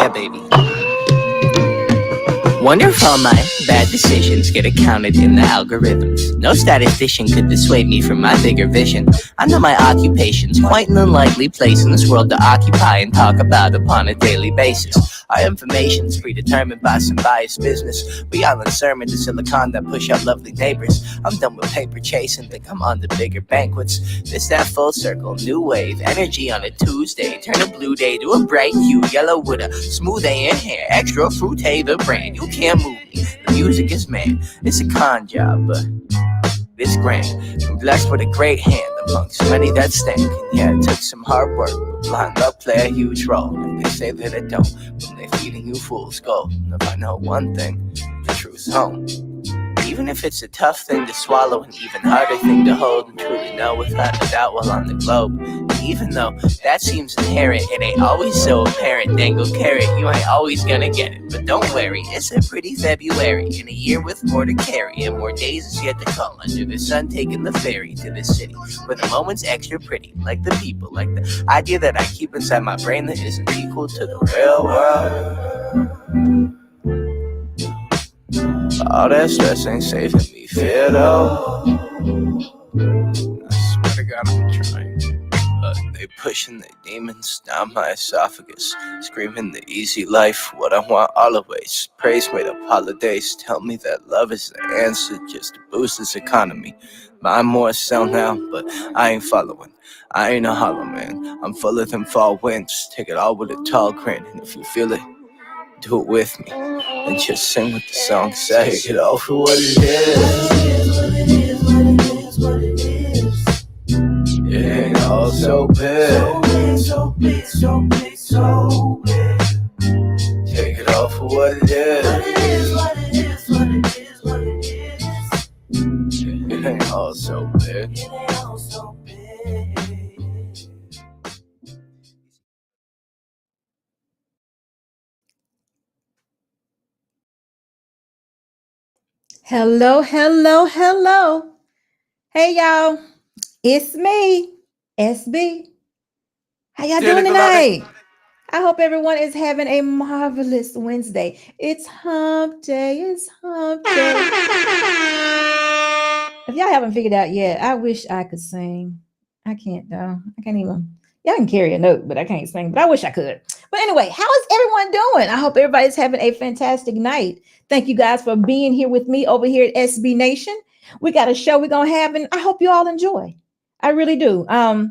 Yeah, baby. Wonder if all my bad decisions get accounted in the algorithms. No statistician could dissuade me from my bigger vision. I know my occupation's quite an unlikely place in this world to occupy and talk about upon a daily basis. Our information's predetermined by some biased business. We all in sermon to silicon that push up lovely neighbors. I'm done with paper chasing, think I'm on the bigger banquets. This that full circle, new wave, energy on a Tuesday. Turn a blue day to a bright hue, yellow with a smooth A in hair. Extra fruit, the brand. You can't move me. The music is man. It's a con job, but it's grand. I'm blessed with a great hand amongst many that stand. And yeah, it took some hard work, but blind luck play a huge role. And they say that it don't, when they feeding you fool's gold. And if I know one thing, the truth's home. Even if it's a tough thing to swallow, an even harder thing to hold and truly know without a doubt while on the globe. And even though that seems inherent, it ain't always so apparent. Dangle carrot, you ain't always gonna get it. But don't worry, it's a pretty February in a year with more to carry and more days is yet to come. Under the sun, taking the ferry to the city where the moment's extra pretty, like the people, like the idea that I keep inside my brain that isn't equal to the real world. All that stress ain't saving me, fear though. I swear to God I'm trying, but they pushing the demons down my esophagus, screaming the easy life, what I want always. Praise made up holidays, tell me that love is the answer just to boost this economy. Mine more so now, but I ain't following. I ain't a hollow man, I'm full of them fall winds. Take it all with a tall grin, and if you feel it, do it with me, and just sing what the song says. Take it all for what it is. It ain't all so big. So big. Take it all for what it is. It ain't all so big. Hello. Hey, y'all. It's me, SB. How y'all doing tonight? I hope everyone is having a marvelous Wednesday. It's hump day. If y'all haven't figured out yet, I wish I could sing. I can't, though. I can't even. Y'all can carry a note, but I can't sing. But I wish I could. But anyway, how is everyone doing? I hope everybody's having a fantastic night. Thank you guys for being here with me over here at SB Nation. We got a show we're gonna have, and I hope you all enjoy. I really do. I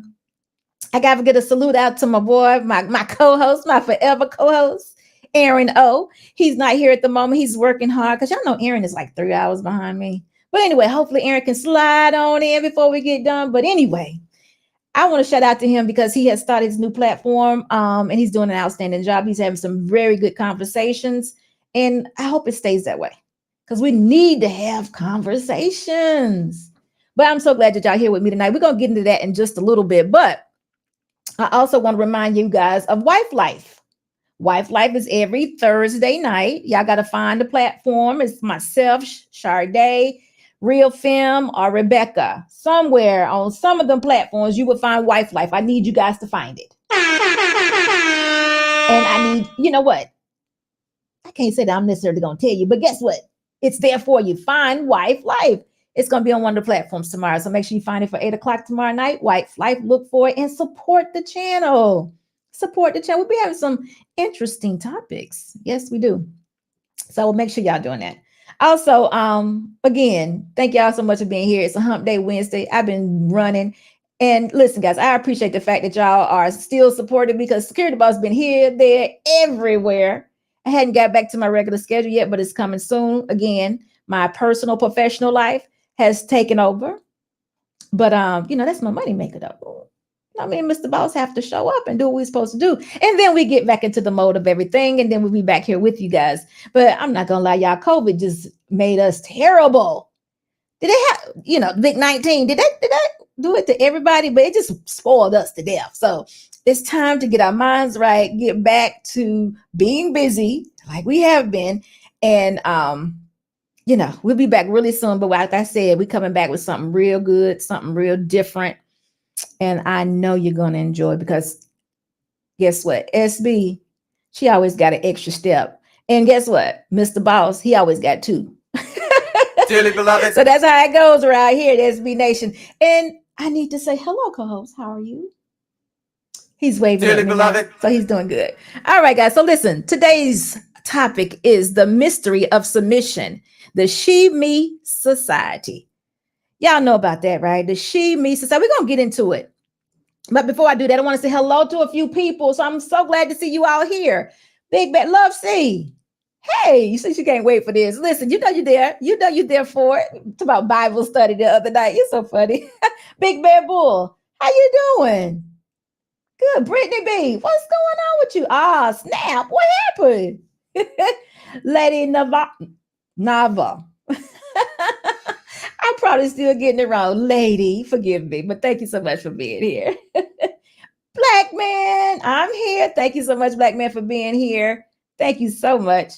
gotta get a salute out to my boy, my co-host, my forever co-host, Aaron O. He's not here at the moment. He's working hard because y'all know Aaron is like 3 hours behind me. But anyway, hopefully Aaron can slide on in before we get done. But anyway, I want to shout out to him because he has started his new platform, and he's doing an outstanding job. He's having some very good conversations, and I hope it stays that way because we need to have conversations. But I'm so glad that y'all here with me tonight. We're gonna get into that in just a little bit, but I also want to remind you guys of Wife Life. Wife Life is every Thursday night. Y'all got to find the platform. It's myself, Sharday, Real Film, or Rebecca. Somewhere on some of them platforms, you will find Wife Life. I need you guys to find it. And I need, you know what? I can't say that I'm necessarily going to tell you, but guess what? It's there for you. Find Wife Life. It's going to be on one of the platforms tomorrow. So make sure you find it for 8 o'clock tomorrow night. Wife Life, look for it and support the channel. Support the channel. We'll be having some interesting topics. Yes, we do. So we'll make sure y'all doing that. Also, again, thank y'all so much for being here. It's a hump day Wednesday. I've been running. And listen, guys, I appreciate the fact that y'all are still supporting me because Security Boss been here, there, everywhere. I hadn't got back to my regular schedule yet, but it's coming soon. Again, my personal professional life has taken over. But that's my money maker though. I mean, Mr. Boss have to show up and do what we're supposed to do. And then we get back into the mode of everything. And then we'll be back here with you guys. But I'm not gonna lie, y'all, COVID just made us terrible. Did they have, Big 19? Did that do it to everybody? But it just spoiled us to death. So it's time to get our minds right, get back to being busy like we have been. And we'll be back really soon. But like I said, we're coming back with something real good, something real different. And I know you're going to enjoy because guess what? SB, She always got an extra step. And guess what? Mr. Boss, he always got two. Dearly beloved. So that's how it goes around here at SB Nation. And I need to say hello, co-host. How are you? He's waving Dearly at me beloved. now, so he's doing good. All right, guys. So listen, today's topic is the mystery of submission, the she-me society. Y'all know about that, right? The she-me society. We're going to get into it. But before I do that, I want to say hello to a few people. So I'm so glad to see you all here. Big Bad Love C. Hey, you see, she can't wait for this. Listen, you know you're there. You know you're there for it. It's about Bible study the other night. You're so funny. Big Bad Bull, how you doing? Good. Brittany B, what's going on with you? Ah, snap. What happened? Lady Nava. I'm probably still getting it wrong. Lady, forgive me, but thank you so much for being here. Black man, I'm here. Thank you so much, Black man, for being here. Thank you so much.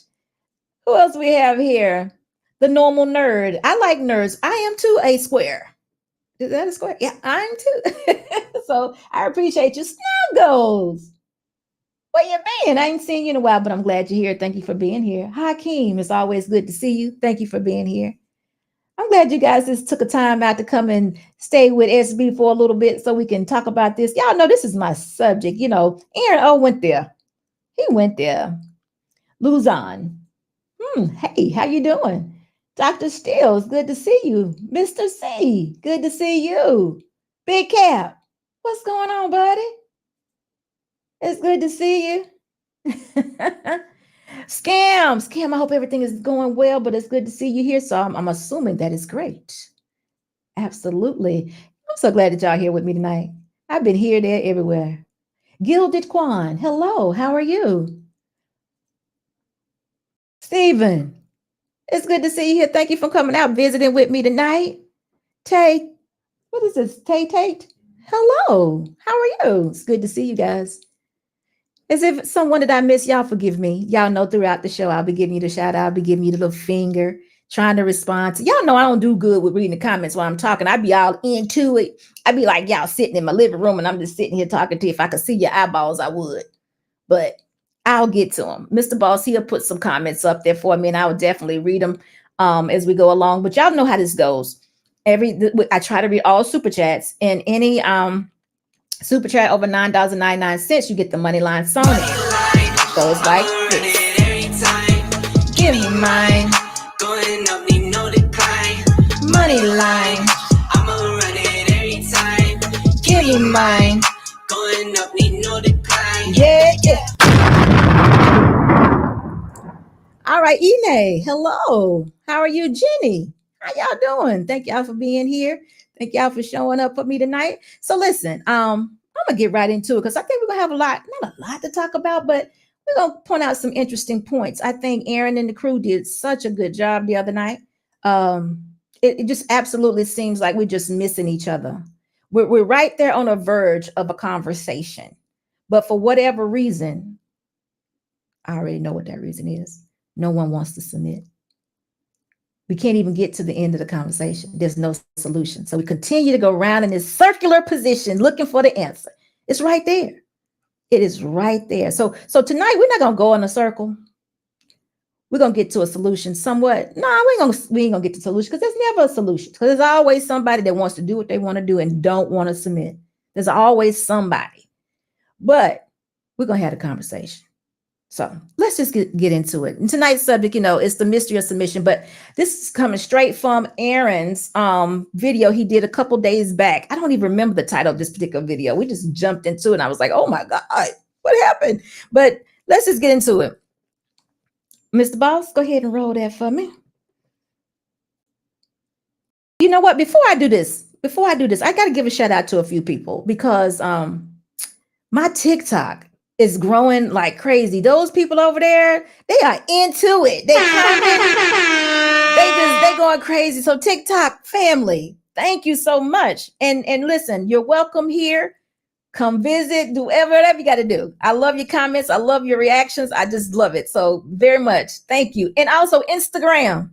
Who else we have here? The normal nerd. I like nerds. I am too a square. Is that a square? Yeah, I'm too. So I appreciate you. Snuggles. Where you been? I ain't seen you in a while, but I'm glad you're here. Thank you for being here. Hakeem, it's always good to see you. Thank you for being here. I'm glad you guys just took a time out to come and stay with SB for a little bit so we can talk about this. Y'all know this is my subject. You know, Aaron O went there. He went there. Luzon. Hey, how you doing? Dr. Stills, good to see you. Mr. C, good to see you. Big Cap, what's going on, buddy? It's good to see you. Scam, I hope everything is going well, but it's good to see you here. So I'm assuming that is great. Absolutely. I'm so glad that y'all here with me tonight. I've been here, there, everywhere. Gilded Kwan, hello, how are you? Stephen, it's good to see you here. Thank you for coming out, visiting with me tonight. Tay, what is this? Tate? Hello, how are you? It's good to see you guys. As if someone that I miss, y'all forgive me. Y'all know throughout the show, I'll be giving you the shout out. I'll be giving you the little finger, trying to respond to. Y'all know I don't do good with reading the comments while I'm talking. I be all into it. I be like, y'all sitting in my living room and I'm just sitting here talking to you. If I could see your eyeballs, I would. But I'll get to them. Mr. Boss, he'll put some comments up there for me and I will definitely read them as we go along. But y'all know how this goes. I try to read all super chats, and any super chat over $9.99, you get the money line song. Goes like this. Give me mine. Going up, need no decline. Money line. I'ma run it every time. Give me mine. Going up, need no decline. Yeah. All right, Ine. Hello. How are you, Jenny? How y'all doing? Thank y'all for being here. Thank y'all for showing up for me tonight. So listen, I'm gonna get right into it because I think we're gonna have not a lot to talk about, but we're gonna point out some interesting points. I think Aaron and the crew did such a good job the other night. It just absolutely seems like we're just missing each other. We're right there on a verge of a conversation, but for whatever reason, I already know what that reason is. No one wants to submit. We can't even get to the end of the conversation. There's no solution. So we continue to go around in this circular position looking for the answer. It's right there. It is right there. So tonight we're not going to go in a circle. We're going to get to a solution somewhat. No, we ain't gonna get to a solution because there's never a solution. Because there's always somebody that wants to do what they want to do and don't want to submit. There's always somebody. But we're going to have a conversation. So let's just get into it. And tonight's subject, is the mystery of submission. But this is coming straight from Aaron's video he did a couple days back. I don't even remember the title of this particular video. We just jumped into it and I was like, oh my God, what happened? But let's just get into it. Mr. Boss, go ahead and roll that for me. You know what? Before I do this, I got to give a shout out to a few people because my TikTok is growing like crazy. Those people over there, they are into it. They going crazy. So TikTok family, thank you so much. And listen, you're welcome here. Come visit, do whatever you got to do. I love your comments. I love your reactions. I just love it. So very much. Thank you. And also Instagram,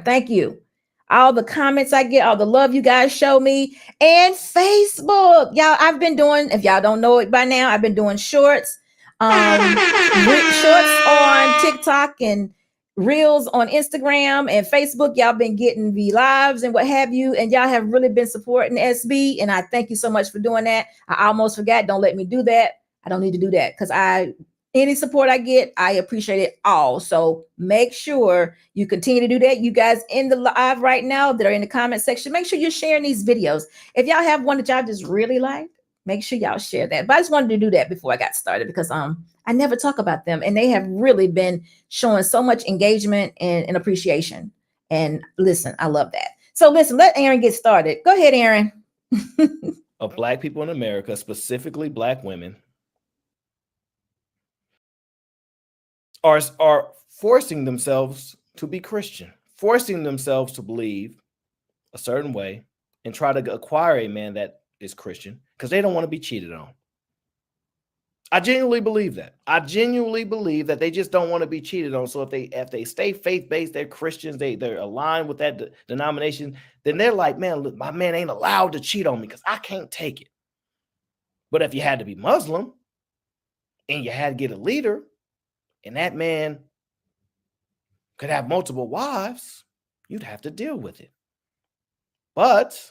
thank you. All the comments I get, all the love you guys show me, and Facebook. Y'all, I've been doing, if y'all don't know it by now, I've been doing shorts. Shorts on TikTok and reels on Instagram and Facebook. Y'all been getting the lives and what have you, and y'all have really been supporting SB, and I thank you so much for doing that. I almost forgot. Don't let me do that. I don't need to do that because any support I get, I appreciate it all. So make sure you continue to do that. You guys in the live right now that are in the comment section, make sure you're sharing these videos. If y'all have one that y'all just really like, make sure y'all share that. But I just wanted to do that before I got started because I never talk about them, and they have really been showing so much engagement and appreciation. And listen, I love that. So listen, let Aaron get started. Go ahead, Aaron. Of Black people in America, specifically Black women, are forcing themselves to be Christian, forcing themselves to believe a certain way and try to acquire a man that is Christian because they don't want to be cheated on. I genuinely believe that. I genuinely believe that they just don't want to be cheated on. So if they stay faith-based, they're Christians, they're aligned with that denomination, then they're like, man, look, my man ain't allowed to cheat on me because I can't take it. But if you had to be Muslim and you had to get a leader, and that man could have multiple wives, you'd have to deal with it. But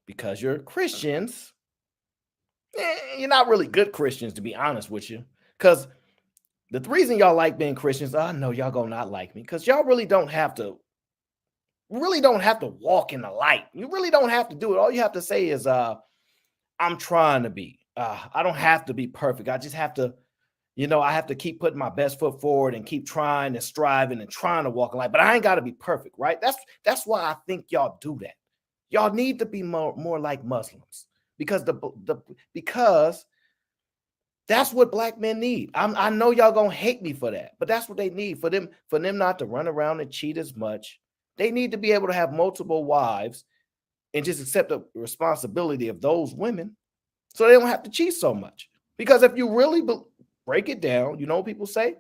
because you're Christians, you're not really good Christians, to be honest with you. Because the reason y'all like being Christians, I know y'all gonna not like me, because y'all really don't have to walk in the light. You really don't have to do it. All you have to say is, I'm trying to be. I don't have to be perfect. I just have to, I have to keep putting my best foot forward and keep trying and striving and trying to walk in light. But I ain't got to be perfect, right? That's why I think y'all do that. Y'all need to be more like Muslims because because that's what Black men need. I know y'all gonna hate me for that, but that's what they need for them not to run around and cheat as much. They need to be able to have multiple wives and just accept the responsibility of those women so they don't have to cheat so much. Because if you really break it down, you know what people say?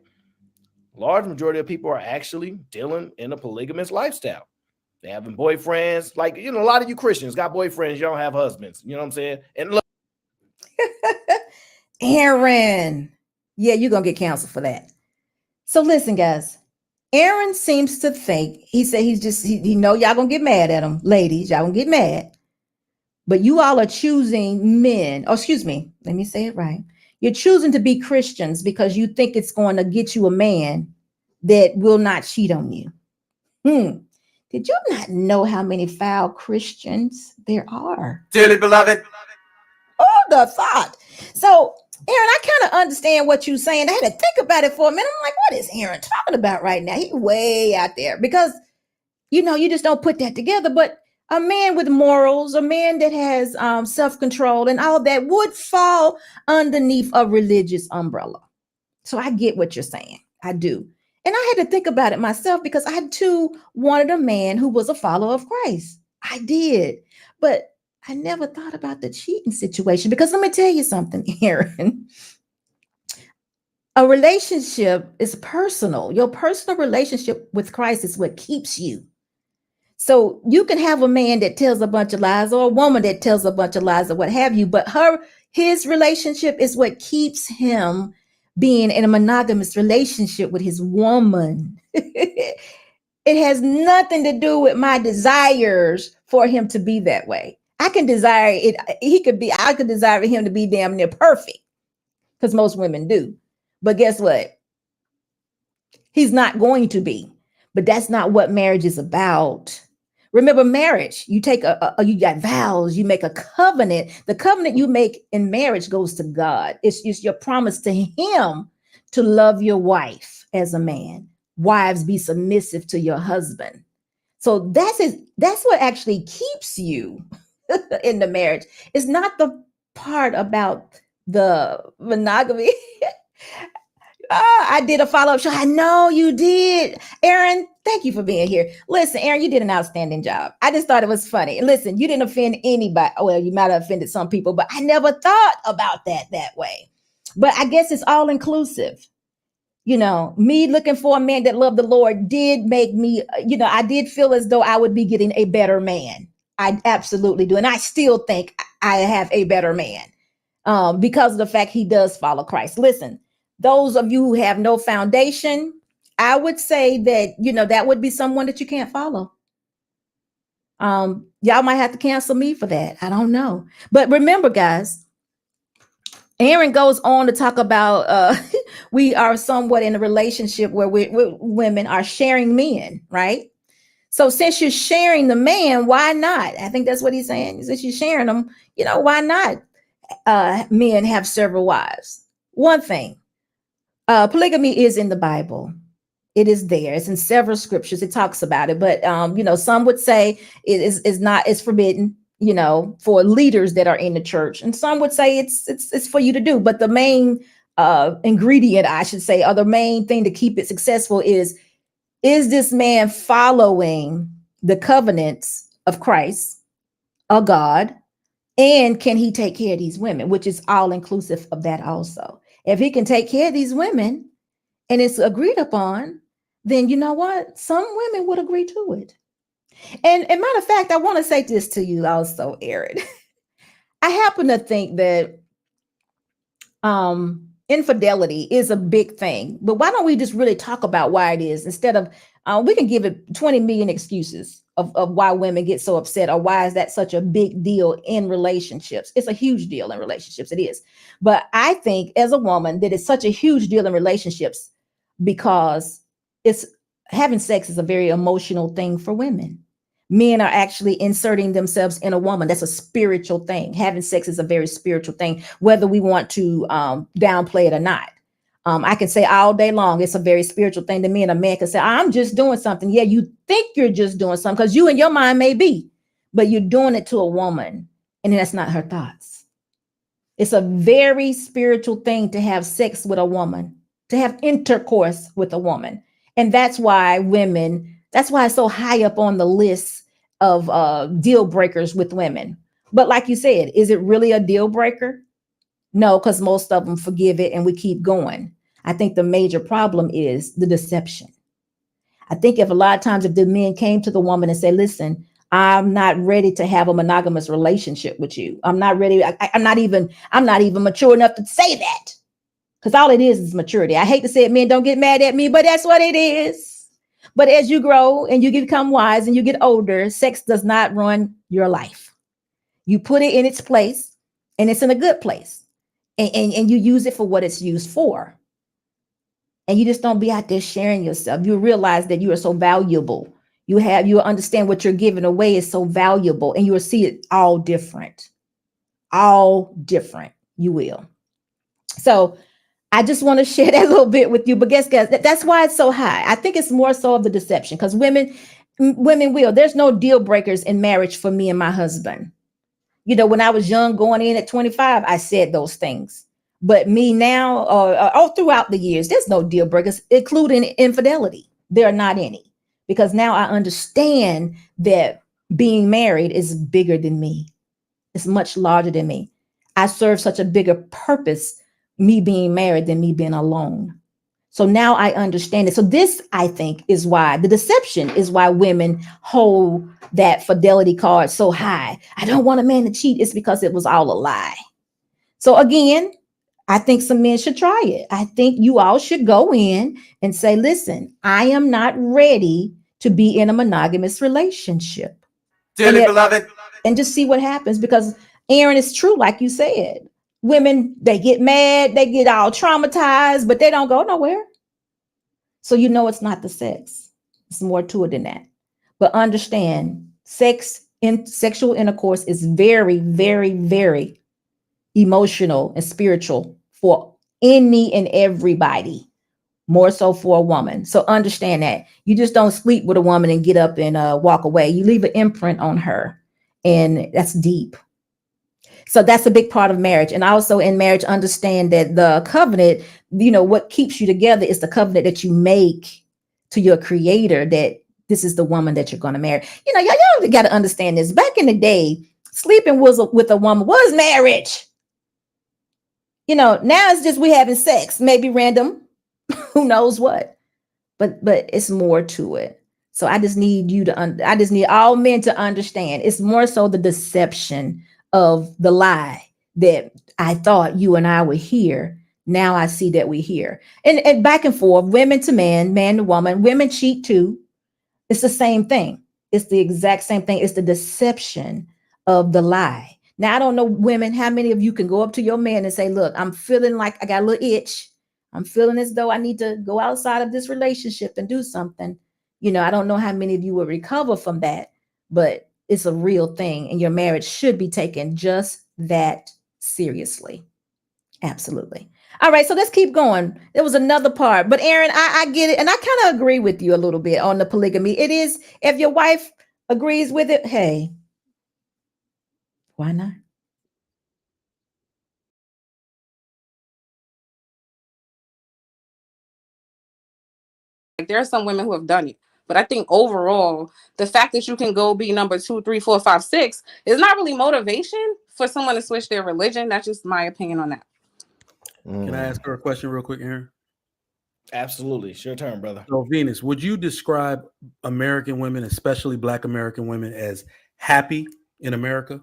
Large majority of people are actually dealing in a polygamous lifestyle. They having boyfriends, like, a lot of you Christians got boyfriends, you don't have husbands. You know what I'm saying? And look, Aaron, yeah, you're gonna get canceled for that. So listen, guys, Aaron seems to think, he said he know y'all gonna get mad at him, ladies, y'all gonna get mad, but you all are choosing men. Oh, excuse me, let me say it right. You're choosing to be Christians because you think it's going to get you a man that will not cheat on you. Did you not know how many foul Christians there are? Dearly beloved. Oh, the thought. So, Aaron, I kind of understand what you're saying. I had to think about it for a minute. I'm like, what is Aaron talking about right now? He's way out there because, you just don't put that together. But a man with morals, a man that has self-control and all that would fall underneath a religious umbrella. So I get what you're saying. I do. And I had to think about it myself because I too wanted a man who was a follower of Christ. I did. But I never thought about the cheating situation because let me tell you something, Aaron. A relationship is personal. Your personal relationship with Christ is what keeps you. So you can have a man that tells a bunch of lies or a woman that tells a bunch of lies or what have you, but his relationship is what keeps him being in a monogamous relationship with his woman. It has nothing to do with my desires for him to be that way. I can desire it. I could desire him to be damn near perfect because most women do. But guess what? He's not going to be. But that's not what marriage is about. Remember, marriage, you take you got vows, you make a covenant. The covenant you make in marriage goes to God. It's your promise to him to love your wife as a man. Wives, be submissive to your husband. So that's what actually keeps you in the marriage. It's not the part about the monogamy. I did a follow-up show. I know you did. Aaron, thank you for being here. Listen, Aaron, you did an outstanding job. I just thought it was funny. Listen, you didn't offend anybody. Well, you might have offended some people, but I never thought about that way. But I guess it's all inclusive. Me looking for a man that loved the Lord did make me, I did feel as though I would be getting a better man. I absolutely do. And I still think I have a better man. because of the fact he does follow Christ. Listen, those of you who have no foundation, I would say that, that would be someone that you can't follow. Y'all might have to cancel me for that. I don't know. But remember, guys, Aaron goes on to talk about we are somewhat in a relationship where women are sharing men, right? So since you're sharing the man, why not? I think that's what he's saying. Since you're sharing them, why not men have several wives? One thing, polygamy is in the Bible. It is there. It's in several scriptures. It talks about it, but some would say it is not. It's forbidden. For leaders that are in the church, and some would say it's for you to do. But the main ingredient, I should say, or the main thing to keep it successful is this man following the covenants of Christ, of God, and can he take care of these women, which is all inclusive of that also. If he can take care of these women and it's agreed upon, then you know what? Some women would agree to it. And matter of fact, I want to say this to you also, Aaron. I happen to think that infidelity is a big thing, but why don't we just really talk about why it is instead of we can give it 20 million excuses of why women get so upset, or why is that such a big deal in relationships? It's a huge deal in relationships. It is. But I think as a woman that it's such a huge deal in relationships because having sex is a very emotional thing for women. Men are actually inserting themselves in a woman. That's a spiritual thing. Having sex is a very spiritual thing, whether we want to downplay it or not. I can say all day long, it's a very spiritual thing to me. And a man can say, I'm just doing something. Yeah, you think you're just doing something because you in your mind may be, but you're doing it to a woman and that's not her thoughts. It's a very spiritual thing to have sex with a woman, to have intercourse with a woman. And that's why it's so high up on the list of deal breakers with women. But like you said, is it really a deal breaker? No, because most of them forgive it and we keep going. I think the major problem is the deception. I think if a lot of times if the men came to the woman and said, listen, I'm not ready to have a monogamous relationship with you. I'm not ready. I'm not even mature enough to say that. Because all it is maturity. I hate to say it, men, don't get mad at me, but that's what it is. But as you grow and you become wise and you get older, sex does not run your life. You put it in its place and it's in a good place. And you use it for what it's used for. And you just don't be out there sharing yourself. You realize that you are so valuable. You understand what you're giving away is so valuable, and you will see it all different. All different, you will. So I just want to share that a little bit with you. But guys, that's why it's so high. I think it's more so of the deception, because women will. There's no deal breakers in marriage for me and my husband. When I was young, going in at 25, I said those things. But me now, all throughout the years, there's no deal breakers, including infidelity. There are not any, because now I understand that being married is bigger than me. It's much larger than me. I serve such a bigger purpose, me being married, than me being alone. So now I understand it. So this, I think, is why the deception is why women hold that fidelity card so high. I don't want a man to cheat. It's because it was all a lie. So again, I think some men should try it. I think you all should go in and say, listen, I am not ready to be in a monogamous relationship. Dearly beloved. And just see what happens, because Aaron, is true, like you said. Women, they get mad, they get all traumatized, but they don't go nowhere. So it's not the sex. It's more to it than that. But understand, sexual intercourse is very, very, very emotional and spiritual for any and everybody, more so for a woman. So understand that. You just don't sleep with a woman and get up and walk away. You leave an imprint on her, and that's deep. So that's a big part of marriage. And also in marriage, understand that the covenant, what keeps you together is the covenant that you make to your creator, that this is the woman that you're going to marry. Y'all got to understand this. Back in the day, sleeping with a woman was marriage. Now it's just we having sex, maybe random, who knows what, but it's more to it. So I just need all men to understand it's more so the deception of the lie that I thought you and I were here. Now I see that we're here. And back and forth, women to man, man to woman, women cheat too. It's the same thing. It's the exact same thing. It's the deception of the lie. Now, I don't know, women, how many of you can go up to your man and say, look, I'm feeling like I got a little itch. I'm feeling as though I need to go outside of this relationship and do something. You know, I don't know how many of you will recover from that, but it's a real thing. And your marriage should be taken just that seriously. Absolutely. All right, so let's keep going. There was another part, but Aaron, I get it. And I kind of agree with you a little bit on the polygamy. It is, if your wife agrees with it, hey, why not? Like, there are some women who have done it, but I think overall, the fact that you can go be number 2, 3, 4, 5, 6 is not really motivation for someone to switch their religion. That's just my opinion on that. Can I ask her a question real quick, Aaron? Absolutely. It's your turn, brother. So, Venus, would you describe American women, especially Black American women, as happy in America?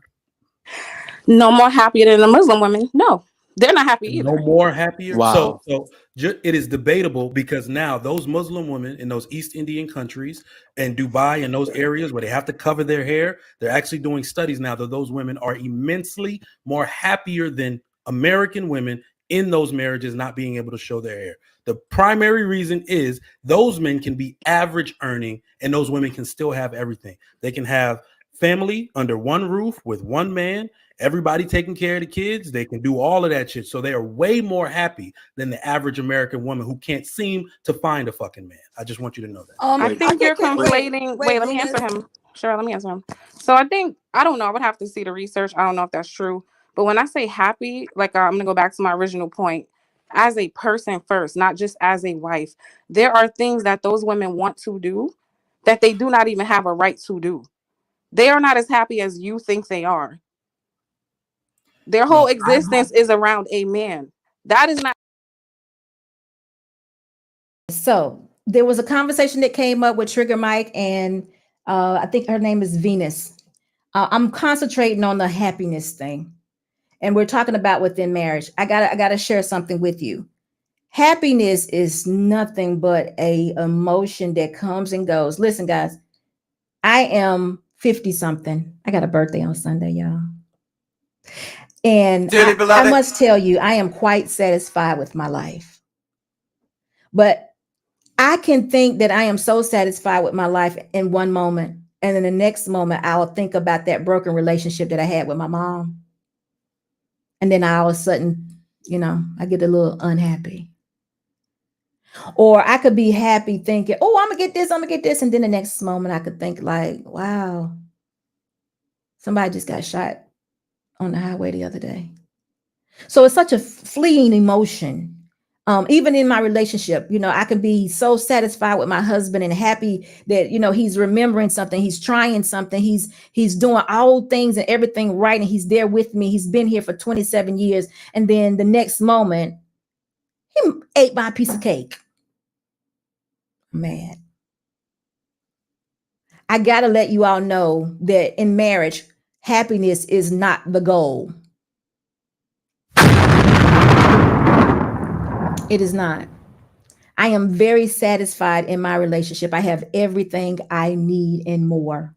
No more happier than the Muslim women. No, they're not happy either. No more happier. Wow. So it is debatable because now those Muslim women in those East Indian countries and Dubai and those areas where they have to cover their hair, they're actually doing studies now that those women are immensely more happier than American women in those marriages not being able to show their hair. The primary reason is those men can be average earning and those women can still have everything. They can have family under one roof with one man, everybody taking care of the kids. They can do all of that shit. So they are way more happy than the average American woman who can't seem to find a fucking man. I just want you to know that. I think you're conflating. Wait, let me answer him. Sure, let me answer him. So I don't know. I would have to see the research. I don't know if that's true. But when I say happy, like I'm going to go back to my original point, as a person first, not just as a wife, there are things that those women want to do that they do not even have a right to do. They are not as happy as you think they are. Their whole existence is around a man. That is not. So there was a conversation that came up with Trigger Mike, and I think her name is Venus. I'm concentrating on the happiness thing, and we're talking about within marriage. I gotta share something with you. Happiness is nothing but a emotion that comes and goes. Listen, guys, I am 50 something. I got a birthday on Sunday, y'all. And Dearly I beloved. must tell you, I am quite satisfied with my life. But I can think that I am so satisfied with my life in one moment. And in the next moment, I'll think about that broken relationship that I had with my mom. And then all of a sudden, I get a little unhappy. Or I could be happy thinking, oh, I'm going to get this. And then the next moment I could think like, wow, somebody just got shot on the highway the other day. So it's such a fleeting emotion. Even in my relationship, I can be so satisfied with my husband and happy that, he's remembering something, he's trying something, he's doing all things and everything right. And he's there with me. He's been here for 27 years. And then the next moment, he ate my piece of cake. Man, I got to let you all know that in marriage, happiness is not the goal. It is not. I am very satisfied in my relationship. I have everything I need and more.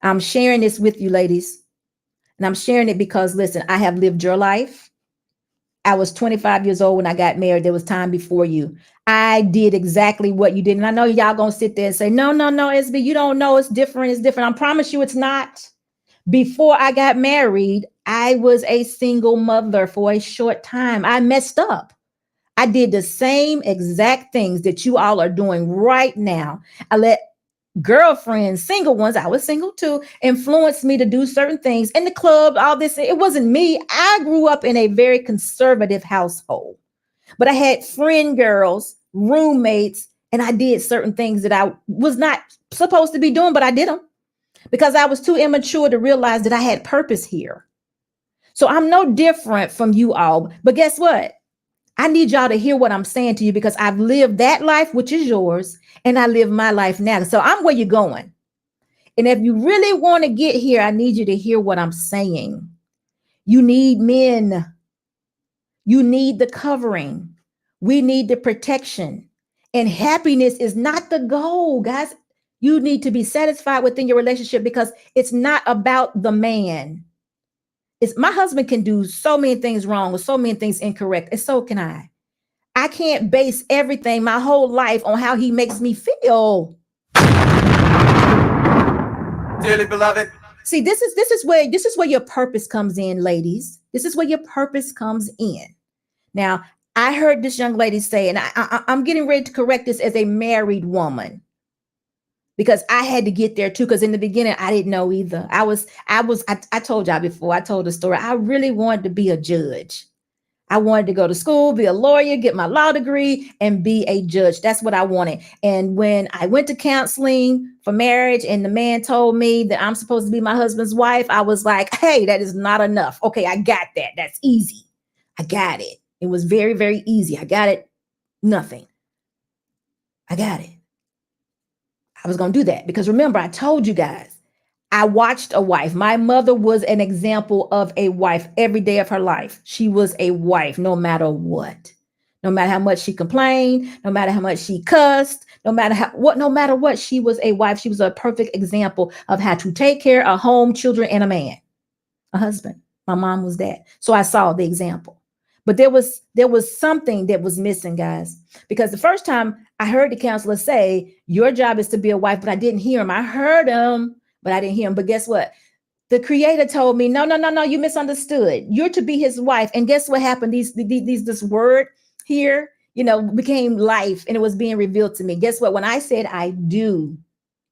I'm sharing this with you, ladies. And I'm sharing it because, listen, I have lived your life. I was 25 years old when I got married. There was time before you. I did exactly what you did. And I know y'all going to sit there and say, no, SB, you don't know. It's different. It's different. I promise you it's not. Before I got married, I was a single mother for a short time. I messed up. I did the same exact things that you all are doing right now. I let girlfriends, single ones, I was single too, influence me to do certain things in the club, all this. It wasn't me. I grew up in a very conservative household, but I had friend girls, roommates, and I did certain things that I was not supposed to be doing, but I did them because I was too immature to realize that I had purpose here. So I'm no different from you all, but guess what? I need y'all to hear what I'm saying to you because I've lived that life, which is yours, and I live my life now. So I'm where you're going. And if you really want to get here, I need you to hear what I'm saying. You need men. You need the covering. We need the protection. And happiness is not the goal, guys. You need to be satisfied within your relationship because it's not about the man. It's my husband can do so many things wrong or so many things incorrect, and so can I. I can't base everything, my whole life, on how he makes me feel. Dearly beloved. See, this is where your purpose comes in, ladies. This is where your purpose comes in. Now, I heard this young lady say, and I'm getting ready to correct this as a married woman, because I had to get there too. Because in the beginning, I didn't know either. I told y'all before, I told the story. I really wanted to be a judge. I wanted to go to school, be a lawyer, get my law degree, and be a judge. That's what I wanted. And when I went to counseling for marriage and the man told me that I'm supposed to be my husband's wife, I was like, hey, that is not enough. Okay, I got that. That's easy. I got it. It was very, very easy. I got it. Nothing. I got it. I was going to do that because remember, I told you guys, I watched a wife. My mother was an example of a wife every day of her life. She was a wife no matter what. No matter how much she complained, no matter how much she cussed, no matter what, she was a wife. She was a perfect example of how to take care of home, children, and a man, a husband. My mom was that. So I saw the example. But there was something that was missing, guys, because the first time I heard the counselor say, your job is to be a wife, but I didn't hear him. I heard him, but I didn't hear him. But guess what? The creator told me, no, you misunderstood. You're to be his wife. And guess what happened? This word here, became life, and it was being revealed to me. Guess what? When I said I do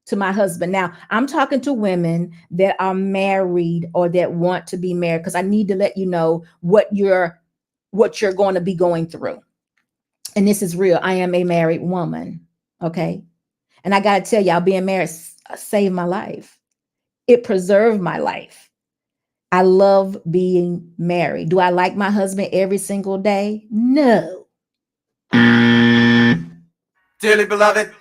to my husband, now I'm talking to women that are married or that want to be married, because I need to let you know what you're going to be going through. And this is real. I am a married woman. Okay. And I got to tell y'all, being married saved my life. It preserved my life. I love being married. Do I like my husband every single day? No. Dearly beloved.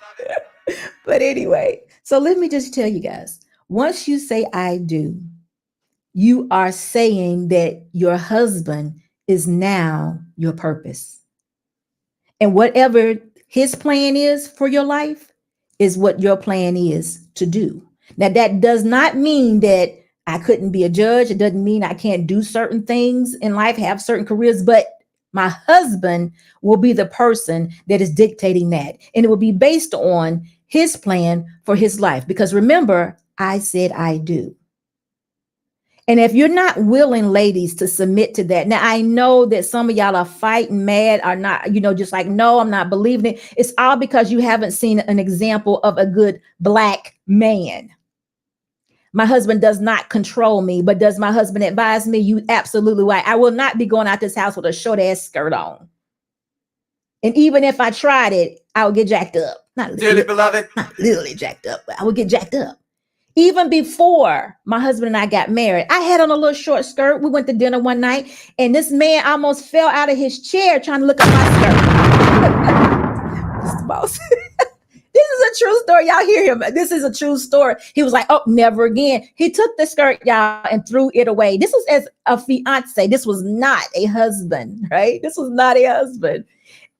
But anyway, so let me just tell you guys, once you say I do, you are saying that your husband is now your purpose. And whatever his plan is for your life is what your plan is to do. Now, that does not mean that I couldn't be a judge. It doesn't mean I can't do certain things in life, have certain careers, but my husband will be the person that is dictating that. And it will be based on his plan for his life. Because remember, I said I do. And if you're not willing, ladies, to submit to that, now I know that some of y'all are fighting mad, are not, just like, no, I'm not believing it. It's all because you haven't seen an example of a good Black man. My husband does not control me, but does my husband advise me? You absolutely right. I will not be going out this house with a short ass skirt on. And even if I tried it, I would get jacked up. Not literally jacked up, but I would get jacked up. Even before my husband and I got married, I had on a little short skirt. We went to dinner one night, and this man almost fell out of his chair trying to look at my skirt. This is the boss. This is a true story. Y'all hear him. This is a true story. He was like, oh, never again. He took the skirt, y'all, and threw it away. This was as a fiance. This was not a husband, right? This was not a husband.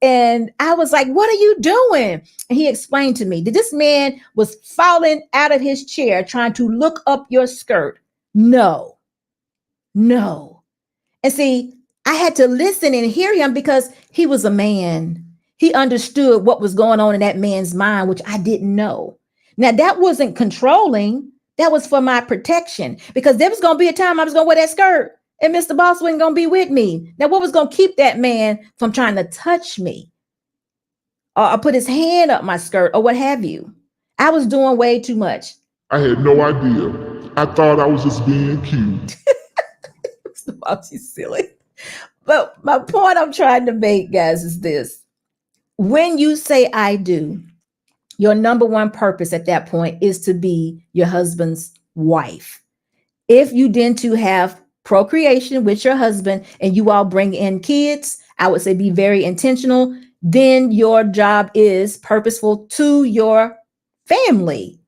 And I was like, what are you doing? And he explained to me that this man was falling out of his chair trying to look up your skirt. No. And see, I had to listen and hear him because he was a man. He understood what was going on in that man's mind, which I didn't know. Now, that wasn't controlling. That was for my protection, because there was going to be a time I was going to wear that skirt and Mr. Boss wasn't going to be with me. Now, what was going to keep that man from trying to touch me or put his hand up my skirt or what have you? I was doing way too much. I had no idea. I thought I was just being cute. Mr. Boss, you silly. But my point I'm trying to make, guys, is this. When you say I do, your number one purpose at that point is to be your husband's wife. If you then to have procreation with your husband and you all bring in kids, I would say be very intentional. Then your job is purposeful to your family.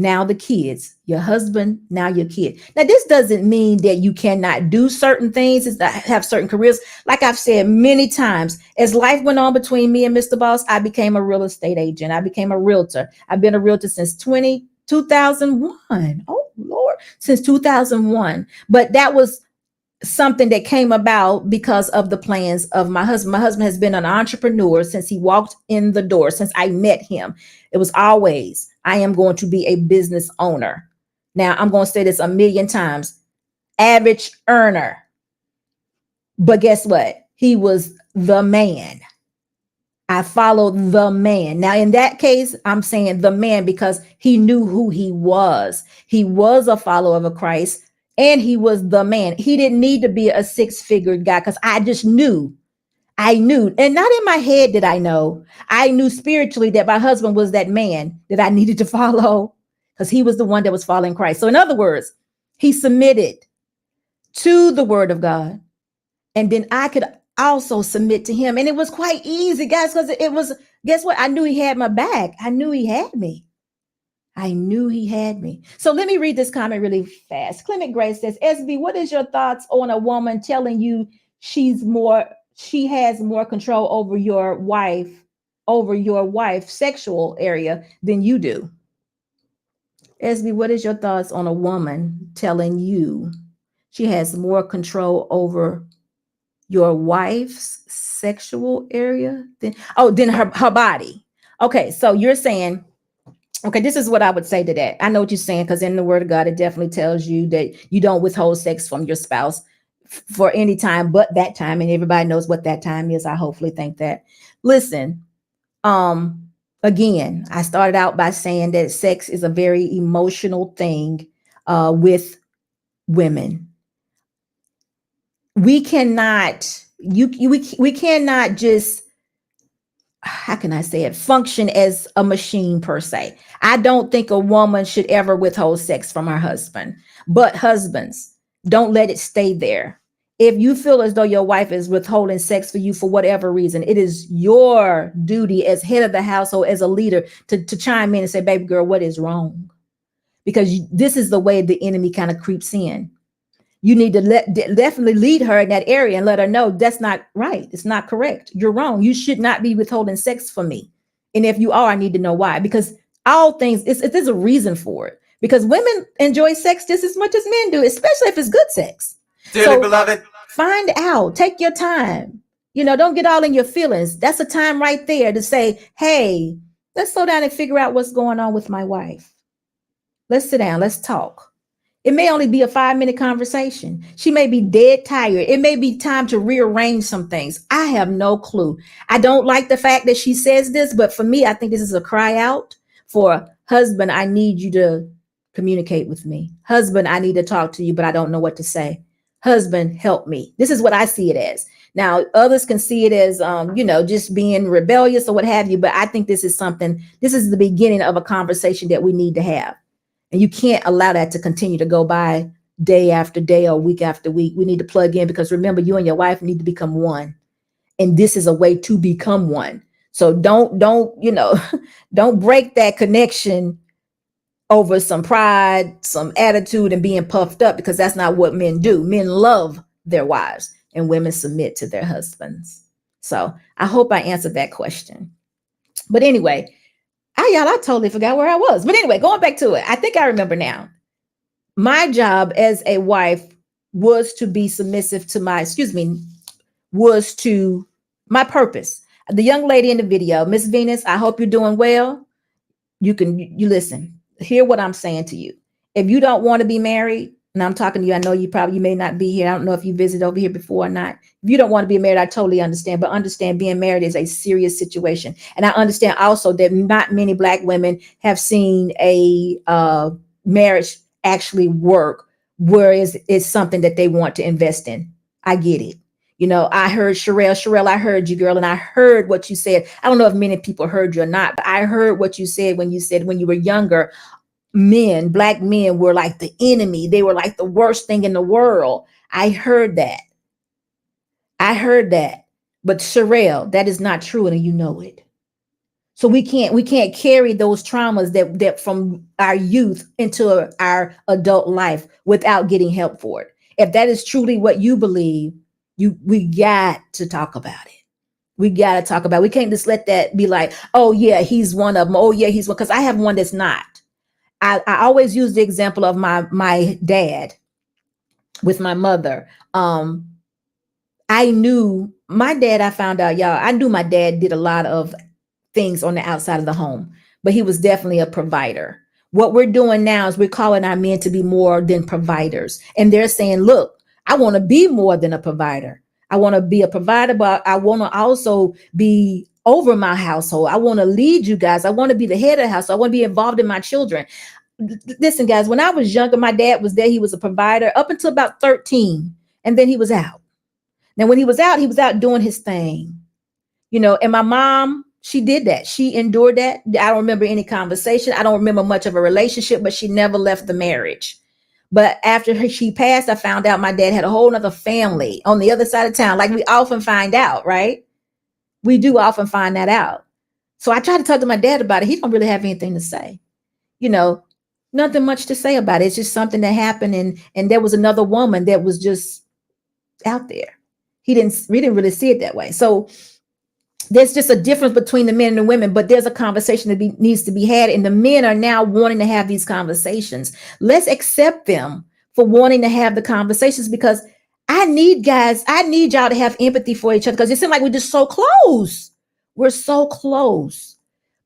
now the kids, your husband, now your kid. Now, this doesn't mean that you cannot do certain things, have certain careers. Like I've said many times, as life went on between me and Mr. Boss, I became a real estate agent. I became a realtor. I've been a realtor since 2001. Oh, Lord, since 2001. But that was something that came about because of the plans of my husband. My husband has been an entrepreneur since he walked in the door, since I met him. It was always, I am going to be a business owner. Now, I'm going to say this a million times, average earner. But guess what? He was the man. I followed the man. Now, in that case, I'm saying the man because he knew who he was. He was a follower of Christ. And he was the man. He didn't need to be a six-figure guy because I just knew. I knew. And not in my head did I know. I knew spiritually that my husband was that man that I needed to follow because he was the one that was following Christ. So in other words, he submitted to the word of God. And then I could also submit to him. And it was quite easy, guys, because it was, guess what? I knew he had my back. I knew he had me. I knew he had me. So let me read this comment really fast. Clement Grace says, SB, what is your thoughts on a woman telling you she has more control over your wife's sexual area than you do? SB, what is your thoughts on a woman telling you she has more control over your wife's sexual area than her body? Okay, so you're saying, okay, this is what I would say to that. I know what you're saying, because in the word of God, it definitely tells you that you don't withhold sex from your spouse for any time but that time. And everybody knows what that time is. I hopefully think that. Listen, again, I started out by saying that sex is a very emotional thing with women. We cannot, we cannot just, how can I say it, function as a machine per se. I don't think a woman should ever withhold sex from her husband, but husbands, don't let it stay there. If you feel as though your wife is withholding sex for you for whatever reason, it is your duty as head of the household, as a leader, to chime in and say, baby girl, what is wrong? Because this is the way the enemy kind of creeps in. You need to definitely lead her in that area and let her know that's not right. It's not correct. You're wrong. You should not be withholding sex from me. And if you are, I need to know why. Because all things, there's a reason for it. Because women enjoy sex just as much as men do, especially if it's good sex. Dearly beloved, find out. Take your time. Don't get all in your feelings. That's a time right there to say, hey, let's slow down and figure out what's going on with my wife. Let's sit down. Let's talk. It may only be a 5-minute conversation. She may be dead tired. It may be time to rearrange some things. I have no clue. I don't like the fact that she says this, but for me, I think this is a cry out for husband. I need you to communicate with me. Husband, I need to talk to you, but I don't know what to say. Husband, help me. This is what I see it as. Now, others can see it as, just being rebellious or what have you. But I think this is the beginning of a conversation that we need to have. And you can't allow that to continue to go by day after day or week after week. We need to plug in, because remember, you and your wife need to become one. And this is a way to become one. So don't break that connection over some pride, some attitude, and being puffed up, because that's not what men do. Men love their wives and women submit to their husbands. So I hope I answered that question. But anyway, I totally forgot where I was. But anyway, going back to it, I think I remember now. My job as a wife was to be submissive to my purpose. The young lady in the video, Miss Venus, I hope you're doing well. You listen, hear what I'm saying to you. If you don't want to be married, and I'm talking to you, I know you may not be here. I don't know if you visited over here before or not. If you don't want to be married, I totally understand. But understand, being married is a serious situation. And I understand also that not many Black women have seen a marriage actually work, whereas it's something that they want to invest in. I get it. I heard Cherrell, I heard you, girl, and I heard what you said. I don't know if many people heard you or not, but I heard what you said when you were younger, Black men were like the enemy. They were like the worst thing in the world. I heard that. But Cherrell, that is not true, and you know it. So we can't carry those traumas that from our youth into our adult life without getting help for it. If that is truly what you believe, we got to talk about it. We got to talk about it. We can't just let that be like, oh yeah, he's one of them. Oh yeah, he's one. Because I have one that's not. I always use the example of my dad with my mother. I knew my dad, I found out, y'all, I knew my dad did a lot of things on the outside of the home, but he was definitely a provider. What we're doing now is we're calling our men to be more than providers. And they're saying, look, I want to be more than a provider. I want to be a provider, but I want to also be over my household. I want to lead you guys. I want to be the head of the house. I want to be involved in my children. Listen, guys, when I was younger, my dad was there. He was a provider up until about 13. And then he was out. Now, when he was out doing his thing, and my mom, she did that. She endured that. I don't remember any conversation. I don't remember much of a relationship, but she never left the marriage. But after she passed, I found out my dad had a whole nother family on the other side of town. Like we often find out, right? We do often find that out. So I tried to talk to my dad about it. He don't really have anything to say, nothing much to say about it. It's just something that happened. And there was another woman that was just out there. We didn't really see it that way. So there's just a difference between the men and the women, but there's a conversation that needs to be had. And the men are now wanting to have these conversations. Let's accept them for wanting to have the conversations, because I need y'all to have empathy for each other, because it seems like we're just so close. We're so close,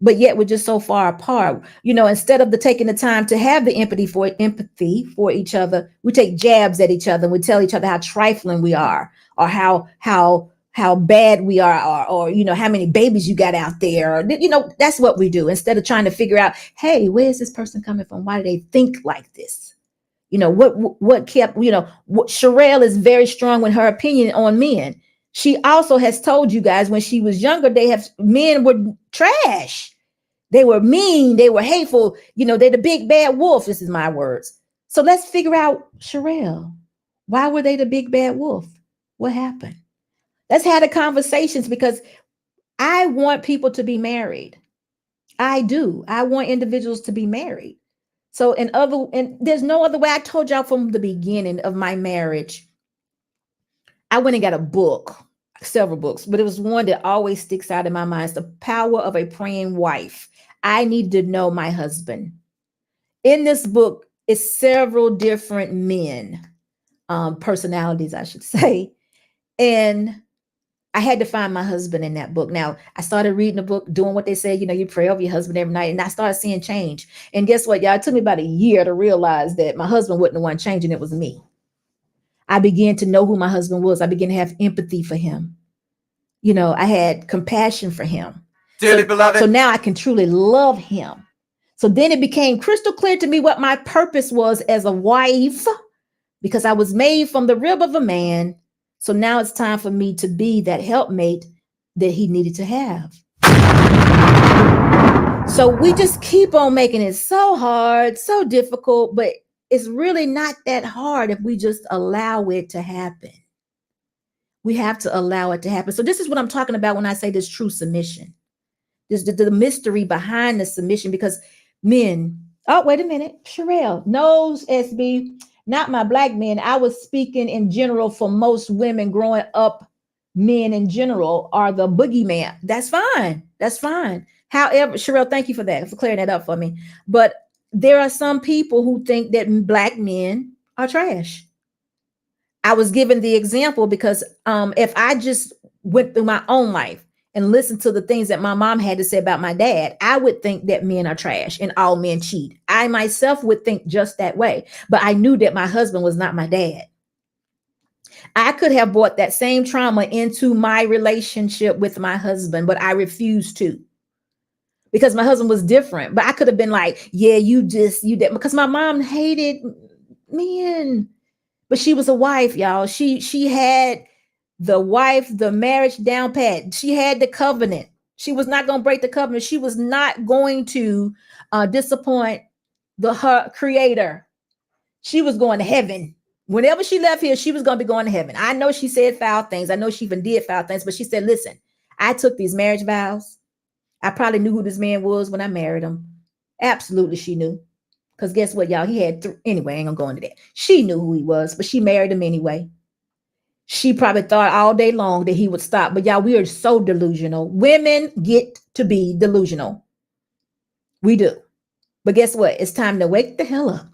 but yet we're just so far apart. Instead of taking the time to have the empathy for each other, we take jabs at each other and we tell each other how trifling we are, or how bad we are, or how many babies you got out there, or, that's what we do, instead of trying to figure out, hey, where's this person coming from? Why do they think like this? What kept, Cherrell is very strong with her opinion on men. She also has told you guys when she was younger, men were trash. They were mean. They were hateful. They're the big bad wolf. This is my words. So let's figure out, Cherrell, why were they the big bad wolf? What happened? Let's have the conversations, because I want people to be married. I do. I want individuals to be married. So and there's no other way. I told y'all from the beginning of my marriage, I went and got a book, several books, but it was one that always sticks out in my mind. It's The Power of a Praying Wife. I need to know my husband. In this book is several different men, personalities, I should say. And I had to find my husband in that book. Now, I started reading the book, doing what they said, you pray over your husband every night. And I started seeing change. And guess what, y'all? It took me about a year to realize that my husband wasn't the one changing. It was me. I began to know who my husband was. I began to have empathy for him. I had compassion for him. Dearly beloved. So now I can truly love him. So then it became crystal clear to me what my purpose was as a wife, because I was made from the rib of a man. So now it's time for me to be that helpmate that he needed to have. So we just keep on making it so hard, so difficult, but it's really not that hard if we just allow it to happen. We have to allow it to happen. So this is what I'm talking about when I say this true submission. There's the mystery behind the submission, because men, oh, wait a minute, Cherrell, knows SB. Not my black men. I was speaking in general for most women growing up. Men in general are the boogeyman. That's fine. That's fine. However, Cherrell, thank you for that, for clearing that up for me. But there are some people who think that black men are trash. I was given the example because if I just went through my own life and listened to the things that my mom had to say about my dad, I would think that men are trash and all men cheat. I myself would think just that way, but I knew that my husband was not my dad. I could have brought that same trauma into my relationship with my husband, but I refused to, because my husband was different. But I could have been like, yeah, you did, because my mom hated men, but she was a wife, y'all. She had the marriage down pat. She had the covenant. She was not going to break the covenant. She was not going to disappoint her creator. She was going to heaven. Whenever she left here, she was going to be going to heaven. I know she said foul things. I know she even did foul things, but she said, listen, I took these marriage vows. I probably knew who this man was when I married him. Absolutely, she knew. Because guess what, y'all? He had anyway, I ain't gonna go into that. She knew who he was, but she married him anyway. She probably thought all day long that he would stop. But y'all, we are so delusional. Women get to be delusional. We do. But guess what? It's time to wake the hell up.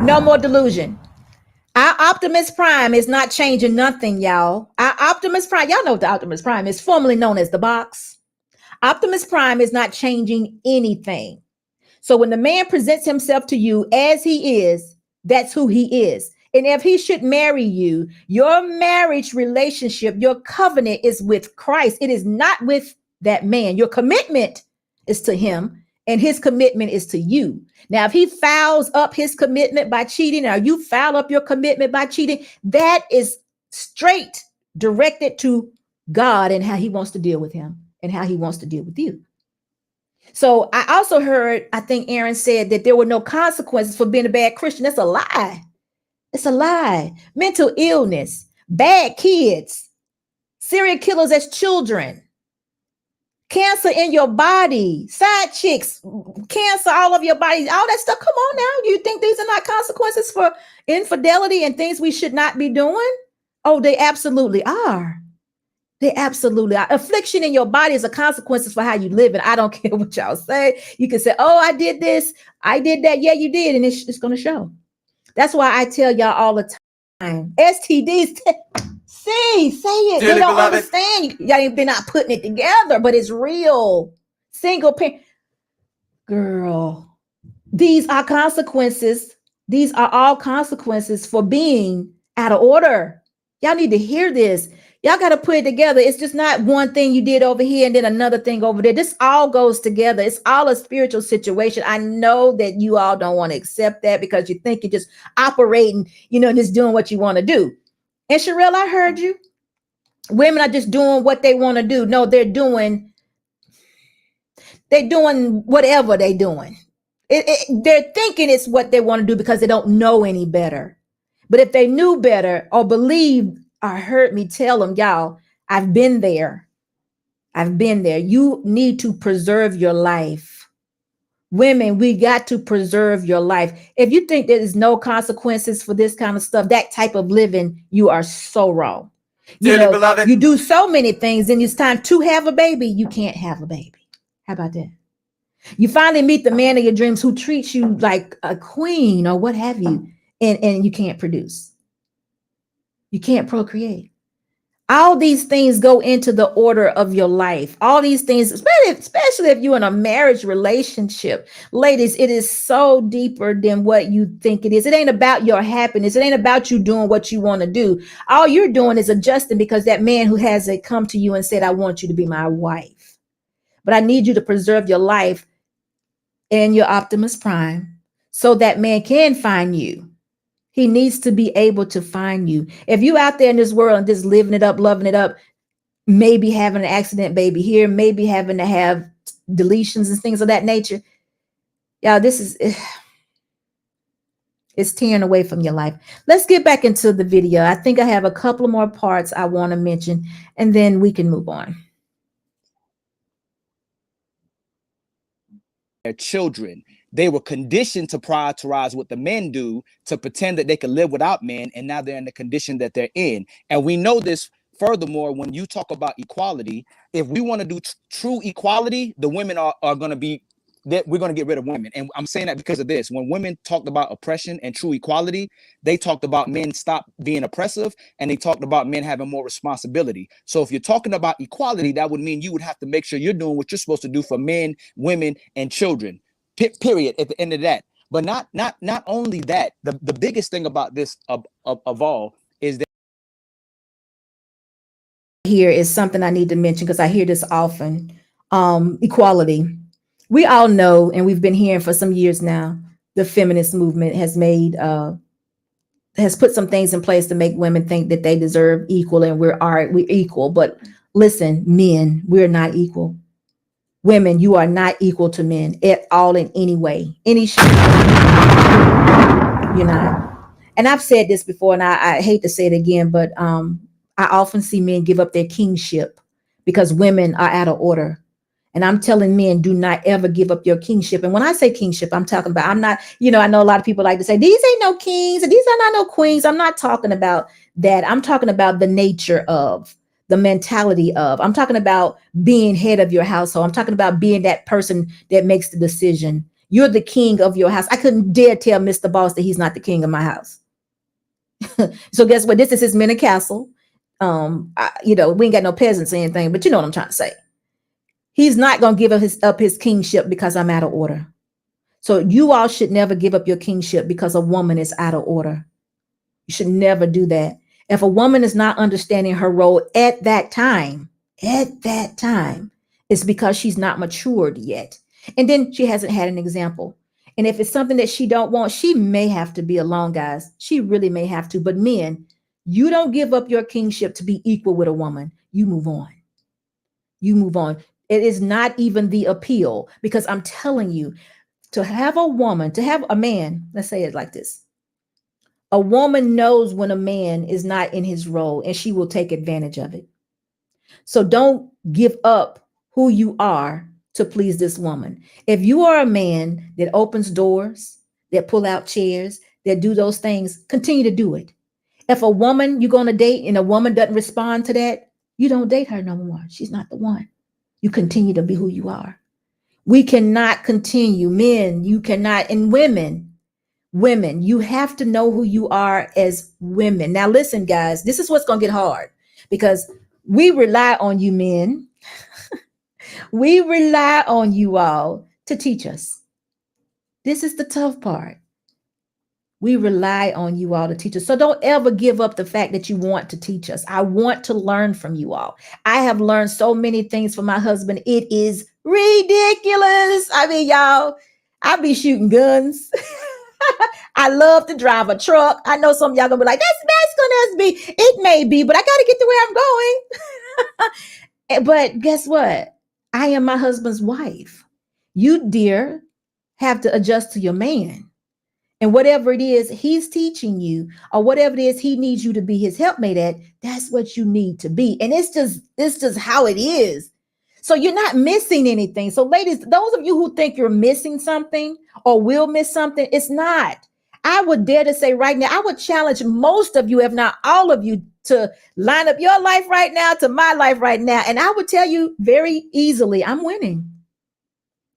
No more delusion. Our Optimus Prime is not changing nothing, y'all. Our Optimus Prime, y'all know what the Optimus Prime is, formerly known as the box. Optimus Prime is not changing anything. So when the man presents himself to you as he is, that's who he is. And if he should marry you, your marriage relationship, your covenant is with Christ. It is not with that man. Your commitment is to him, and his commitment is to you. Now, if he fouls up his commitment by cheating, or you foul up your commitment by cheating, that is straight directed to God and how he wants to deal with him and how he wants to deal with you. So I also heard, I think Aaron said that there were no consequences for being a bad Christian. That's a lie. It's a lie. Mental illness, bad kids, serial killers as children, cancer in your body, side chicks, cancer all over your body, all that stuff. Come on now. You think these are not consequences for infidelity and things we should not be doing? Oh, they absolutely are. They absolutely are. Affliction in your body is a consequence for how you live. And I don't care what y'all say. You can say, oh, I did this. I did that. Yeah, you did. And it's going to show. That's why I tell y'all all the time. STDs, say it. They don't understand. Y'all, they're not putting it together, but it's real. Single parent. Girl, these are consequences. These are all consequences for being out of order. Y'all need to hear this. Y'all got to put it together. It's just not one thing you did over here and then another thing over there. This all goes together. It's all a spiritual situation. I know that you all don't want to accept that because you think you're just operating, just doing what you want to do. And Cherrell, I heard you. Women are just doing what they want to do. No, they're doing whatever they're doing. They're thinking it's what they want to do because they don't know any better. But if they knew better or believed, or heard me tell them, y'all, I've been there. You need to preserve your life. Women, we got to preserve your life. If you think there is no consequences for this kind of stuff, that type of living, you are so wrong. You do so many things, and it's time to have a baby. You can't have a baby. How about that? You finally meet the man of your dreams who treats you like a queen or what have you, and you can't produce. You can't procreate. All these things go into the order of your life. All these things, especially if you're in a marriage relationship. Ladies, it is so deeper than what you think it is. It ain't about your happiness. It ain't about you doing what you want to do. All you're doing is adjusting because that man who has come to you and said, I want you to be my wife. But I need you to preserve your life and your Optimus Prime so that man can find you. He needs to be able to find you. If you out there in this world and just living it up, loving it up, maybe having an accident baby here, maybe having to have deletions and things of that nature. Y'all, it's tearing away from your life. Let's get back into the video. I think I have a couple more parts I want to mention, and then we can move on. Their children. They were conditioned to prioritize what the men do, to pretend that they could live without men, and now they're in the condition that they're in. And we know this furthermore when you talk about equality. If we want to do true equality, the women are going to be that we're going to get rid of women. And I'm saying that because of this. When women talked about oppression and true equality, they talked about men stop being oppressive, and they talked about men having more responsibility. So if you're talking about equality, that would mean you would have to make sure you're doing what you're supposed to do for men, women, and children. Period. At the end of that. But not only that, the biggest thing about this of all is that here is something I need to mention because I hear this often. Equality. We all know, and we've been hearing for some years now, the feminist movement has put some things in place to make women think that they deserve equal, and we're equal. But listen, men, we're not equal. Women, you are not equal to men at all in any way. You're not. And I've said this before, and I hate to say it again, but I often see men give up their kingship because women are out of order. And I'm telling men, do not ever give up your kingship. And when I say kingship, I'm talking about, I'm not, I know a lot of people like to say, these ain't no kings and these are not no queens. I'm not talking about that. I'm talking about the nature of, the mentality of, I'm talking about being head of your household. I'm talking about being that person that makes the decision. You're the king of your house. I couldn't dare tell Mr. Boss that he's not the king of my house. So guess what? This is his mini castle. We ain't got no peasants or anything, but you know what I'm trying to say. He's not going to give up his kingship because I'm out of order. So you all should never give up your kingship because a woman is out of order. You should never do that. If a woman is not understanding her role at that time, it's because she's not matured yet. And then she hasn't had an example. And if it's something that she don't want, she may have to be alone, guys. She really may have to. But men, you don't give up your kingship to be equal with a woman. You move on. You move on. It is not even the appeal, because I'm telling you, to have a woman, to have a man, let's say it like this. A woman knows when a man is not in his role, and she will take advantage of it. So don't give up who you are to please this woman. If you are a man that opens doors, that pull out chairs, that do those things, continue to do it. If a woman you're going to date and a woman doesn't respond to that, you don't date her no more. She's not the one. You continue to be who you are. We cannot continue. Men, you cannot. And women, you have to know who you are as women. Now, listen, guys, this is what's going to get hard, because we rely on you men. We rely on you all to teach us. This is the tough part. We rely on you all to teach us. So don't ever give up the fact that you want to teach us. I want to learn from you all. I have learned so many things from my husband. It is ridiculous. I mean, y'all, I be shooting guns. I love to drive a truck. I know some of y'all gonna be like, that's gonna be. It may be, but I gotta get to where I'm going. But guess what? I am my husband's wife. You, dear, have to adjust to your man. And whatever it is he's teaching you, or whatever it is he needs you to be his helpmate at, that's what you need to be. And it's just how it is. So you're not missing anything. So ladies, those of you who think you're missing something or will miss something, it's not. I would dare to say right now, I would challenge most of you, if not all of you, to line up your life right now to my life right now. And I would tell you very easily, I'm winning.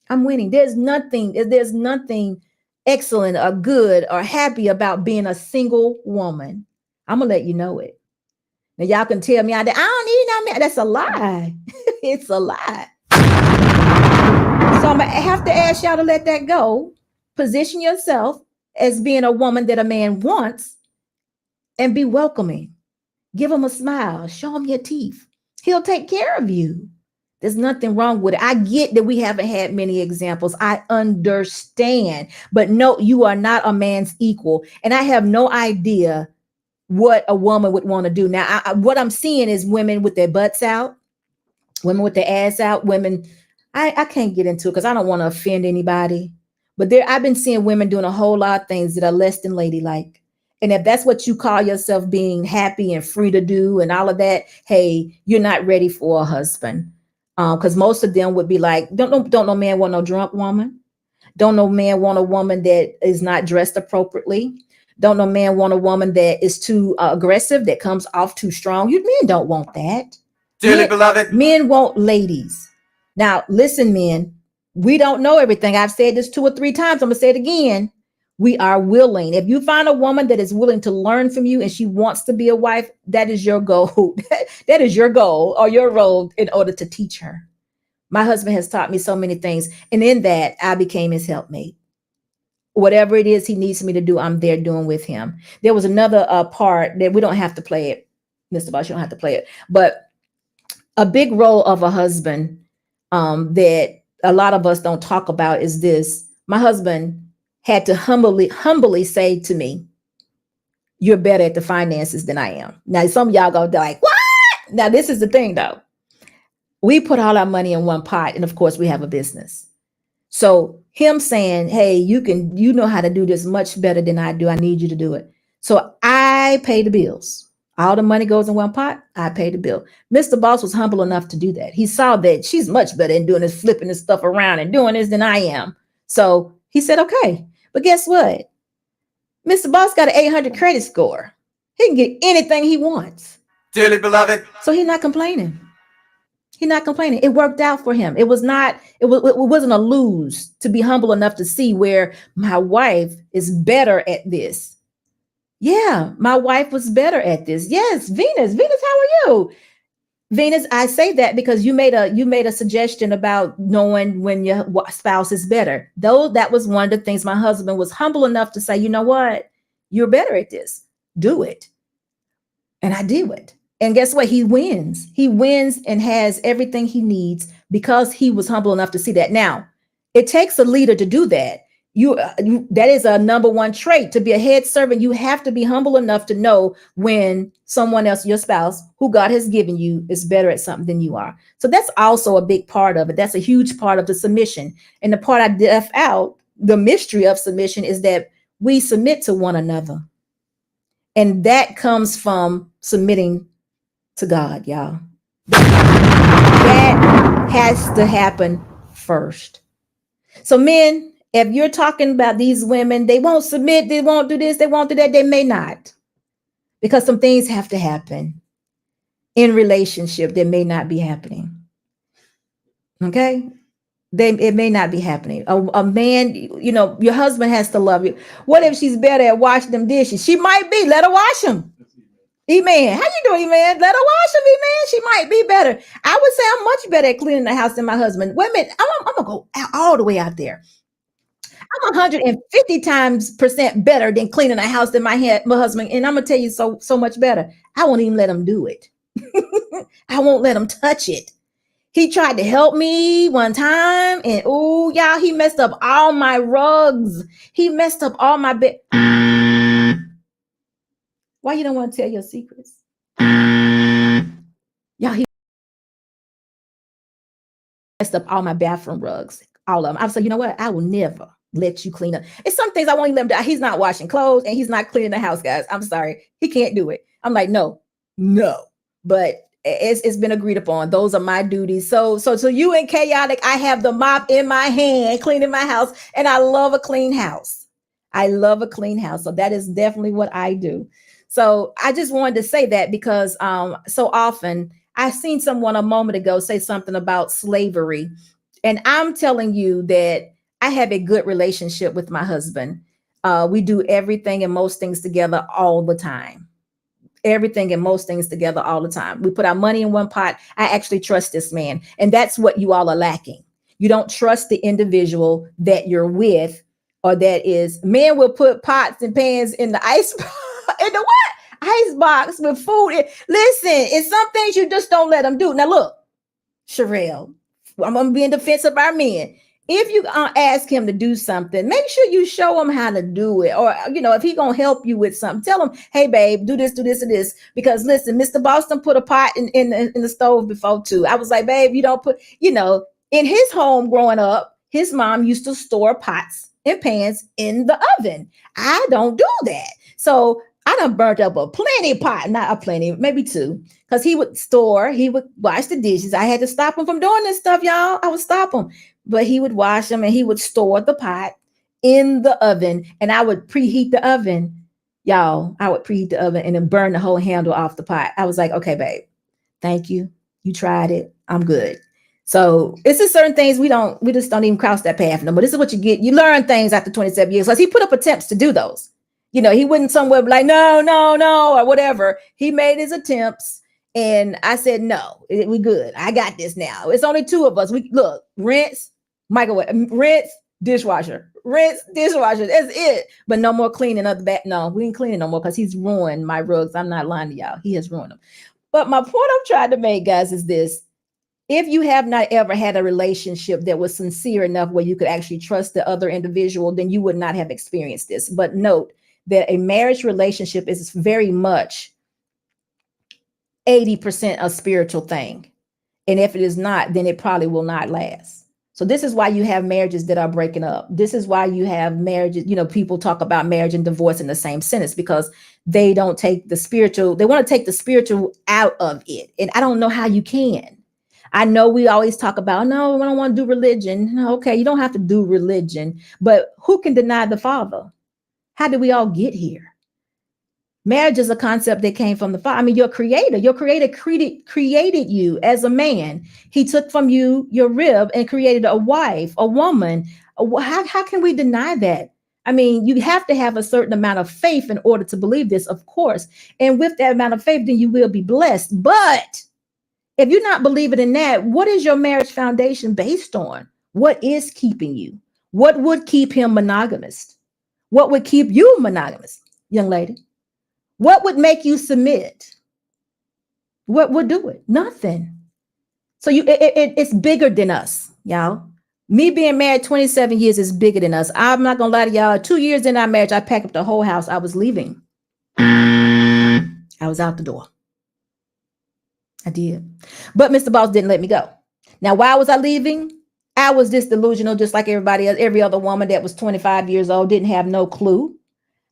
I'm winning. There's nothing excellent or good or happy about being a single woman. I'm gonna let you know it. Now y'all can tell me I don't need no man. That's a lie. It's a lie. So I'm gonna have to ask y'all to let that go. Position yourself as being a woman that a man wants, and be welcoming. Give him a smile. Show him your teeth. He'll take care of you. There's nothing wrong with it. I get that we haven't had many examples. I understand. But no, you are not a man's equal. And I have no idea what a woman would want to do. Now, what I'm seeing is women with their butts out, women with their ass out, women. I can't get into it because I don't want to offend anybody. But I've been seeing women doing a whole lot of things that are less than ladylike. And if that's what you call yourself being happy and free to do and all of that, hey, you're not ready for a husband. Because most of them would be like, don't no man want no drunk woman. Don't no man want a woman that is not dressed appropriately. Don't no man want a woman that is too aggressive, that comes off too strong. You men don't want that. Dearly beloved. Men want ladies. Now, listen, men, we don't know everything. I've said this 2 or 3 times. I'm going to say it again. We are willing. If you find a woman that is willing to learn from you and she wants to be a wife, that is your goal. That is your goal or your role in order to teach her. My husband has taught me so many things. And in that, I became his helpmate. Whatever it is he needs me to do, I'm there doing with him. There was another part that we don't have to play it. Mr. Boss, you don't have to play it. But a big role of a husband that a lot of us don't talk about is this. My husband had to humbly say to me, you're better at the finances than I am. Now, some of y'all go like, what? Now, this is the thing, though. We put all our money in one pot. And of course, we have a business. So him saying, hey, you know how to do this much better than I do. I need you to do it. So I pay the bills. All the money goes in one pot. I pay the bill. Mr. Boss was humble enough to do that. He saw that she's much better in doing this, flipping this stuff around and doing this than I am. So he said, okay. But guess what? Mr. Boss got an 800 credit score. He can get anything he wants. Dearly beloved. So he's not complaining. He's not complaining. It worked out for him. It wasn't a lose to be humble enough to see where my wife is better at this. Yeah, my wife was better at this. Yes, Venus, how are you? Venus, I say that because you made a suggestion about knowing when your spouse is better. Though that was one of the things my husband was humble enough to say, you know what? You're better at this. Do it. And I do it. And guess what? He wins. He wins and has everything he needs because he was humble enough to see that. Now, it takes a leader to do that. That is a number one trait. To be a head servant, you have to be humble enough to know when someone else, your spouse, who God has given you, is better at something than you are. So that's also a big part of it. That's a huge part of the submission. And the part I left out, the mystery of submission, is that we submit to one another. And that comes from submitting to God, y'all. That has to happen first. So men, if you're talking about these women, they won't submit, they won't do this, they won't do that, they may not. Because some things have to happen in relationship that may not be happening. Okay? It may not be happening. A man, your husband has to love you. What if she's better at washing them dishes? She might be. Let her wash them. Amen. How you doing, man? Let her wash them, amen. She might be better. I would say I'm much better at cleaning the house than my husband. Wait a minute. I'm going to go all the way out there. I'm 150% better than cleaning a house than my husband. And I'm going to tell you so much better. I won't even let him do it. I won't let him touch it. He tried to help me one time and y'all, he messed up all my rugs. He messed up all my bed. Why you don't want to tell your secrets? Y'all, he messed up all my bathroom rugs. All of them. I was like, you know what? I will never let you clean up. It's some things I won't even let him do. He's not washing clothes and he's not cleaning the house, guys. I'm sorry. He can't do it. I'm like, no. But it's been agreed upon. Those are my duties. So you and Chaotic, I have the mop in my hand, cleaning my house. And I love a clean house. So that is definitely what I do. So I just wanted to say that because so often I've seen someone a moment ago say something about slavery. And I'm telling you that I have a good relationship with my husband. We do everything and most things together all the time. Everything and most things together all the time. We put our money in one pot. I actually trust this man. And that's what you all are lacking. You don't trust the individual that you're with, or that is, men will put pots and pans in the ice in the what? Ice box with food. Listen, it's some things you just don't let them do. Now look, Cherrell, I'm going to be in defense of our men. If you ask him to do something, make sure you show him how to do it. Or, if he's going to help you with something, tell him, hey, babe, do this, and this. Because listen, Mr. Boston put a pot in the stove before too. I was like, babe, you don't put, in his home growing up, his mom used to store pots and pans in the oven. I don't do that. So I done burnt up a plenty pot, not a plenty, maybe two. Because he would wash the dishes. I had to stop him from doing this stuff, y'all. I would stop him. But he would wash them and he would store the pot in the oven. And I would preheat the oven. Y'all, I would preheat the oven and then burn the whole handle off the pot. I was like, okay, babe, thank you. You tried it. I'm good. So it's just certain things we just don't even cross that path no more. This is what you get. You learn things after 27 years. Because he put up attempts to do those. He wouldn't somewhere be like, no, or whatever. He made his attempts. And I said, no, we good. I got this now. It's only two of us. We look, rinse, microwave, rinse, dishwasher. That's it. But no more cleaning up the back. No, we ain't cleaning no more because he's ruined my rugs. I'm not lying to y'all. He has ruined them. But my point I'm trying to make, guys, is this. If you have not ever had a relationship that was sincere enough where you could actually trust the other individual, then you would not have experienced this. But note that a marriage relationship is very much 80% a spiritual thing. And if it is not, then it probably will not last. So this is why you have marriages that are breaking up. This is why you have marriages, people talk about marriage and divorce in the same sentence, because they don't take the spiritual, they want to take the spiritual out of it. And I don't know how you can. I know we always talk about, no, I don't want to do religion. Okay, you don't have to do religion, but who can deny the Father? How did we all get here? Marriage is a concept that came from the Father. I mean, your creator created you as a man. He took from you your rib and created a wife, a woman. How can we deny that? I mean, you have to have a certain amount of faith in order to believe this, of course. And with that amount of faith, then you will be blessed. But if you're not believing in that, what is your marriage foundation based on? What is keeping you? What would keep him monogamous? What would keep you monogamous, young lady? What would make you submit? What would do it? Nothing. So it's bigger than us, y'all. Me being married 27 years is bigger than us. I'm not gonna lie to y'all. 2 years in our marriage, I packed up the whole house. I was leaving. I was out the door. I did. But Mr. Boss didn't let me go. Now, why was I leaving? I was just delusional, just like everybody else. Every other woman that was 25 years old didn't have no clue.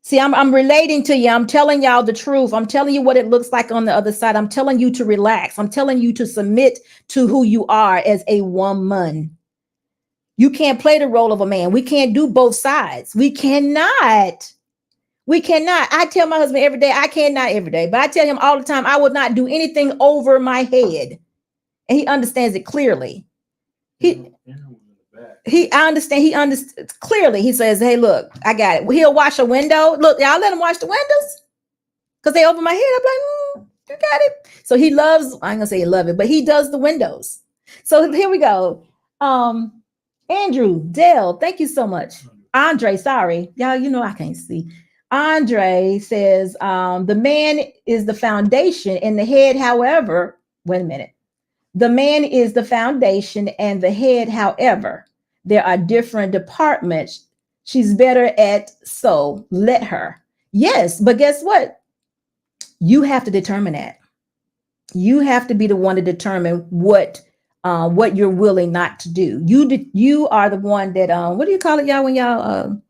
See, I'm relating to you. I'm telling y'all the truth. I'm telling you what it looks like on the other side. I'm telling you to relax. I'm telling you to submit to who you are as a woman. You can't play the role of a man. We can't do both sides. We cannot. We cannot. I tell my husband every day, I cannot every day, but I tell him all the time, I would not do anything over my head. And he understands it clearly. I understand. He understands clearly. He says, hey, look, I got it. He'll wash a window. Look, y'all let him wash the windows because they over my head. I'm like, you got it. So he loves, I ain't gonna say he loves it, but he does the windows. So here we go. Andrew, Dale, thank you so much. Andre, sorry. Y'all, I can't see. Andre says, the man is the foundation and the head, however, wait a minute. The man is the foundation and the head, however, there are different departments. She's better at, so let her. Yes, but guess what? You have to determine that. You have to be the one to determine what you're willing not to do. You are the one that, what do you call it, y'all, when y'all,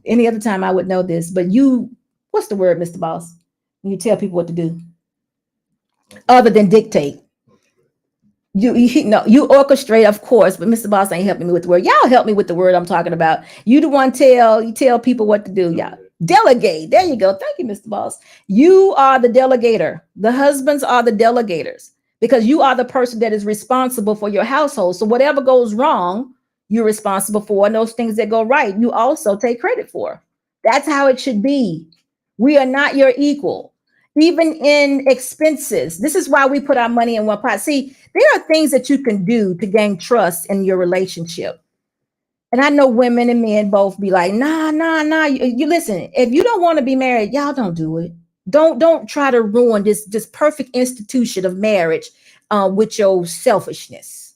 any other time I would know this, but what's the word, Mr. Boss? When you tell people what to do, other than dictate. You orchestrate, of course, but Mr. Boss ain't helping me with the word. Y'all help me with the word I'm talking about. You the one you tell people what to do, y'all. Delegate. There you go. Thank you, Mr. Boss. You are the delegator. The husbands are the delegators because you are the person that is responsible for your household. So whatever goes wrong, you're responsible for, and those things that go right, you also take credit for. That's how it should be. We are not your equal. Even in expenses, this is why we put our money in one pot. See, there are things that you can do to gain trust in your relationship. And I know women and men both be like, nah. You listen, if you don't want to be married, y'all don't do it. Don't try to ruin this perfect institution of marriage with your selfishness.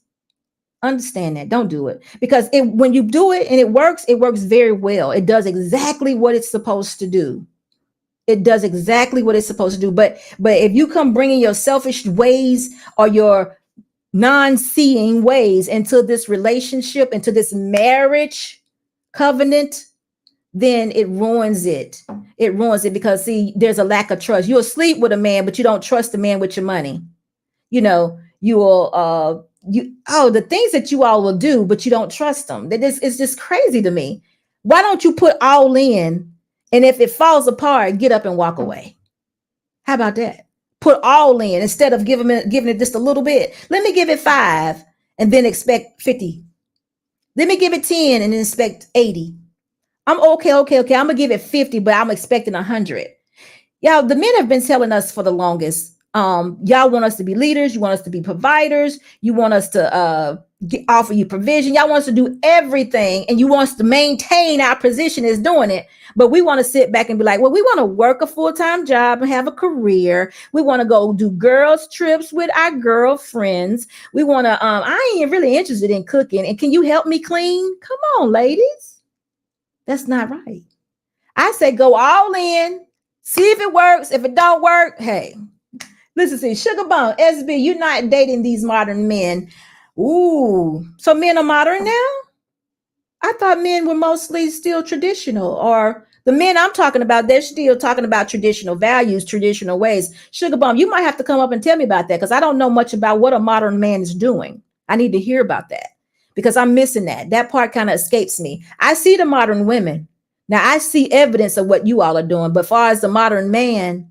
Understand that. Don't do it. Because when you do it and it works very well. It does exactly what it's supposed to do. It does exactly what it's supposed to do. But if you come bringing your selfish ways or your non-seeing ways into this relationship, into this marriage covenant, then it ruins it. It ruins it because, see, there's a lack of trust. You'll sleep with a man, but you don't trust the man with your money. You will, the things that you all will do, but you don't trust them. It's just crazy to me. Why don't you put all in? And if it falls apart, get up and walk away. How about that? Put all in instead of giving it just a little bit. Let me give it 5 and then expect 50. Let me give it 10 and then expect 80. I'm okay. I'm gonna give it 50, but I'm expecting 100. Y'all, the men have been telling us for the longest. Y'all want us to be leaders. You want us to be providers. You want us to offer you provision. Y'all want us to do everything, and you want us to maintain our position as doing it. But we want to sit back and be like, well, we want to work a full-time job and have a career. We want to go do girls' trips with our girlfriends. We want to, I ain't really interested in cooking. And can you help me clean? Come on, ladies. That's not right. I say go all in, see if it works. If it don't work, hey, listen, see, Sugar Bone, SB, you're not dating these modern men. Ooh, so men are modern now? I thought men were mostly still traditional, or the men I'm talking about, they're still talking about traditional values, traditional ways. Sugar Bomb, you might have to come up and tell me about that because I don't know much about what a modern man is doing. I need to hear about that because I'm missing that. That part kind of escapes me. I see the modern women. Now I see evidence of what you all are doing, but far as the modern man,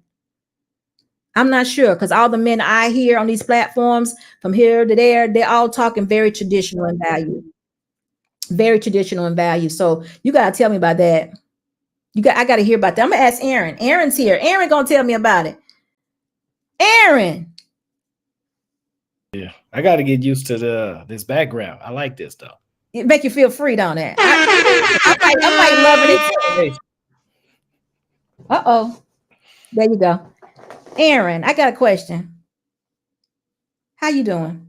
I'm not sure because all the men I hear on these platforms from here to there, they're all talking very traditional in value. Very traditional in value. So you gotta tell me about that. I gotta hear about that. I'm gonna ask Aaron. Aaron's here. Aaron gonna tell me about it. Aaron. Yeah, I got to get used to this background. I like this though. It make you feel free, don't it? I might love it too. Uh-oh. There you go. Aaron, I got a question. How you doing?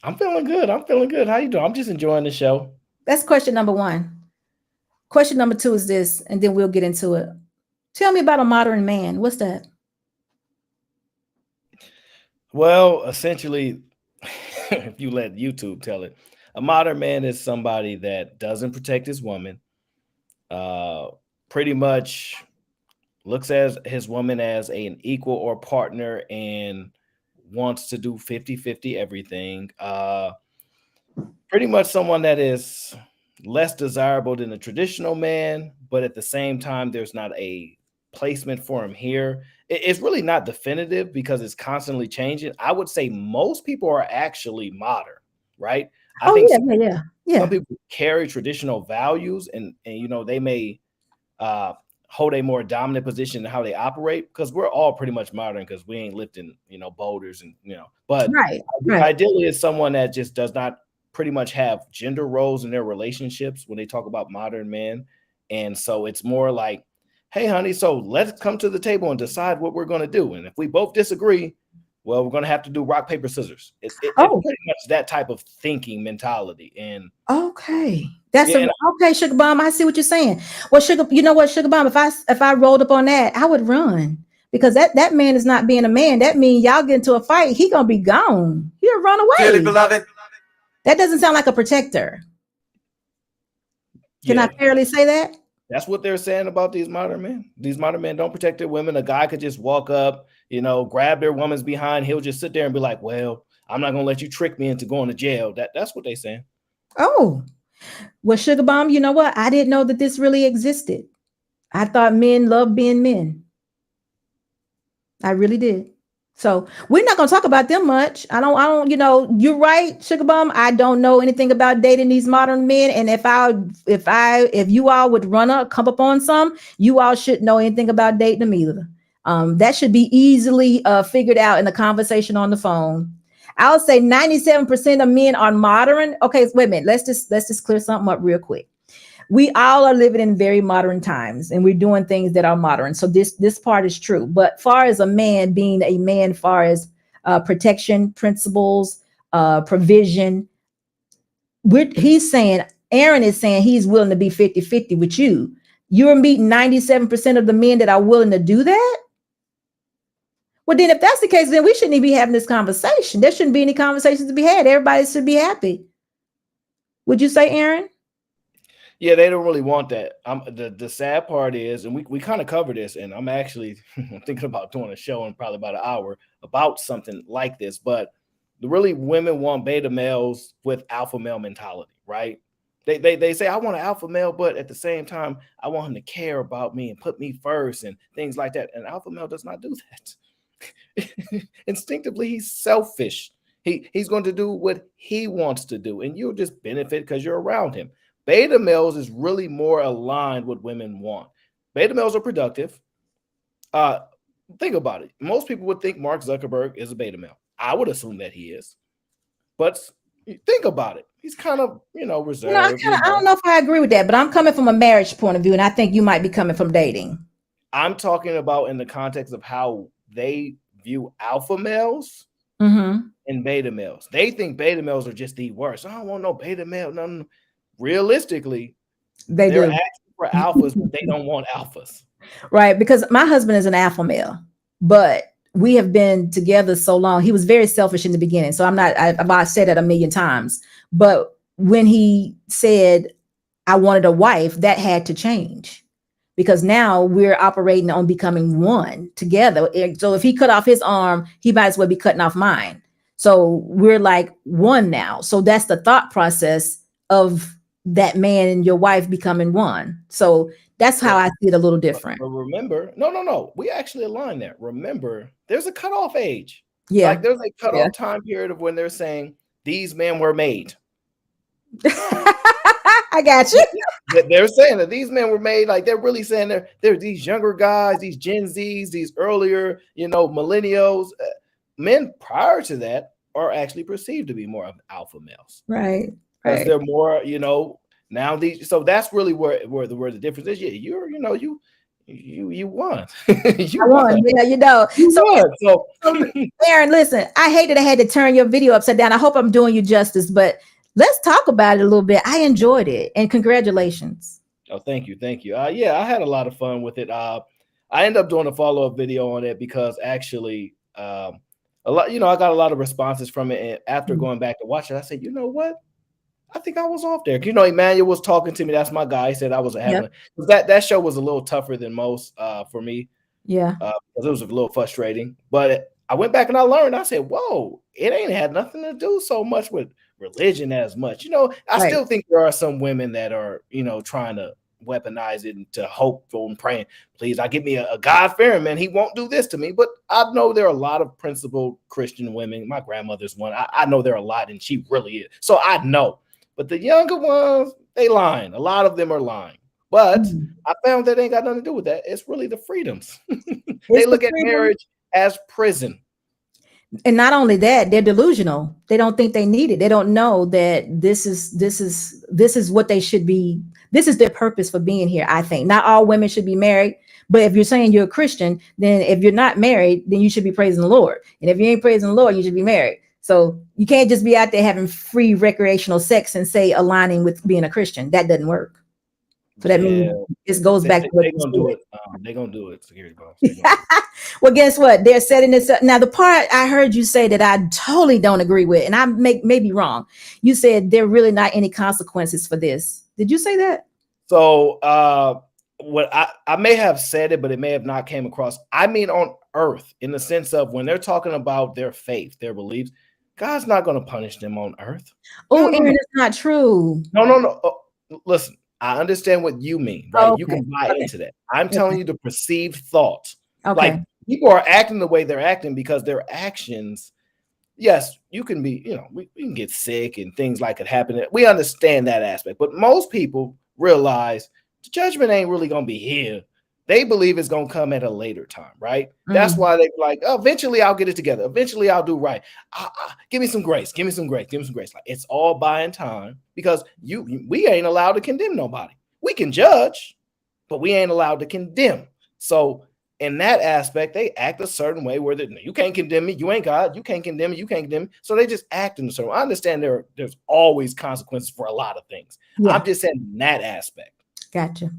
I'm feeling good. I'm feeling good. How you doing? I'm just enjoying the show. That's question number one. Question number two is this, and then we'll get into it. Tell me about a modern man. What's that? Well, essentially, if you let YouTube tell it, a modern man is somebody that doesn't protect his woman, pretty much looks at his woman as an equal or partner and wants to do 50-50 everything. Pretty much someone that is less desirable than a traditional man, but at the same time, there's not a placement for him here. It's really not definitive because it's constantly changing. I would say most people are actually modern, right? I think some people carry traditional values and you know, they may hold a more dominant position in how they operate because we're all pretty much modern because we ain't lifting, you know, boulders and, you know, but ideally it's someone that just does not pretty much have gender roles in their relationships when they talk about modern men. And so it's more like, hey, honey, so let's come to the table and decide what we're going to do. And if we both disagree, well, we're going to have to do rock, paper, scissors. It's pretty much that type of thinking mentality. And okay, okay, Sugar Bomb. I see what you're saying. Well, you know what, Sugar Bomb, if I rolled up on that, I would run because that man is not being a man. That means y'all get into a fight, he gonna be gone. He'll run away. Dearly beloved. That doesn't sound like a protector. Can I fairly say that? That's what they're saying about these modern men. These modern men don't protect their women. A guy could just walk up, you know, grab their woman's behind. He'll just sit there and be like, well, I'm not going to let you trick me into going to jail. That's what they're saying. Oh, well, Sugar Bomb, you know what? I didn't know that this really existed. I thought men love being men. I really did. So we're not going to talk about them much. I don't, you know, you're right, Sugar Bomb. I don't know anything about dating these modern men. And if you all would come up on some, you all shouldn't know anything about dating them either. That should be easily figured out in a conversation on the phone. I'll say 97% of men are modern. Okay, wait a minute. Let's just clear something up real quick. We all are living in very modern times and we're doing things that are modern. So this part is true. But far as a man being a man, far as protection, principles, provision, Aaron is saying he's willing to be 50-50 with you. You're meeting 97% of the men that are willing to do that? Well, then if that's the case, then we shouldn't even be having this conversation. There shouldn't be any conversations to be had. Everybody should be happy. Would you say, Aaron? Yeah, they don't really want that. The sad part is, and we kind of cover this, and I'm actually thinking about doing a show in probably about an hour about something like this, but really women want beta males with alpha male mentality, right? They say, I want an alpha male, but at the same time, I want him to care about me and put me first and things like that. And alpha male does not do that. Instinctively, he's selfish. He's going to do what he wants to do, and you'll just benefit because you're around him. Beta males is really more aligned with women want. Beta males are productive. Think about it. Most people would think Mark Zuckerberg is a beta male. I would assume that he is. But think about it. He's kind of, reserved. I don't know if I agree with that, but I'm coming from a marriage point of view, and I think you might be coming from dating. I'm talking about in the context of how they view alpha males and beta males. They think beta males are just the worst. I don't want no beta male. No. Realistically, they're asking for alphas, but they don't want alphas. Right, because my husband is an alpha male, but we have been together so long. He was very selfish in the beginning. So I've said that a million times. But when he said, I wanted a wife, that had to change, because now we're operating on becoming one together. So if he cut off his arm, he might as well be cutting off mine. So we're like one now. So that's the thought process of that man and your wife becoming one. So that's how I see it a little different. But remember, no. We actually align there. Remember, there's a cutoff age. Yeah. Like there's a cutoff time period of when they're saying these men were made. I got you. They're saying that these men were made, like they're really saying they're these younger guys, these Gen Zs, these earlier, millennials. Men prior to that are actually perceived to be more of alpha males. Right. Because they're more, now these. So that's really where the difference is. Yeah, you won. I won. Yeah, So Aaron, listen, I hate that I had to turn your video upside down. I hope I'm doing you justice, but let's talk about it a little bit. I enjoyed it, and congratulations. Oh, thank you. Yeah, I had a lot of fun with it. I ended up doing a follow-up video on it because actually, a lot, I got a lot of responses from it. And after going back to watch it, I said, you know what? I think I was off there. Emmanuel was talking to me. That's my guy. He said I wasn't having that show was a little tougher than most for me. Yeah. Because it was a little frustrating. But I went back and I learned. I said, whoa, it ain't had nothing to do so much with religion as much. I still think there are some women that are, trying to weaponize it and to hope for and praying, please, I give me a God-fearing man. He won't do this to me. But I know there are a lot of principled Christian women. My grandmother's one. I know there are a lot, and she really is. So I know. But the younger ones, they lying. A lot of them are lying. But I found that ain't got nothing to do with that. It's really the freedoms. They look at marriage as prison. And not only that, they're delusional. They don't think they need it. They don't know that this is what they should be. This is their purpose for being here. I think not all women should be married. But if you're saying you're a Christian, then if you're not married, then you should be praising the Lord. And if you ain't praising the Lord, you should be married. So you can't just be out there having free recreational sex and say aligning with being a Christian. That doesn't work. So that means it goes back to what they're gonna do it. They're gonna do it. Security boss. Well, guess what? They're setting this up. Now, the part I heard you say that I totally don't agree with, and I may be wrong. You said there are really not any consequences for this. Did you say that? So what I may have said it, but it may have not came across. I mean, on earth, in the sense of when they're talking about their faith, their beliefs, God's not going to punish them on earth. Oh, Aaron, it's not true. No. Listen, I understand what you mean, right? Okay. You can buy into that. I'm telling you the perceived thoughts. Okay. Like people are acting the way they're acting because their actions. Yes, you can be, we can get sick and things like it happen. We understand that aspect, but most people realize the judgment ain't really going to be here. They believe it's going to come at a later time, right? That's why they're like, oh, eventually I'll get it together. Eventually I'll do right. Give me some grace. Give me some grace. Give me some grace. Like it's all buying time because we ain't allowed to condemn nobody. We can judge, but we ain't allowed to condemn. So in that aspect, they act a certain way where you can't condemn me. You ain't God. You can't condemn me. You can't condemn me. So they just act in a certain way. I understand there's always consequences for a lot of things. Yeah. I'm just saying that aspect. Gotcha.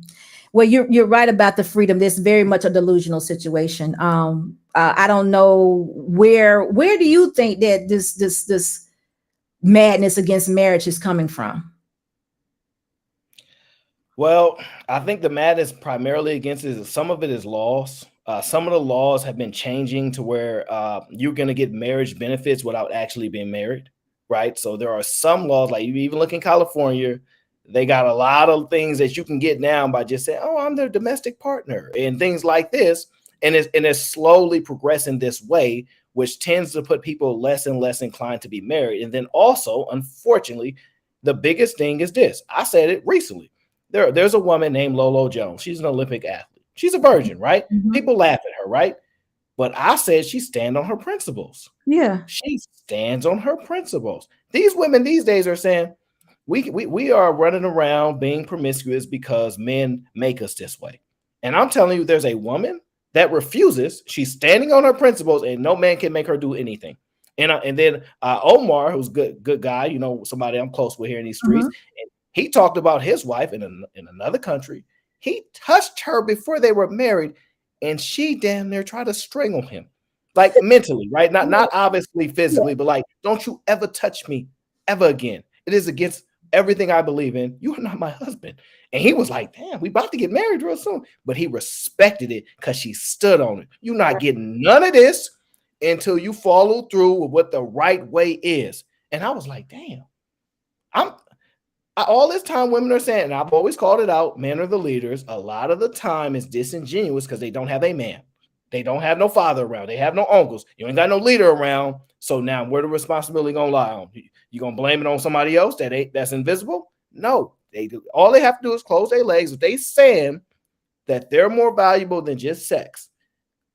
Well, you're right about the freedom. This is very much a delusional situation. I don't know where do you think that this madness against marriage is coming from? Well, I think the madness primarily against it is some of it is laws. Some of the laws have been changing to where you're going to get marriage benefits without actually being married, right? So there are some laws, like you even look in California, they got a lot of things that you can get now by just saying, oh, I'm their domestic partner and things like this. And it's slowly progressing this way, which tends to put people less and less inclined to be married. And then also, unfortunately, the biggest thing is this. I said it recently. There's a woman named Lolo Jones. She's an Olympic athlete. She's a virgin, right? Mm-hmm. People laugh at her, right? But I said she stands on her principles. Yeah. She stands on her principles. These women these days are saying, we are running around being promiscuous because men make us this way. And I'm telling you, there's a woman that refuses. She's standing on her principles and no man can make her do anything. And then Omar, who's good guy, somebody I'm close with here in these streets, and he talked about his wife in another country. He touched her before they were married and she damn near tried to strangle him. like mentally, right? Not obviously physically, but like, don't you ever touch me ever again. It is against everything I believe in. You are not my husband. And he was like, damn, we about to get married real soon. But he respected it because she stood on it. You're not getting none of this until you follow through with what the right way is. And I was like, damn, all this time women are saying, and I've always called it out, men are the leaders. A lot of the time it's disingenuous because they don't have a man. They don't have no father around. They have no uncles. You ain't got no leader around. So now where the responsibility gonna lie on? You gonna blame it on somebody else that's invisible? No, they do. All they have to do is close their legs. If they saying that they're more valuable than just sex,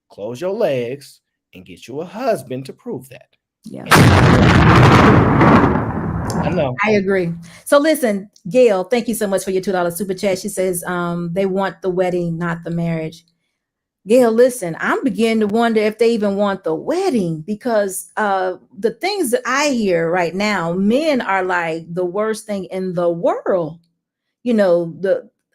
close your legs and get you a husband to prove that. Yeah. I know. I agree. So listen, Gail, thank you so much for your $2 super chat. She says they want the wedding, not the marriage. Gail, listen, I'm beginning to wonder if they even want the wedding, because the things that I hear right now, men are like the worst thing in the world. You know,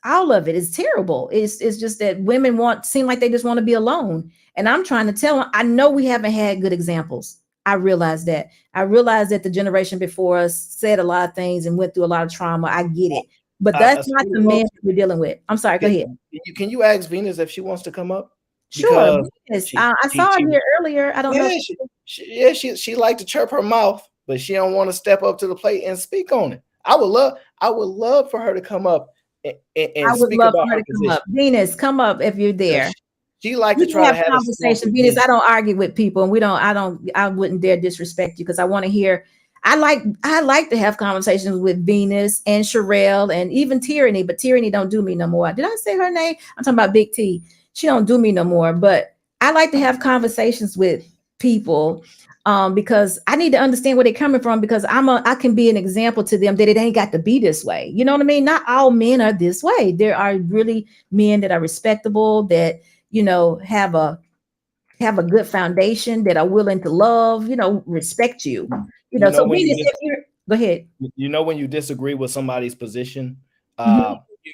all of it is terrible. It's just that women seem like they just want to be alone. And I'm trying to tell them, I know we haven't had good examples. I realize that. I realize that the generation before us said a lot of things and went through a lot of trauma. I get it. But that's not the men we're dealing with. I'm sorry, go ahead. Can you ask Venus if she wants to come up? Sure. Venus, I saw her here earlier. I don't know. She liked to chirp her mouth, but she don't want to step up to the plate and speak on it. I would love for her to come up and speak about her position. Venus, come up if you're there. She like to try to have conversation. Venus, I don't argue with people, and I wouldn't dare disrespect you because I want to hear. I like to have conversations with Venus and Cherrell and even Tyranny, but Tyranny don't do me no more. Did I say her name? I'm talking about Big T. She don't do me no more, but I like to have conversations with people because I need to understand where they're coming from, because I can be an example to them that it ain't got to be this way. You know what I mean? Not all men are this way. There are really men that are respectable, that, you know, have a good foundation, that are willing to love, you know, respect you. You know, so Venus, go ahead. You know, when you disagree with somebody's position,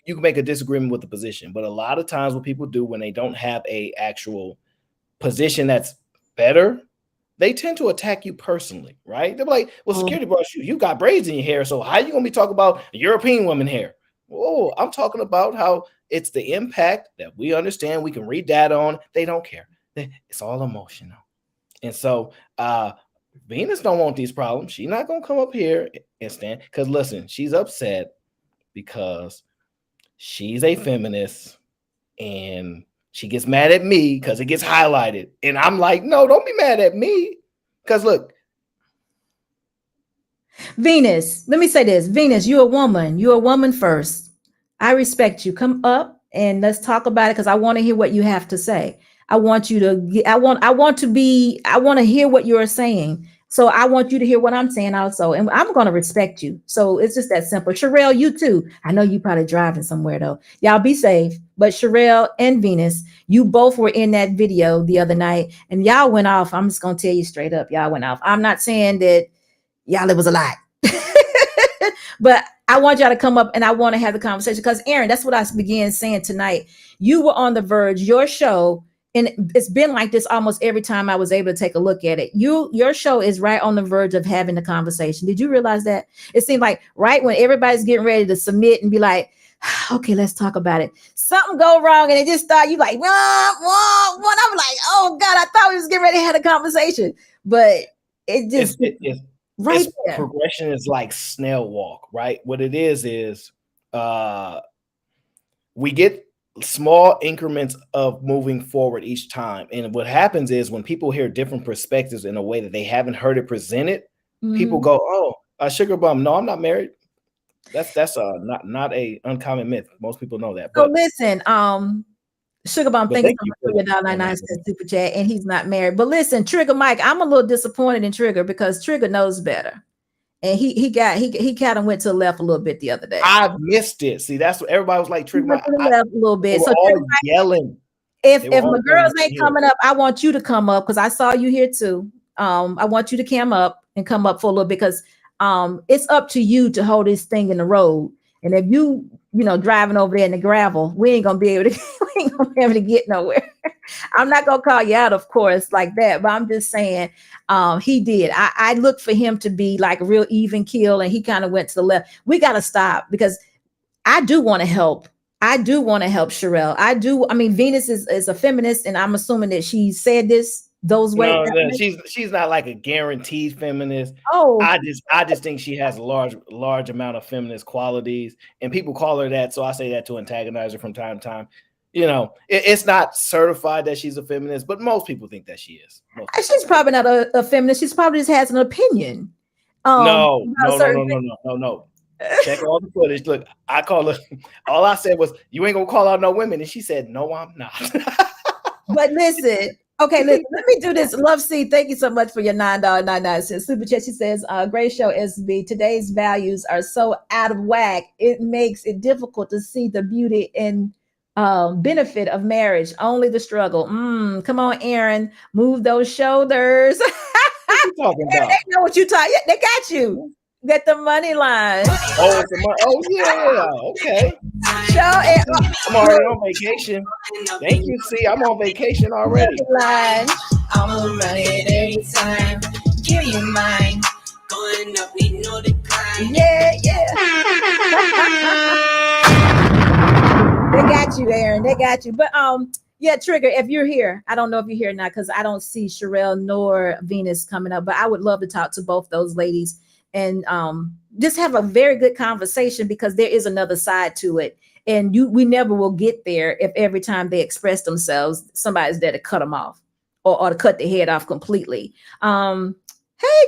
you can make a disagreement with the position, but a lot of times what people do when they don't have a actual position that's better, they tend to attack you personally, right? They're like, well, security boss, you got braids in your hair, so how you gonna be talking about European women hair? Oh, I'm talking about how it's the impact that we understand, we can read data on. They don't care. It's all emotional. And so Venus don't want these problems. She's not gonna come up here and stand, because listen, she's upset because she's a feminist and she gets mad at me because it gets highlighted. And I'm like, no, don't be mad at me. Because look, Venus, let me say this. Venus, you're a woman. You're a woman first. I respect you. Come up and let's talk about it, because I want to hear what you have to say. I want you to, I want to hear what you're saying. So I want you to hear what I'm saying also. And I'm going to respect you. So it's just that simple. Cherrell, you too. I know you probably driving somewhere though. Y'all be safe. But Cherrell and Venus, you both were in that video the other night and y'all went off. I'm just going to tell you straight up. Y'all went off. I'm not saying that y'all, it was a lot, but I want y'all to come up and I want to have the conversation, because Aaron, that's what I began saying tonight. You were on the verge, your show. And it's been like this almost every time I was able to take a look at it. Your show is right on the verge of having the conversation. Did you realize that? It seemed like right when everybody's getting ready to submit and be like, okay, let's talk about it, something go wrong. And it just thought you like, one. I'm like, oh God, I thought we was getting ready to have a conversation. But it just right there. Progression is like snail walk, right? What it is we get small increments of moving forward each time. And what happens is when people hear different perspectives in a way that they haven't heard it presented, people go, oh, sugar bum. No, I'm not married. That's not a uncommon myth. Most people know that. But so listen, Sugar Bomb, thank you for your $1.99 super chat, and he's not married. But listen, Trigger Mike, I'm a little disappointed in Trigger because Trigger knows better. And he kind of went to the left a little bit the other day. I missed it. See, that's what everybody was like. Trigger Mike, to the left a little bit. So all yelling. If my girls ain't coming up, I want you to come up because I saw you here too. I want you to come up for a little bit, because it's up to you to hold this thing in the road. And if you driving over there in the gravel, we ain't gonna be able to get nowhere. I'm not gonna call you out, of course, like that, but I'm just saying he did. I looked for him to be like a real even keel, and he kind of went to the left. We got to stop because I do want to help. I do want to help Cherrell. I do. I mean, Venus is a feminist, and I'm assuming that she said this those ways. No, she's not like a guaranteed feminist. Oh, I just think she has a large amount of feminist qualities, and people call her that. So I say that to antagonize her from time to time. You know, it's not certified that she's a feminist, but most people think that she is. she's probably not a feminist. She's probably just has an opinion. No. about Check all the footage. Look, I call her. All I said was, "You ain't gonna call out no women," and she said, "No, I'm not." But listen, okay, let me do this. Love C, thank you so much for your $9.99 super chat. She says, "Great show, SB. Today's values are so out of whack. It makes it difficult to see the beauty and benefit of marriage. Only the struggle. Come on, Aaron, move those shoulders." What you talking about? They know what you talking. They got you. Get the money line. Oh, yeah. Okay. Show it. I'm already on vacation. Thank you. See, I'm on vacation already. Line. I'ma run it every time. Give you mine. Going up, need no decline. Yeah. They got you, Aaron. They got you. But yeah, Trigger, if you're here, I don't know if you're here or not, because I don't see Cherrell nor Venus coming up, but I would love to talk to both those ladies and just have a very good conversation, because there is another side to it. And we never will get there if every time they express themselves, somebody's there to cut them off or to cut their head off completely. Hey,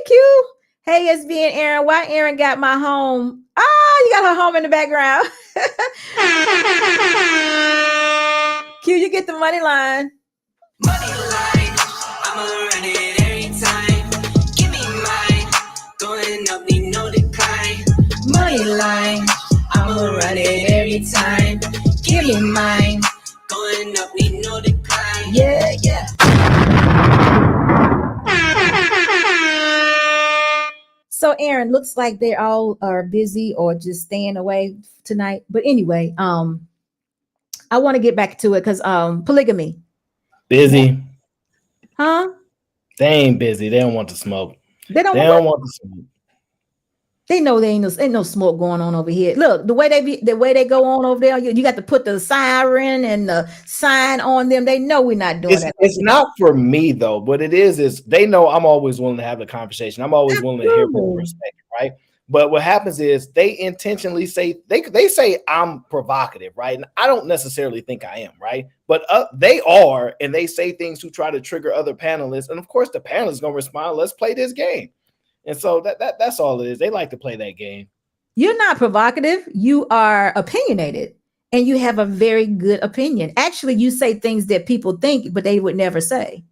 Q. Hey, it's being Aaron. Why Aaron got my home? Oh, you got her home in the background. Q, you get the money line. Money line. I'ma run it every time. Give me mine. Going up, need no decline. Money line. I'ma run it every time. Give me mine. Going up, need no decline. Yeah. So Aaron, looks like they all are busy or just staying away tonight. But anyway, I want to get back to it because polygamy. Busy. Huh? They ain't busy. They don't want to smoke. They don't want to smoke. They know there ain't no smoke going on over here. Look, the way they go on over there, you got to put the siren and the sign on them. They know we're not doing that. It's not for me though. What it is they know I'm always willing to have the conversation. I'm always willing to hear their perspective, right? But what happens is they intentionally say they say I'm provocative, right? And I don't necessarily think I am, right? But they are, and they say things to try to trigger other panelists, and of course the panelists gonna respond. Let's play this game. And so that's all it is. They like to play that game. You're not provocative. You are opinionated, and you have a very good opinion. Actually, you say things that people think, but they would never say.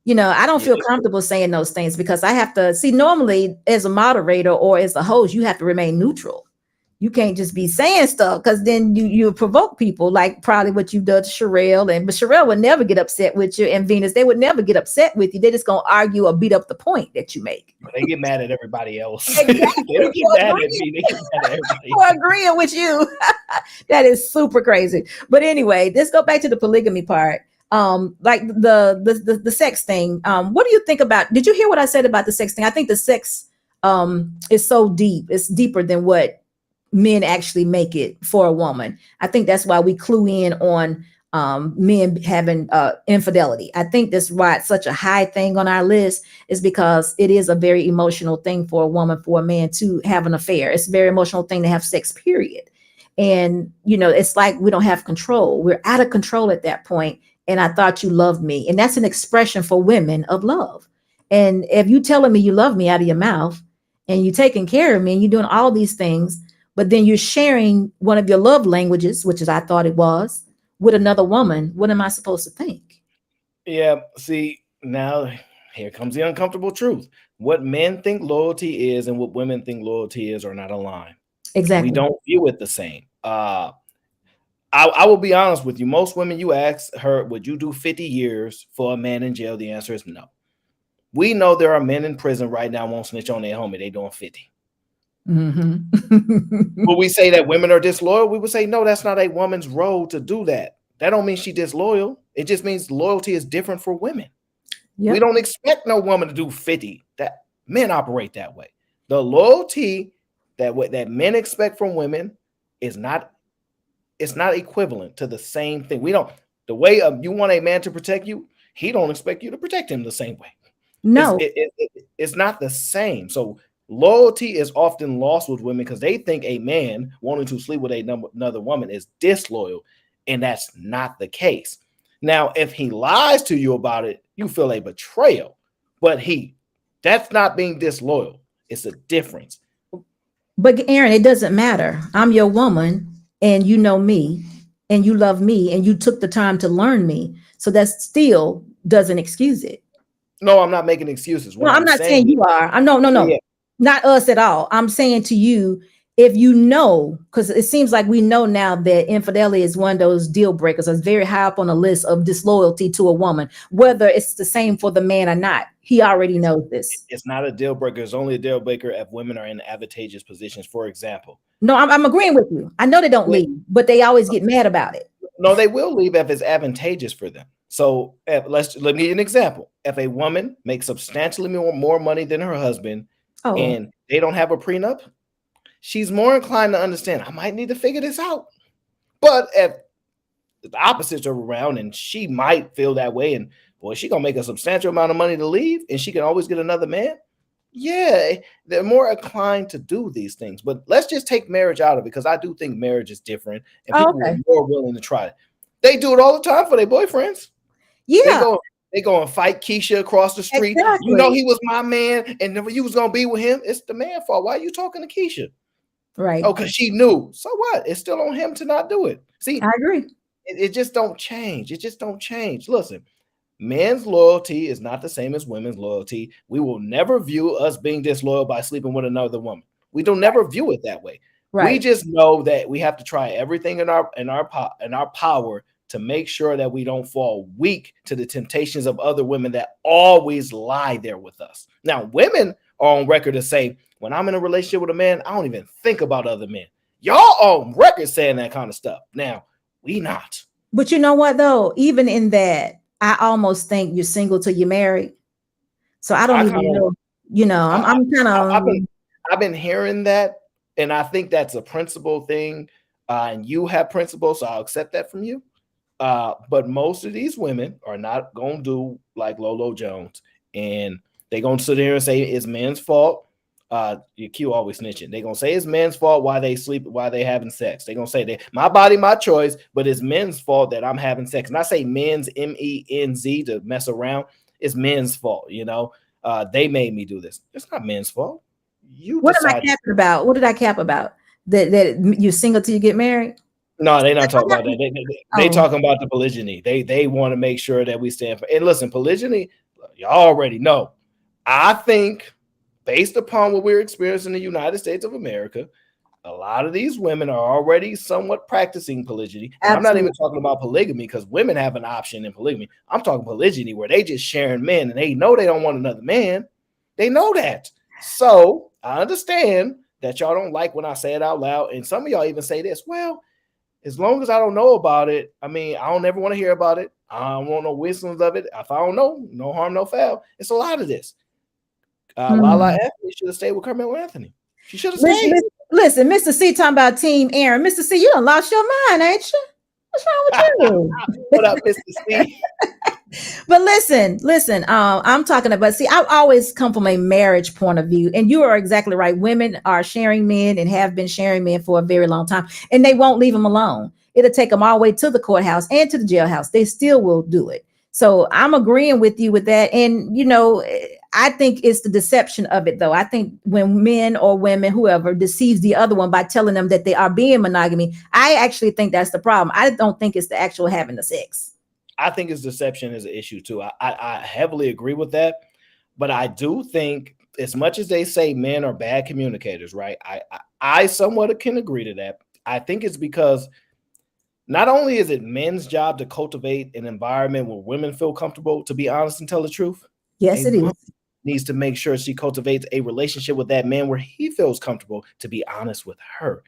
You know, I don't feel comfortable saying those things because I have to see. Normally, as a moderator or as a host, you have to remain neutral. You can't just be saying stuff because then you provoke people, like probably what you've done to Cherrell. But Cherrell would never get upset with you, and Venus, they would never get upset with you. They're just gonna argue or beat up the point that you make. They get mad at everybody else. Exactly. They don't get mad at me. They get mad at everybody. For agreeing with you. That is super crazy. But anyway, let's go back to the polygamy part. Like the sex thing. What do you think about? Did you hear what I said about the sex thing? I think the sex is so deep. It's deeper than what men actually make it for a woman. I think that's why we clue in on men having infidelity. I think that's why it's such a high thing on our list, is because it is a very emotional thing for a woman, for a man to have an affair. It's a very emotional thing to have sex, period. And, you know, it's like we don't have control. We're out of control at that point. And I thought you loved me. And that's an expression for women of love. And if you telling me you love me out of your mouth and you taking care of me and you're doing all these things, but then you're sharing one of your love languages, which is I thought it was, with another woman, what am I supposed to think? Yeah, see, now here comes the uncomfortable truth. What men think loyalty is and what women think loyalty is are not aligned. Exactly. We don't view it the same. I will be honest with you. Most women, you ask her, would you do 50 years for a man in jail? The answer is no. We know there are men in prison right now won't snitch on their homie. They doing 50. Mm-hmm. Will we say that women are disloyal? We would say, no, that's not a woman's role to do that. that don't mean she disloyal. It just means loyalty is different for women. Yep. We don't expect no woman to do 50. That men operate that way. The loyalty that men expect from women is not, it's not equivalent to the same thing. We don't, the way you want a man to protect you, he don't expect you to protect him the same way. No. It's not the same. So loyalty is often lost with women because they think a man wanting to sleep with another woman is disloyal, and that's not the case. Now, if he lies to you about it, you feel a betrayal, but that's not being disloyal. It's a difference. But Aaron, it doesn't matter. I'm your woman, and you know me, and you love me, and you took the time to learn me. So that still doesn't excuse it. No, I'm not making excuses. No, I'm not saying you are. No, Yeah. not us at all. I'm saying to you, if you know, because it seems like we know now that infidelity is one of those deal breakers. It's very high up on the list of disloyalty to a woman, whether it's the same for the man or not. He already knows this. It's not a deal breaker. It's only a deal breaker if women are in advantageous positions. For example. No, I'm agreeing with you. I know they don't leave, but they always get mad about it. No, they will leave if it's advantageous for them. So let me give you an example. If a woman makes substantially more money than her husband and they don't have a prenup, she's more inclined to understand, I might need to figure this out. But if the opposites are around and she might feel that way, and boy, she gonna make a substantial amount of money to leave and she can always get another man. Yeah, they're more inclined to do these things. But let's just take marriage out of it, because I do think marriage is different and people are more willing to try it. They do it all the time for their boyfriends. Yeah. They go and fight Keisha across the street. Exactly. You know, he was my man and you was going to be with him. It's the man's fault. Why are you talking to Keisha? Right. Oh, because she knew. So what? It's still on him to not do it. See, I agree. It just don't change. It just don't change. Listen, men's loyalty is not the same as women's loyalty. We will never view us being disloyal by sleeping with another woman. We don't never view it that way. Right. We just know that we have to try everything in our power to make sure that we don't fall weak to the temptations of other women that always lie there with us. Now, women are on record to say, when I'm in a relationship with a man, I don't even think about other men. Y'all on record saying that kind of stuff. Now, we not. But you know what, though? Even in that, I almost think you're single till you're married. So I don't even know, you know, I'm kind of... I've been hearing that, and I think that's a principle thing, and you have principles, so I'll accept that from you. But most of these women are not going to do like Lolo Jones, and they're going to sit here and say it's men's fault. Your Q always snitching. They're going to say it's men's fault why they sleep, why they having sex. They're going to say that my body, my choice, but it's men's fault that I'm having sex. And I say men's, MENZ, to mess around. It's men's fault, you know. They made me do this. It's not men's fault. What am I capping about? What did I cap about? That you're single till you get married? No, they're not talking about that. They talking about the polygyny. They want to make sure that we stand for. And listen, polygyny, you already know. I think based upon what we're experiencing in the United States of America, a lot of these women are already somewhat practicing polygyny. I'm not even talking about polygamy, because women have an option in polygamy. I'm talking polygyny where they just sharing men and they know they don't want another man. They know that. So I understand that y'all don't like when I say it out loud. And some of y'all even say this, well, as long as I don't know about it, I mean, I don't ever want to hear about it. I don't want no wisdoms of it. If I don't know, no harm, no foul. It's a lot of this. Lala Anthony should have stayed with Carmelo Anthony. She should have stayed. Listen, Mr. C talking about Team Aaron. Mr. C, you done lost your mind, ain't you? What's wrong with you? What up, Mr. C? But listen, I'm talking about, see, I always come from a marriage point of view, and you are exactly right. Women are sharing men and have been sharing men for a very long time, and they won't leave them alone. It'll take them all the way to the courthouse and to the jailhouse. They still will do it. So I'm agreeing with you with that. And, you know, I think it's the deception of it, though. I think when men or women, whoever, deceives the other one by telling them that they are being monogamy, I actually think that's the problem. I don't think it's the actual having the sex. I think his deception is an issue too. I heavily agree with that, but I do think, as much as they say men are bad communicators, right? I somewhat can agree to that. I think it's because not only is it men's job to cultivate an environment where women feel comfortable to be honest and tell the truth. Yes, it is. Needs to make sure she cultivates a relationship with that man where he feels comfortable to be honest with her,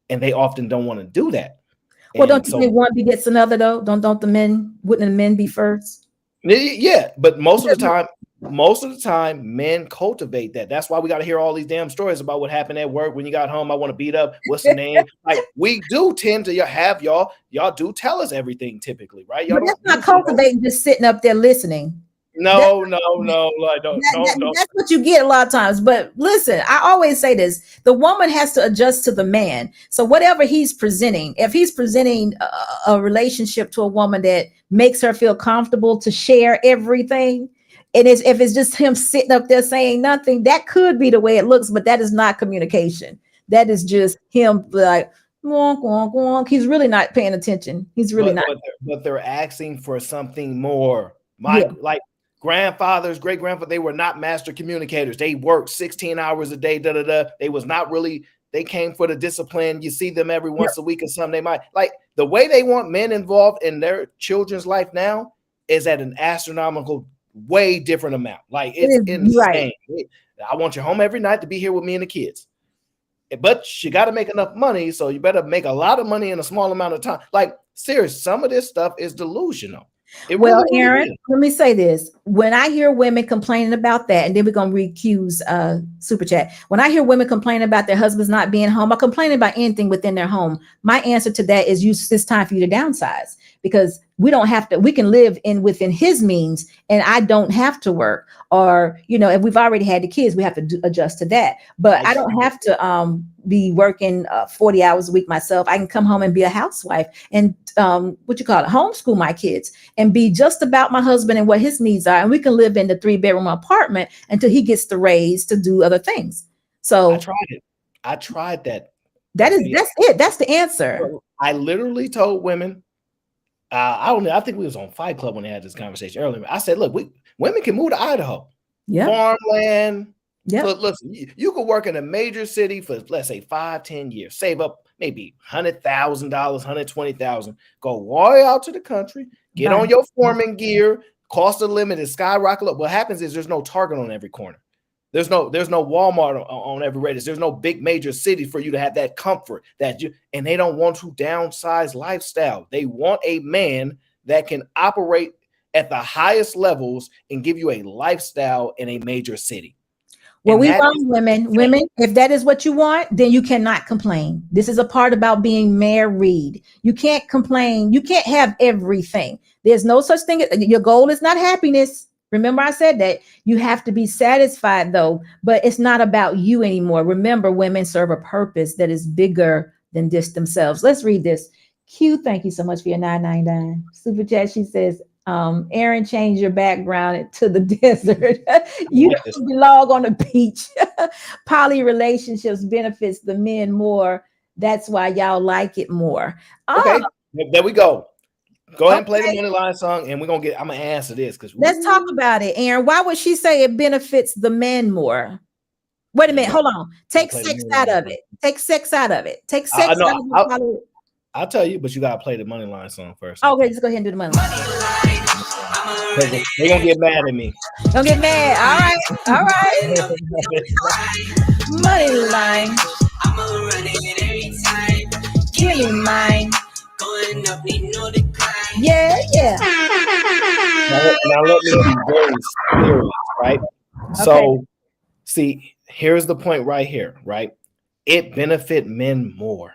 and they often don't want to do that. Well, And don't you so think one begets another though? Don't the men, wouldn't the men be first? yeah, but most of the time, men cultivate that. That's why we got to hear all these damn stories about what happened at work when you got home. I want to beat up. What's the name? Like we do tend to have y'all do tell us everything typically, right? Y'all But that's don't not cultivating, just sitting up there listening. no, like don't. That's what you get a lot of times. But listen, I always say this: the woman has to adjust to the man. So whatever he's presenting, if he's presenting a relationship to a woman that makes her feel comfortable to share everything, and if it's just him sitting up there saying nothing, that could be the way it looks. But that is not communication. That is just him like wonk wonk wonk. He's really not paying attention. He's really not. But they're asking for something more. Yeah. Like grandfathers, great grandfather, they were not master communicators. They worked 16 hours a day. They was not really. They came for the discipline. You see them every once a week or something. They might like the way they want men involved in their children's life now is at an astronomical, way different amount. Like it's insane. Right. I want you home every night to be here with me and the kids. But you got to make enough money, so you better make a lot of money in a small amount of time. Like, serious, some of this stuff is delusional. Well, really, Aaron, let me say this. When I hear women complaining about that, and then we're going to recuse Super Chat. When I hear women complaining about their husbands not being home or complaining about anything within their home, my answer to that is it's time for you to downsize, because we don't have to, we can live within his means, and I don't have to work. Or, if we've already had the kids, we have to adjust to that. But I don't have to be working 40 hours a week myself. I can come home and be a housewife and homeschool my kids and be just about my husband and what his needs are. And we can live in the 3-bedroom apartment until he gets the raise to do other things. So I tried that. That's it. That's the answer. I literally told women, I think we was on Fight Club when they had this conversation earlier. I said, look, women can move to Idaho. Yeah. Farmland. Yeah. Listen, you could work in a major city for, let's say, 5-10 years, save up maybe $100,000, $120,000, go way out to the country, get on your foreman gear, cost of living is skyrocket. What happens is there's no Target on every corner. There's no Walmart on every radius. There's no big major city for you to have that comfort and they don't want to downsize lifestyle. They want a man that can operate at the highest levels and give you a lifestyle in a major city. Well, we want women, if that is what you want, then you cannot complain. This is a part about being married. You can't complain. You can't have everything. There's no such thing. Your goal is not happiness. Remember, I said that you have to be satisfied, though, but it's not about you anymore. Remember, women serve a purpose that is bigger than just themselves. Let's read this. Q, thank you so much for your $9.99 super chat. She says, Aaron, change your background to the desert. You don't belong on the beach. Poly relationships benefits the men more. That's why y'all like it more. Okay, there we go. Go ahead and play the money line song, and I'm gonna answer this because let's talk about it, Aaron. Why would she say it benefits the men more? Wait a minute, hold on. Take sex out of it. Take sex out of it. Take sex out of it. I'll tell you, but you gotta play the money line song first. Okay, let's go ahead and do the money line. They're gonna get mad at me. Don't get mad. All right. Money line. I'ma run it every time. Give me mine. Going up, need no decline. Yeah. Now let me be very serious, right? Okay. So, see, here's the point right here, right? It benefit men more.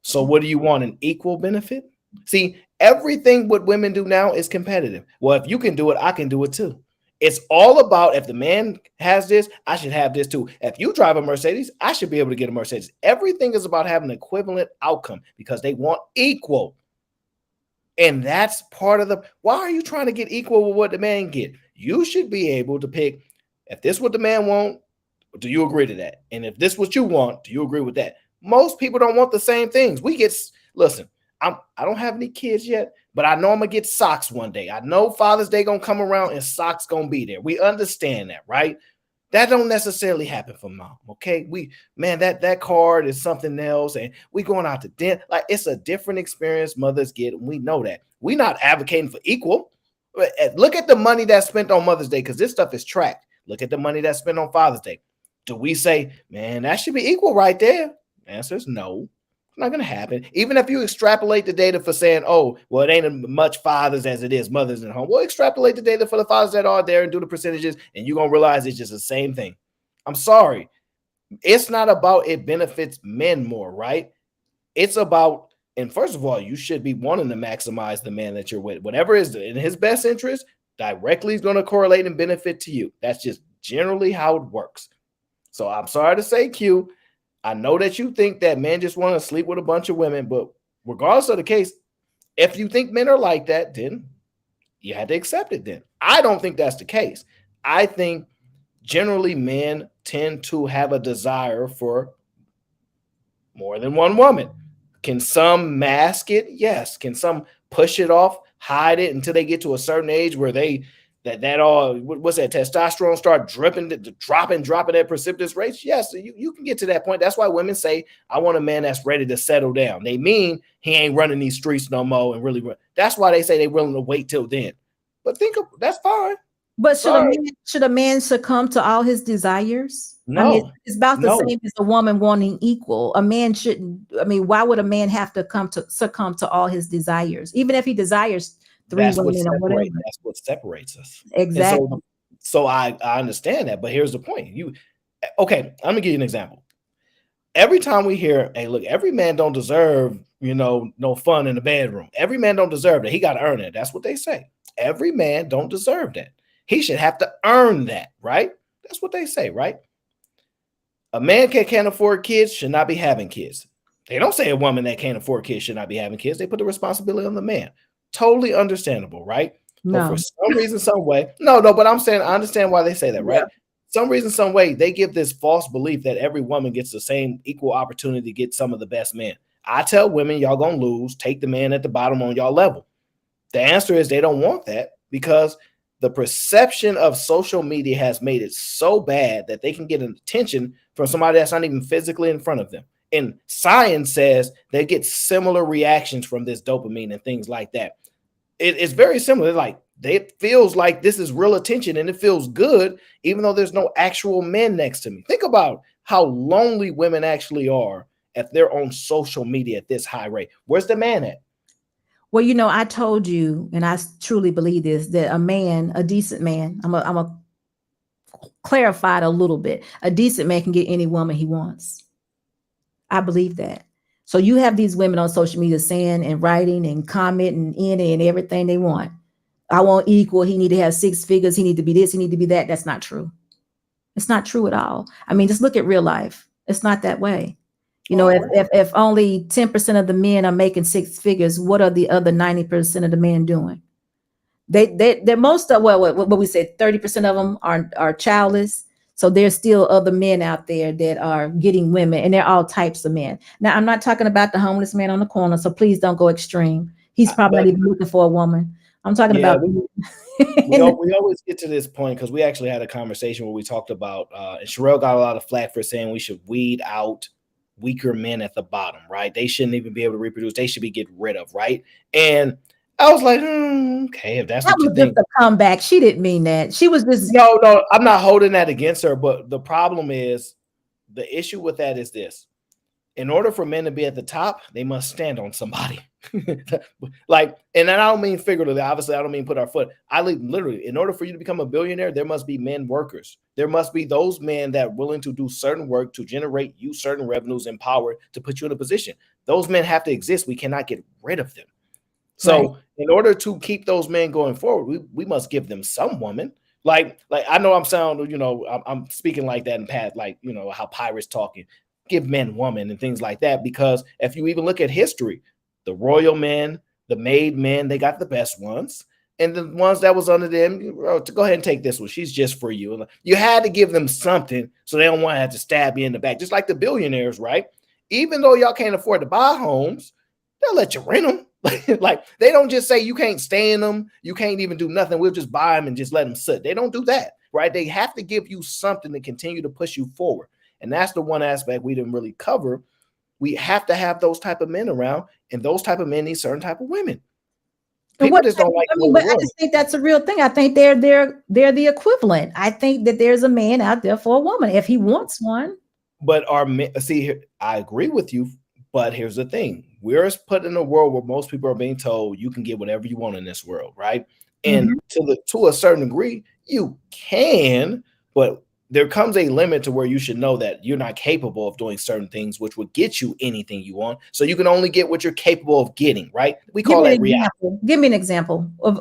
So what do you want? An equal benefit? See, everything what women do now is competitive. Well, if you can do it, I can do it too. It's all about if the man has this, I should have this too. If you drive a Mercedes, I should be able to get a Mercedes. Everything is about having an equivalent outcome because they want equal. And that's part of why are you trying to get equal with what the man get? You should be able to pick, if this is what the man want, do you agree to that? And if this is what you want, do you agree with that? Most people don't want the same things. Listen, I don't have any kids yet, but I know I'm gonna get socks one day. I know Father's Day gonna come around and socks gonna be there. We understand that, right? That don't necessarily happen for mom. Okay, that card is something else, and we going out to dinner. Like it's a different experience mothers get, and we know that. We're not advocating for equal. Look at the money that's spent on Mother's Day because this stuff is tracked. Look at the money that's spent on Father's Day. Do we say, man, that should be equal right there? The answer is no. not going to happen. Even if you extrapolate the data for saying, oh, well, it ain't as much fathers as it is mothers in home. Well, extrapolate the data for the fathers that are there and do the percentages, and you're going to realize it's just the same thing. I'm sorry. It's not about it benefits men more, right? It's about, and first of all, you should be wanting to maximize the man that you're with. Whatever is in his best interest, directly is going to correlate and benefit to you. That's just generally how it works. So I'm sorry to say, Q, I know that you think that men just want to sleep with a bunch of women, but regardless of the case, if you think men are like that, then you had to accept it then. I don't think that's the case. I think generally men tend to have a desire for more than one woman. Can some mask it? Yes. Can some push it off, hide it until they get to a certain age where what's that, testosterone start dropping at precipitous rates? Yes, you can get to that point. That's why women say, I want a man that's ready to settle down. They mean he ain't running these streets no more and really run. That's why they say they're willing to wait till then. But that's fine. But should a man succumb to all his desires? No. I mean, it's about the same as a woman wanting equal. A man shouldn't. I mean, why would a man have to succumb to all his desires, even if he desires three women or whatever? That's what separates us. Exactly. So I understand that, but here's the point. I'm gonna give you an example. Every time we hear, hey, look, every man don't deserve, no fun in the bedroom. Every man don't deserve that. He got to earn it. That's what they say. Every man don't deserve that. He should have to earn that, right? That's what they say, right? A man can't afford kids should not be having kids. They don't say a woman that can't afford kids should not be having kids. They put the responsibility on the man. Totally understandable, right? No. But for some reason, some way, no, but I'm saying I understand why they say that, right? Yeah. Some reason, some way, they give this false belief that every woman gets the same equal opportunity to get some of the best men. I tell women, y'all gonna lose. Take the man at the bottom on y'all level. The answer is they don't want that because the perception of social media has made it so bad that they can get an attention from somebody that's not even physically in front of them. And science says they get similar reactions from this dopamine and things like that. It's very similar. It feels like this is real attention and it feels good, even though there's no actual men next to me. Think about how lonely women actually are if they're on social media at this high rate. Where's the man at? Well, I told you, and I truly believe this, that a decent man, I'm a clarify it a little bit. A decent man can get any woman he wants. I believe that. So you have these women on social media saying and writing and commenting and everything they want. I want equal. He need to have 6 figures. He need to be this. He need to be that. That's not true. It's not true at all. I mean, just look at real life. It's not that way. If only 10% of the men are making 6 figures, what are the other 90% of the men doing? They're most of what we said, 30% of them are childless. So there's still other men out there that are getting women, and they're all types of men. Now, I'm not talking about the homeless man on the corner, so please don't go extreme. He's probably not even looking for a woman. I'm talking about. We always get to this point because we actually had a conversation where we talked about, and Cherrell got a lot of flack for saying we should weed out weaker men at the bottom, right? They shouldn't even be able to reproduce. They should be get rid of, right? And I was like, okay, if that's what you think. Just a comeback. She didn't mean that. She was just no. I'm not holding that against her, but the problem is, the issue with that is this: in order for men to be at the top, they must stand on somebody. And I don't mean figuratively. Obviously, I don't mean put our foot. I mean literally. In order for you to become a billionaire, there must be men workers. There must be those men that are willing to do certain work to generate you certain revenues and power to put you in a position. Those men have to exist. We cannot get rid of them. So in order to keep those men going forward, we must give them some woman. Like I know I'm sounding, I'm speaking like that in past, how pirates talking, give men woman and things like that. Because if you even look at history, the royal men, the maid men, they got the best ones. And the ones that was under them, go ahead and take this one. She's just for you. You had to give them something so they don't want to have to stab you in the back. Just like the billionaires, right? Even though y'all can't afford to buy homes, they'll let you rent them. Like they don't just say you can't stay in them, you can't even do nothing. We'll just buy them and just let them sit. They don't do that, right? They have to give you something to continue to push you forward. And that's the one aspect we didn't really cover. We have to have those type of men around, and those type of men need certain type of women. People just don't like. But I just think that's a real thing. I think they're the equivalent. I think that there's a man out there for a woman if he wants one. But our men, see, I agree with you. But here's the thing. We're put in a world where most people are being told you can get whatever you want in this world, right? And to a certain degree, you can, but there comes a limit to where you should know that you're not capable of doing certain things, which would get you anything you want. So you can only get what you're capable of getting, right? We call that reality. Give me an example of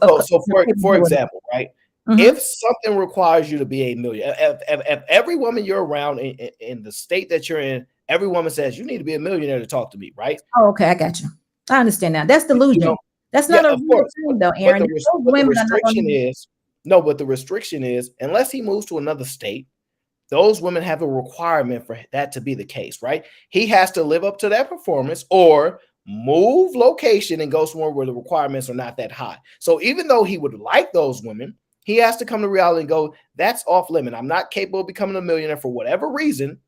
for example, right? If something requires you to be a millionaire, if every woman you're around in the state that you're in, every woman says you need to be a millionaire to talk to me, right? Oh, okay, I got you. I understand now. That's delusion. You know, that's not a real thing, though, Aaron. But the restriction is, unless he moves to another state, those women have a requirement for that to be the case, right? He has to live up to that performance or move location and go somewhere where the requirements are not that high. So even though he would like those women, he has to come to reality and go, that's off limit. I'm not capable of becoming a millionaire for whatever reason.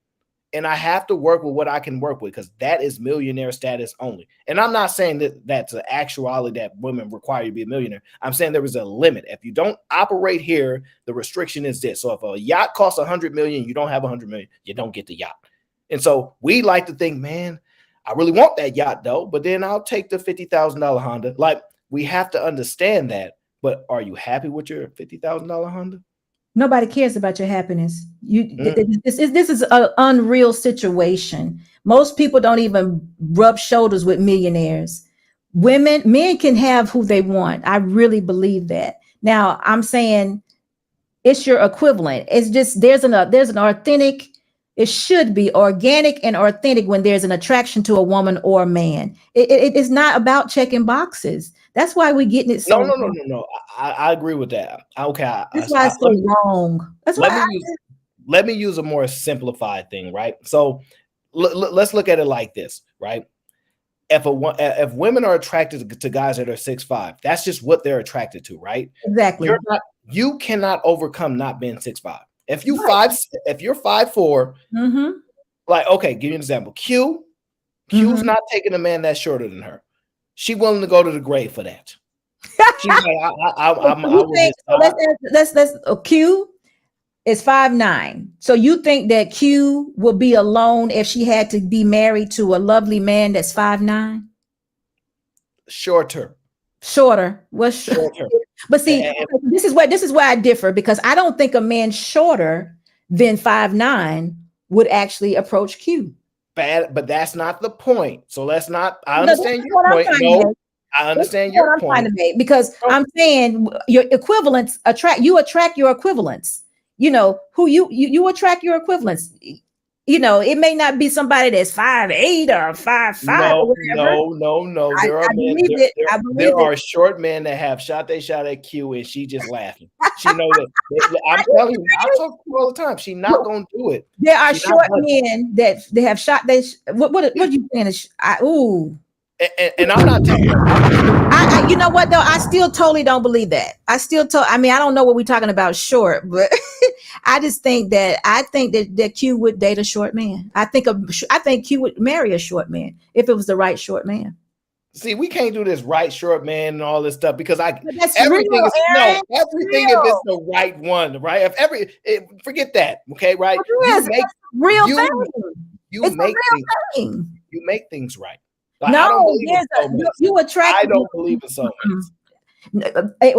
And I have to work with what I can work with because that is millionaire status only. And I'm not saying that that's an actuality that women require you to be a millionaire. I'm saying there is a limit. If you don't operate here, the restriction is this. So if a yacht costs 100 million, you don't have 100 million, you don't get the yacht. And so we like to think, man, I really want that yacht though, but then I'll take the $50,000 Honda. Like, we have to understand that. But are you happy with your $50,000 Honda? Nobody cares about your happiness. This is an unreal situation. Most people don't even rub shoulders with millionaires. Men can have who they want. I really believe that. Now, I'm saying it's your equivalent. It's just there's an authentic. It should be organic and authentic when there's an attraction to a woman or a man. It is not about checking boxes. That's why we're getting it. So No. I agree with that. Okay. That's why it's so wrong. That's why let me use a more simplified thing, right? So let's look at it like this, right? If women are attracted to guys that are 6'5", that's just what they're attracted to, right? Exactly. You cannot overcome not being 6'5". If you're 5'4", like, okay, give you an example. Q's not taking a man that's shorter than her. She willing to go to the grave for that. She's like, Q is 5'9". So you think that Q will be alone if she had to be married to a lovely man that's 5'9"? Shorter. What's shorter? But see, this is where I differ, because I don't think a man shorter than 5'9" would actually approach Q. But that's not the point. So let's not. I understand your point. No, I understand your point. Because I'm saying your equivalents attract your equivalents. You know who you attract your equivalents. You know, it may not be somebody that's 5'8" or 5'5" or whatever. No. There are short men that have shot at Q and she just laughing. She know that. I'm telling you, I talk to her all the time. She's not gonna do it. There are short men that they have shot. What are you saying? And I'm not telling you. You know what though? I still totally don't believe that. I don't know what we're talking about short, but I just think that Q would date a short man. I think Q would marry a short man if it was the right short man. See, we can't do this right short man and all this stuff because everything if it's the right one, right? Forget that, okay, right? You make things right. Like, you attract. I don't believe in soulmates.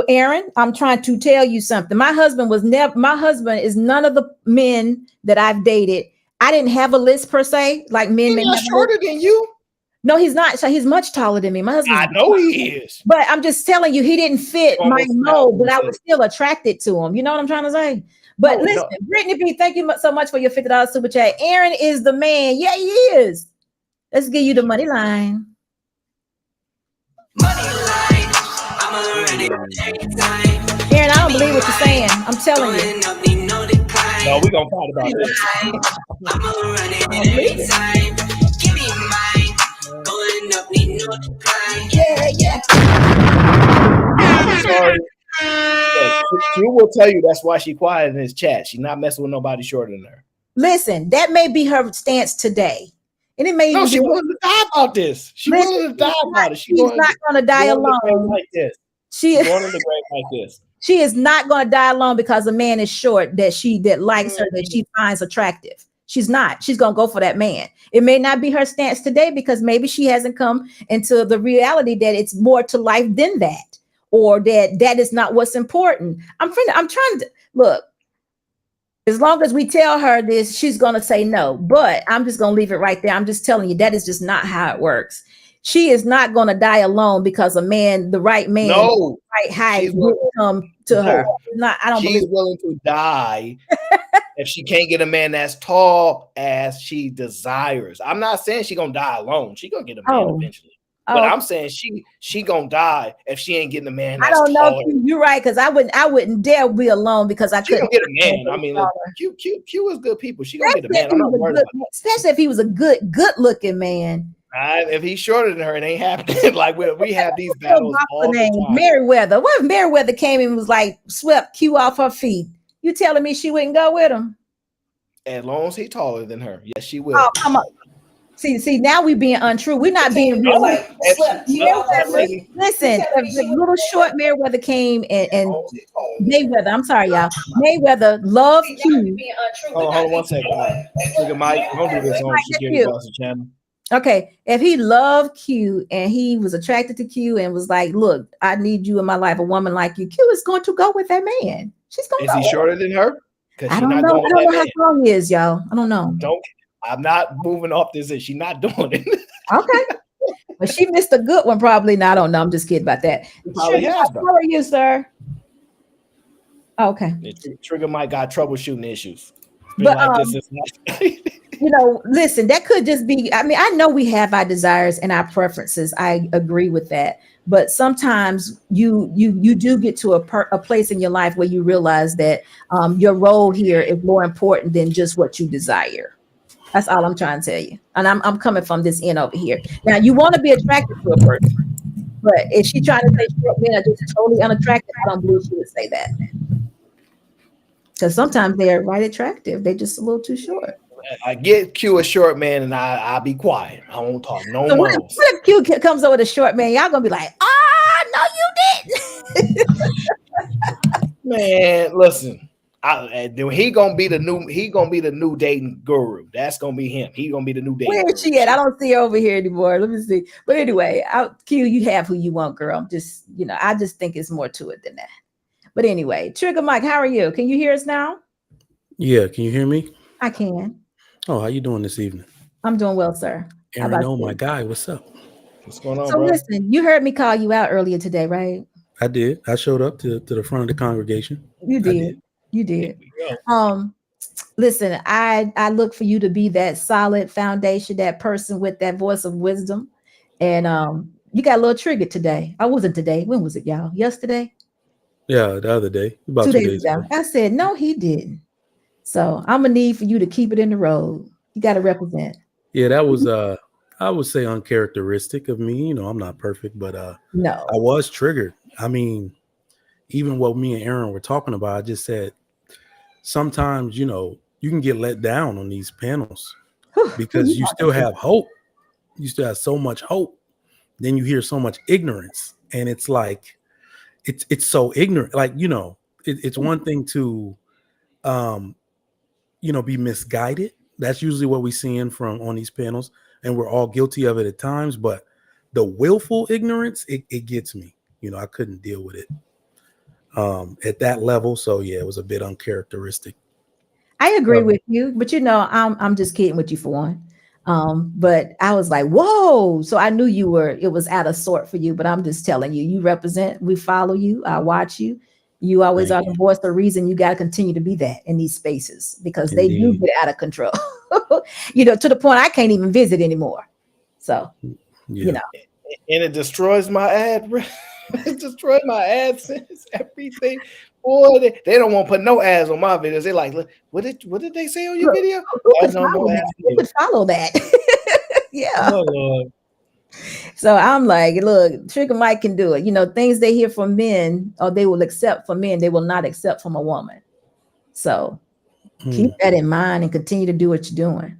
Aaron, I'm trying to tell you something. My husband is none of the men that I've dated. I didn't have a list per se, like men. He's not shorter than you. No, he's not. So he's much taller than me. My husband. I know he is. But I'm just telling you, he didn't fit my mold, but I was still attracted to him. You know what I'm trying to say? But listen, Brittany B, thank you so much for your $50 super chat. Aaron is the man. Yeah, he is. Let's give you the money line. Aaron, I don't believe what you're saying. I'm telling you. No, we're gonna fight about this. Yeah. I'm sorry. She will tell you that's why she's quiet in his chat. She's not messing with nobody shorter than her. Listen, that may be her stance today. And it may she willing to die about this. She's willing to die about it. She's not going to die alone like this. She is not going to die alone because a man is short that likes her, that she finds attractive. She's not. She's going to go for that man. It may not be her stance today because maybe she hasn't come into the reality that it's more to life than that, or that is not what's important. I'm trying to look. As long as we tell her this, she's going to say no. But I'm just going to leave it right there. I'm just telling you that is just not how it works. She is not going to die alone because a man, the right man, No, right height, will come to her. Not, I don't she's believe willing to die if she can't get a man as tall as she desires. I'm not saying she's gonna die alone. She's gonna get a man eventually. But I'm saying she gonna die if she ain't getting a man that's I don't know. taller. You're right, because I wouldn't dare be alone because I couldn't get a man. I mean, look, Q is good people. She gonna get a man. I'm not worried about that. Especially if he was a good looking man. If he's shorter than her, it ain't happening. Like we have these battles all the time. Meriwether. What if Meriwether came and was like swept Q off her feet? You telling me she wouldn't go with him? As long as he's taller than her, yes, she will. Oh, come on. See, now we being untrue. We're not being real. Like, listen, the little short Meriwether came and Mayweather. I'm sorry, y'all. Mayweather loved Q. Hold on 1 second. Look at Mike. Don't do this on Security Boston channel. Okay, if he loved Q and he was attracted to Q and was like, "Look, I need you in my life, a woman like you," Q is going to go with that man. She's going. Is he shorter than her? I don't know. I don't know how tall he is, y'all. I don't know. I'm not moving off this. She's not doing it. Okay. But she missed a good one, probably. No, I don't know. I'm just kidding about that. How are you, sir? Okay. Trigger Mike got troubleshooting issues. But listen, that could just be. I mean, I know we have our desires and our preferences. I agree with that. But sometimes you do get to a place in your life where you realize that your role here is more important than just what you desire. That's all I'm trying to tell you. And I'm coming from this end over here. Now, you want to be attracted to a person, but if she's trying to say short men are just totally unattractive, I don't believe she would say that. Because sometimes they're right attractive. They're just a little too short. I get Q a short man and I'll be quiet. I won't talk no more. What if Q comes over with a short man? Y'all gonna be like, no, you didn't. Man, listen. He gonna be the new dating guru. That's gonna be him. He gonna be the new dating. Where is she at? I don't see her over here anymore. Let me see. But anyway, Q, you have who you want, girl. Just I just think it's more to it than that. But anyway, Trigger Mike, how are you? Can you hear us now? Yeah, can you hear me? I can. Oh, how you doing this evening? I'm doing well, sir. Aaron, oh my guy, what's up? What's going on, so bro? Listen, you heard me call you out earlier today, right? I did. I showed up to the front of the congregation. You did. You did. Listen, I look for you to be that solid foundation, that person with that voice of wisdom. And you got a little triggered today. I wasn't today. When was it, y'all? Yesterday? Yeah, the other day. About 2 days ago. I said, no, he didn't. So I'm gonna need for you to keep it in the road. You got to represent. Yeah, that was I would say uncharacteristic of me. I'm not perfect, but no, I was triggered. I mean, even what me and Aaron were talking about, I just said sometimes, you can get let down on these panels because you still have hope. You still have so much hope. Then you hear so much ignorance, and it's like it's so ignorant. Like, it's one thing to be misguided. That's usually what we're seeing on these panels, and we're all guilty of it at times. But the willful ignorance, it gets me. I couldn't deal with it at that level. So yeah, it was a bit uncharacteristic. I agree with you, but I'm just kidding with you for one. But I was like, whoa. So I knew it was out of sort for you, but I'm just telling you, you represent, we follow you, I watch you. You always are the voice, the reason you got to continue to be that in these spaces because they do get out of control, to the point I can't even visit anymore. So, and it destroys my ad. It destroyed my AdSense, everything. Boy, they don't want to put no ads on my videos. They're like, look, what did they say on your video? Follow that. Yeah. Oh, Lord. So I'm like, look, Trigger Mike can do it. Things they hear from men or they will accept from men, they will not accept from a woman. So keep that in mind and continue to do what you're doing.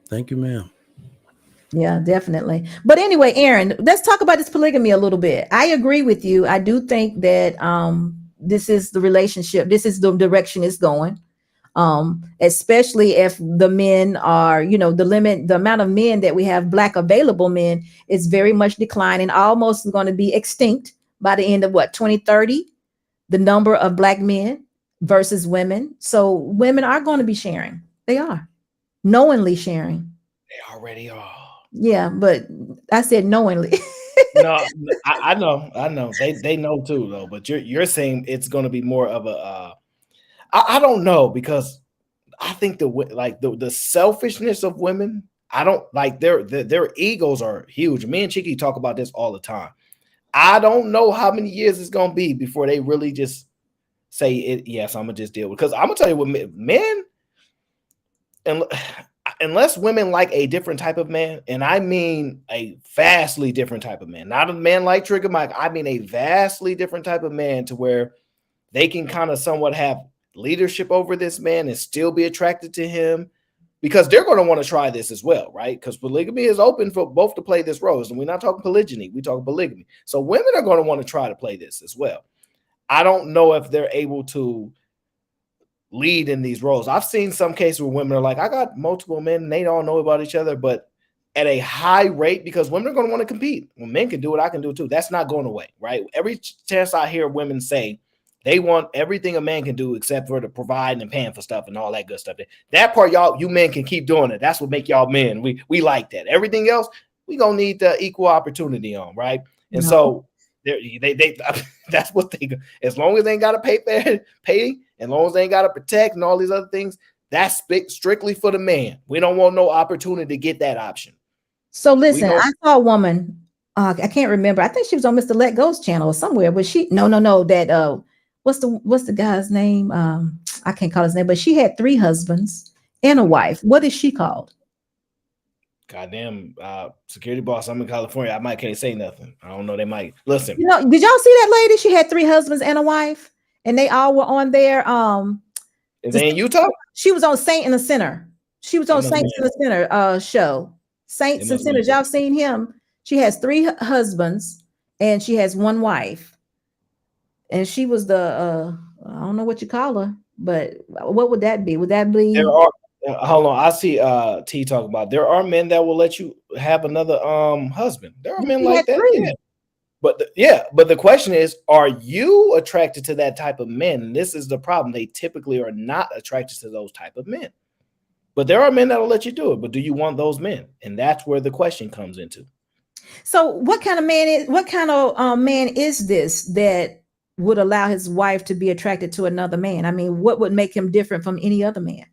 Thank you, ma'am. Yeah, definitely. But anyway, Aaron, let's talk about this polygamy a little bit. I agree with you. I do think that this is the relationship. This is the direction it's going. especially if the men are, you know, the amount of men that we have, black available men, is very much declining, almost going to be extinct by the end of 2030, the number of black men versus women. So women are going to be sharing. They are knowingly sharing. They already are. Yeah, but I said knowingly. No, I know. They know too, though. But you're saying it's going to be more of a. I don't know, because I think the selfishness of women. I don't like their egos are huge. Me and Chicky talk about this all the time. I don't know how many years it's going to be before they really just say it. Yes, I'm gonna just deal with. Because I'm gonna tell you what, men, and unless women like a different type of man, and I mean a vastly different type of man, not a man like Trigger Mike, I mean a vastly different type of man, to where they can kind of somewhat have leadership over this man and still be attracted to him, because they're going to want to try this as well, right? Because polygamy is open for both to play this role. And we're not talking polygyny, we talking polygamy. So women are going to want to try to play this as well. I don't know if they're able to lead in these roles. I've seen some cases where women are like, I got multiple men and they don't know about each other, but at a high rate, because women are going to want to compete. When men can do it, I can do it too. That's not going away, right? Every chance I hear women say they want everything a man can do except for the providing and paying for stuff and all that good stuff. That part, y'all, you men can keep doing it. That's what make y'all men. We like that. Everything else, we gonna need the equal opportunity on, right? And so they that's what they, as long as they ain't got to pay, as long as they ain't got to protect and all these other things, that's strictly for the man. We don't want no opportunity to get that option. So listen, I saw a woman, I can't remember. I think she was on Mr. Let Go's channel or somewhere, but she that what's the guy's name? I can't call his name, but she had 3 husbands and a wife. What is she called? Goddamn, security boss. I'm in California. I can't say nothing. I don't know. They might listen. You know, did y'all see that lady? She had 3 husbands and a wife, and they all were on there. Is they in Utah? She was on Saint and the Sinner. She was on Saints and the Sinner show. Saints and Sinners. Y'all seen him? She has 3 husbands and she has 1 wife. And she was the I don't know what you call her, but what would that be? Would that be? There are, hold on, I see T talking about there are men that will let you have another husband. There are men like that. 3. Yeah. But the question is, are you attracted to that type of men? And this is the problem. They typically are not attracted to those type of men. But there are men that will let you do it. But do you want those men? And that's where the question comes into. So what kind of man is this that would allow his wife to be attracted to another man? I mean, what would make him different from any other man?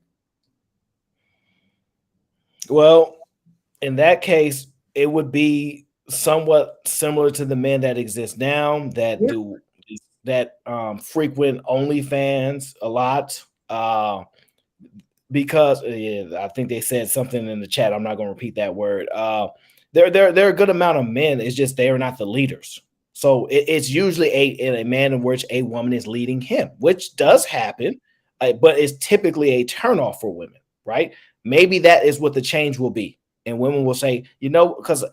Well, in that case, it would be somewhat similar to the men that exist now that frequent OnlyFans a lot. Because I think they said something in the chat. I'm not going to repeat that word. There are a good amount of men. It's just they are not the leaders. So it's usually a man in which a woman is leading him, which does happen, but it's typically a turnoff for women, right? Maybe that is what the change will be, and women will say, you know, because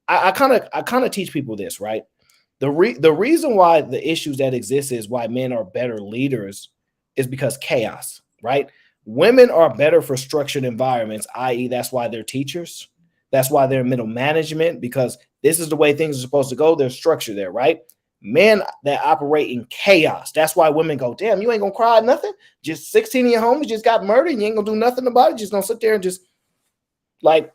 I kind of teach people this, right? The reason why the issues that exist is why men are better leaders is because chaos, right? Women are better for structured environments, i.e., that's why they're teachers. That's why they're in middle management, because this is the way things are supposed to go. There's structure there, right? Men that operate in chaos. That's why women go, damn, you ain't gonna cry nothing. Just 16 of your homies just got murdered and you ain't gonna do nothing about it. Just gonna sit there and just like,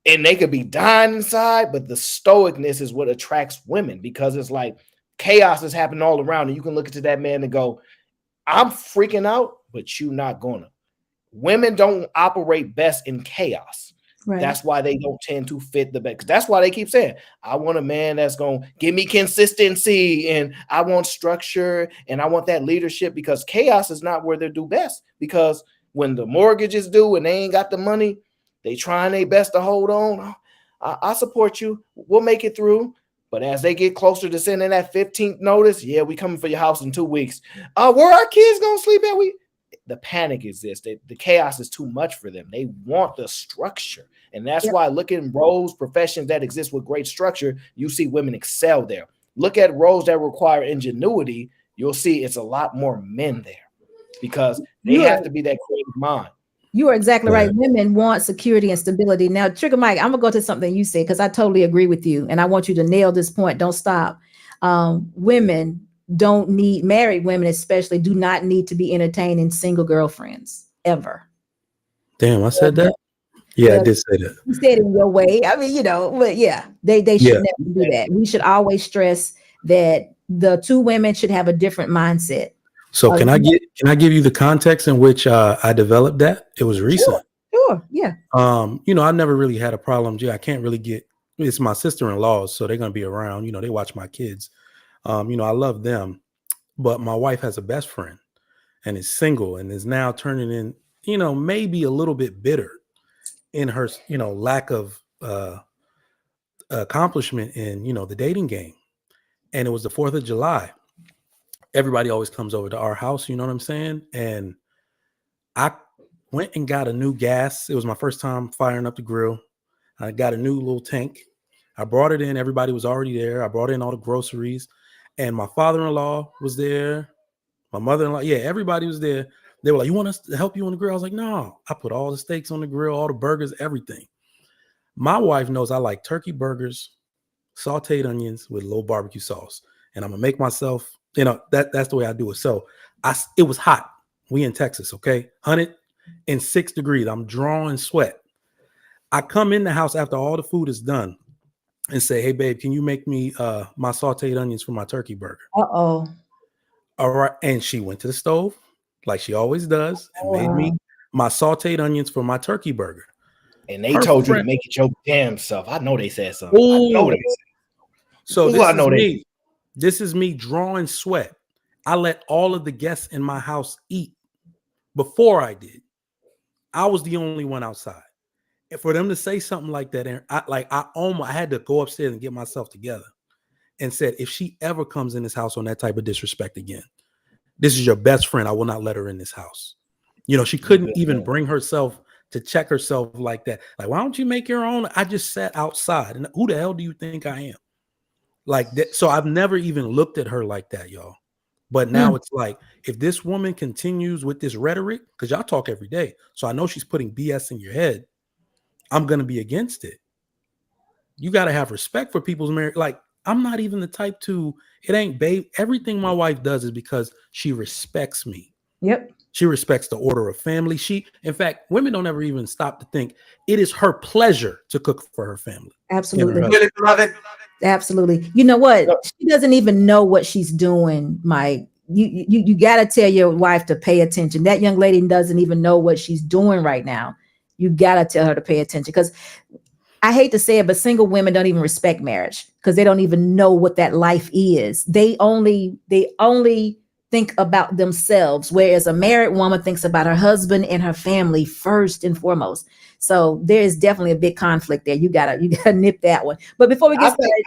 and they could be dying inside, but the stoicness is what attracts women, because it's like chaos is happening all around. And you can look into that man and go, I'm freaking out, but you not gonna. Women don't operate best in chaos. Right. That's why they don't tend to fit the best. That's why they keep saying, I want a man that's going to give me consistency, and I want structure, and I want that leadership, because chaos is not where they do best. Because when the mortgage is due and they ain't got the money, they trying their best to hold on. I support you. We'll make it through. But as they get closer to sending that 15th notice, yeah, we coming for your house in 2 weeks. Where our kids going to sleep at? The panic exists. The chaos is too much for them. They want the structure. And that's why look at roles, professions that exist with great structure, you see women excel there. Look at roles that require ingenuity, you'll see it's a lot more men there. because they have to be that creative mind. You are exactly right. Right. Women want security and stability. Now, Trigger Mike, I'm gonna go to something you said because I totally agree with you, and I want you to nail this point. Don't stop. Women don't need, married women especially, do not need to be entertaining single girlfriends ever. Damn, I said that. Yeah, I did say that. You said it in your way. I mean, but yeah, they should never do that. We should always stress that the two women should have a different mindset. So can I give you the context in which I developed that? It was recent. Sure, yeah. I never really had a problem. I can't really get, it's my sister-in-laws, so they're gonna be around. They watch my kids. I love them, but my wife has a best friend and is single and is now turning in, maybe a little bit bitter in her, lack of accomplishment in, the dating game. And it was the 4th of July. Everybody always comes over to our house, you know what I'm saying? And I went and got a new gas. It was my first time firing up the grill. I got a new little tank. I brought it in. Everybody was already there. I brought in all the groceries. And my father-in-law was there. My mother-in-law. Yeah, everybody was there. They were like, you want us to help you on the grill? I was like, no. I put all the steaks on the grill, all the burgers, everything. My wife knows I like turkey burgers, sauteed onions with a little barbecue sauce. And I'm going to make myself, that's the way I do it. So it was hot. We in Texas, okay? 106 degrees. I'm drawing sweat. I come in the house after all the food is done and say, hey, babe, can you make me my sauteed onions for my turkey burger? Uh-oh. All right. And she went to the stove like she always does and made me my sauteed onions for my turkey burger. And they told you to make it your damn self. I know they said something. Ooh. I know they said. So this is me drawing sweat. I let all of the guests in my house eat before I did. I was the only one outside. And for them to say something like that, and I had to go upstairs and get myself together and said, if she ever comes in this house on that type of disrespect again, this is your best friend. I will not let her in this house. She couldn't even bring herself to check herself like that. Like, why don't you make your own? I just sat outside. And who the hell do you think I am? Like that. So I've never even looked at her like that, y'all. But now it's like, if this woman continues with this rhetoric, because y'all talk every day, so I know she's putting BS in your head, I'm going to be against it. You got to have respect for people's marriage. Like, I'm not even the type to, it ain't babe. Everything my wife does is because she respects me. Yep. She respects the order of family. In fact, women don't ever even stop to think it is her pleasure to cook for her family. Absolutely. Really love it. Absolutely. You know what? She doesn't even know what she's doing, Mike. You got to tell your wife to pay attention. That young lady doesn't even know what she's doing right now. You got to tell her to pay attention, because I hate to say it, but single women don't even respect marriage because they don't even know what that life is. They only think about themselves, whereas a married woman thinks about her husband and her family first and foremost. So there is definitely a big conflict there. You gotta nip that one. But before we get started,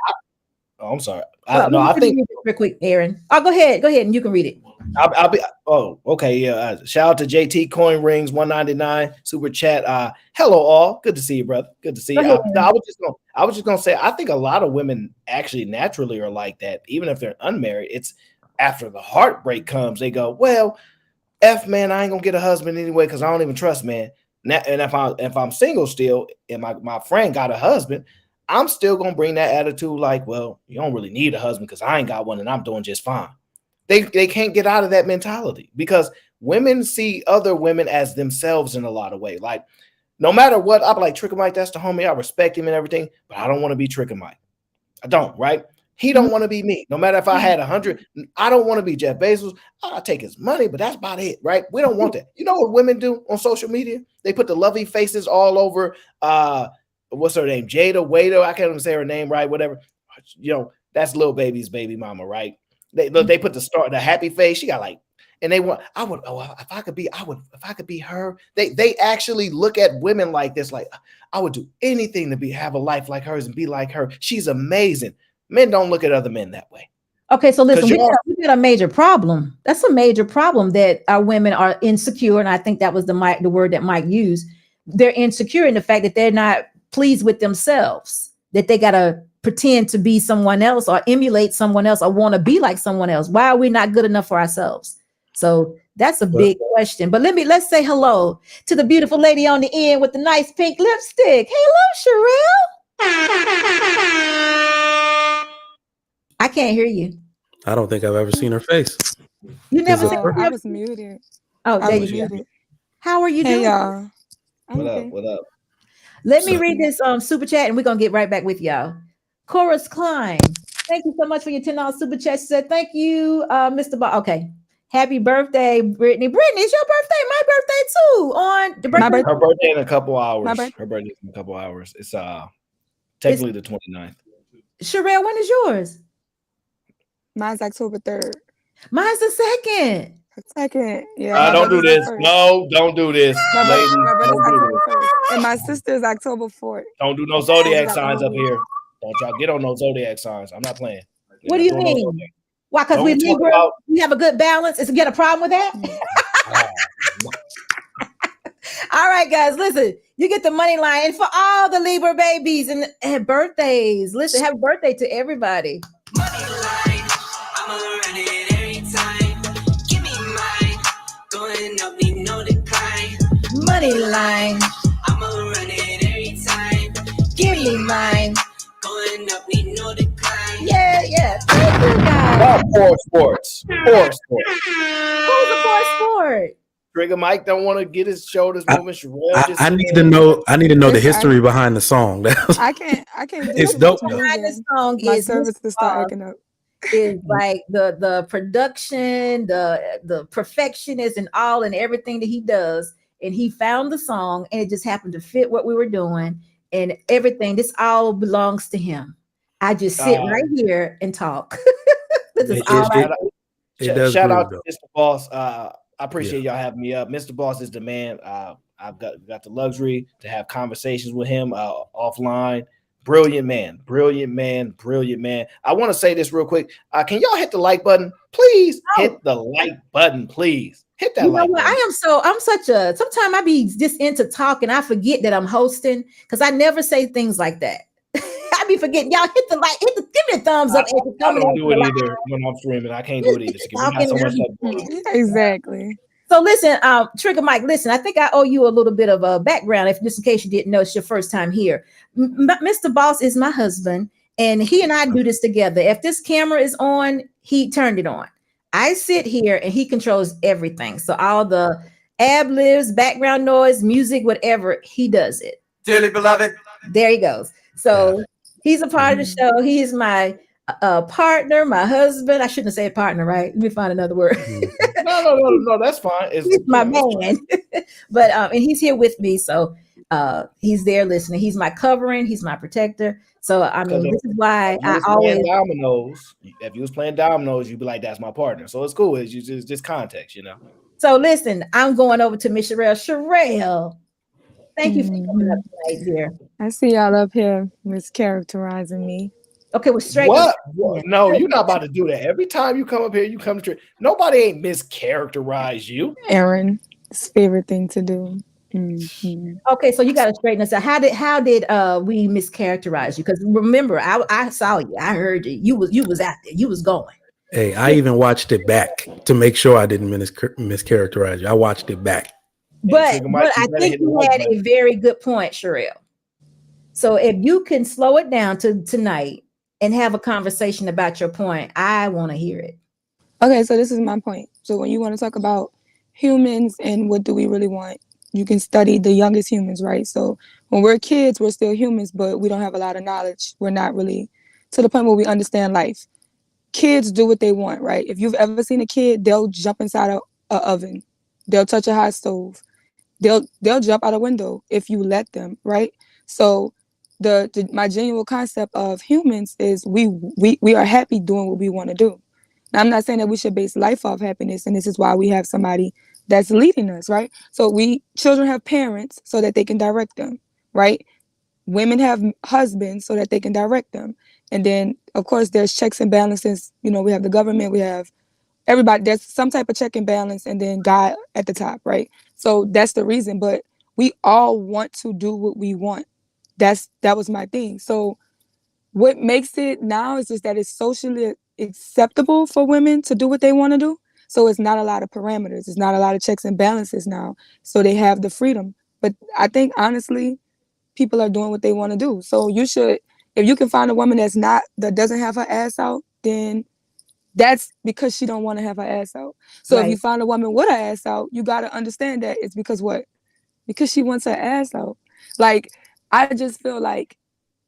I'm sorry. I think real quick, Aaron. Oh, go ahead, and you can read it. I'll be. Oh, okay. Yeah. Shout out to JT Coin Rings 199 super chat. Hello all. Good to see you, brother. Good to see you. I was just gonna say, I think a lot of women actually naturally are like that. Even if they're unmarried, it's after the heartbreak comes, they go, well, man, I ain't gonna get a husband anyway because I don't even trust man. And if I'm single still, and my friend got a husband, I'm still gonna bring that attitude like, well, you don't really need a husband because I ain't got one and I'm doing just fine. They can't get out of that mentality because women see other women as themselves in a lot of ways. Like, no matter what, I'm like, Tricker Mike, that's the homie. I respect him and everything, but I don't want to be Tricker Mike. I don't, right? He don't want to be me. No matter if I had 100, I don't want to be Jeff Bezos. I'll take his money, but that's about it, right? We don't want that. You know what women do on social media? They put the lovey faces all over. What's her name? Jada Waiter. I can't even say her name right. Whatever. That's Lil Baby's baby mama, right? They put the happy face. She got like, and they want. If I could be her. They actually look at women like this. Like, I would do anything to have a life like hers and be like her. She's amazing. Men don't look at other men that way. Okay, so listen, we got a major problem. That's a major problem that our women are insecure, and I think that was the word that Mike used. They're insecure in the fact that they're not pleased with themselves, that they got to pretend to be someone else or emulate someone else or want to be like someone else. Why are we not good enough for ourselves? So That's a big question. But let's say hello to the beautiful lady on the end with the nice pink lipstick. Hello, Cherrell. I can't hear you. I don't think I've ever seen her face. You never Is it seen her? her? I was muted. Oh, I there was you go. muted. How are you Hey doing? y'all. I'm What up? okay. What up? Let me read this super chat and we're gonna get right back with y'all. Chorus Klein, thank you so much for your $10 super chat. She said, thank you, Mr. Okay. Happy birthday, Brittany. Brittany, it's your birthday. My birthday too. On the birthday. Her birthday in a couple hours. My birthday. Her birthday in a couple hours. It's technically the 29th. Cherrell, when is yours? Mine's October 3rd. Mine's the 2nd. Second. Yeah. Don't do this. No, don't do this. My Ladies, brother's don't do October this. 1st. And my sister's October 4th. Don't do no zodiac signs up here. Don't y'all get on those zodiac signs. I'm not playing. What do you mean? Why? Because we Libra, we have a good balance. Is it get a problem with that? All right, guys, listen. You get the money line, and for all the Libra babies and birthdays, listen. Happy birthday to everybody. Money line, I'ma run it every time. Give me mine, going up, need no decline. Money line, I'ma run it every time. give me mine. Going up, need no decline. Yeah. Thank you, guys. Poor sports. Who's a poor sport? Trigger Mike don't want to get his shoulders moving. I need to know the history behind the song. I can't do It's it dope. Behind the song my is service to start acting up. is like the production, the perfectionist and all and everything that he does. And he found the song and it just happened to fit what we were doing and everything. This all belongs to him. I just sit right here and talk. This is all Shout out to Mr. Boss. I appreciate y'all having me up. Mr. Boss is the man. I've got the luxury to have conversations with him offline. Brilliant man. I want to say this real quick. Can y'all hit the like button? Please hit the like button, please. Hit that like button. Sometimes I be just into talking. I forget that I'm hosting because I never say things like that. I be forgetting. Y'all hit the like, give me a thumbs up. I don't do it either when I'm streaming. I can't do it either. We got so much stuff. Exactly. So listen, Trigger Mike, listen, I think I owe you a little bit of a background, if just in case you didn't know, it's your first time here. Mr. Boss is my husband, and he and I do this together. If this camera is on, he turned it on. I sit here and he controls everything. So all the ad-libs, background noise, music, whatever, he does it. Dearly beloved. There he goes. So he's a part of the show. He is my partner, my husband. I shouldn't say partner, right? Let me find another word. No, that's fine. He's my man. But and he's here with me, so he's there listening. He's my covering, he's my protector. So I mean, this is why I always dominoes. If you was playing dominoes, you'd be like, "That's my partner." So it's cool. It's just context, you know. So listen, I'm going over to Miss Cherrell. Cherrell, thank you for coming up tonight, dear. I see y'all up here mischaracterizing me. Okay, we're straight. What? No, you're not about to do that. Every time you come up here, you come to nobody ain't mischaracterize you. Aaron, it's favorite thing to do. Mm-hmm. Okay, so you got to straighten us out. How did we mischaracterize you? Because remember, I saw you, I heard you. You was out there, you was going. Hey, I even watched it back to make sure I didn't mischaracterize you. I watched it back. But I think you had a very good point, Cherrell. So if you can slow it down to tonight and have a conversation about your point, I want to hear it. Okay, so this is my point. So when you want to talk about humans and what do we really want, you can study the youngest humans, right? So when we're kids, we're still humans, but we don't have a lot of knowledge. We're not really to the point where we understand life. Kids do what they want, right? If you've ever seen a kid, they'll jump inside an oven. They'll touch a hot stove. They'll jump out a window if you let them, right? So my genuine concept of humans is we are happy doing what we want to do. Now, I'm not saying that we should base life off happiness, and this is why we have somebody that's leading us, right? So children have parents so that they can direct them, right? Women have husbands so that they can direct them. And then, of course, there's checks and balances. You know, we have the government, we have everybody. There's some type of check and balance, and then God at the top, right? So that's the reason. But we all want to do what we want. That was my thing. So what makes it now is just that it's socially acceptable for women to do what they want to do. So it's not a lot of parameters. It's not a lot of checks and balances now. So they have the freedom. But I think honestly, people are doing what they want to do. So you should, if you can find a woman that doesn't have her ass out, then that's because she don't want to have her ass out. So if you find a woman with her ass out, you got to understand that it's because what? Because she wants her ass out. Like, I just feel like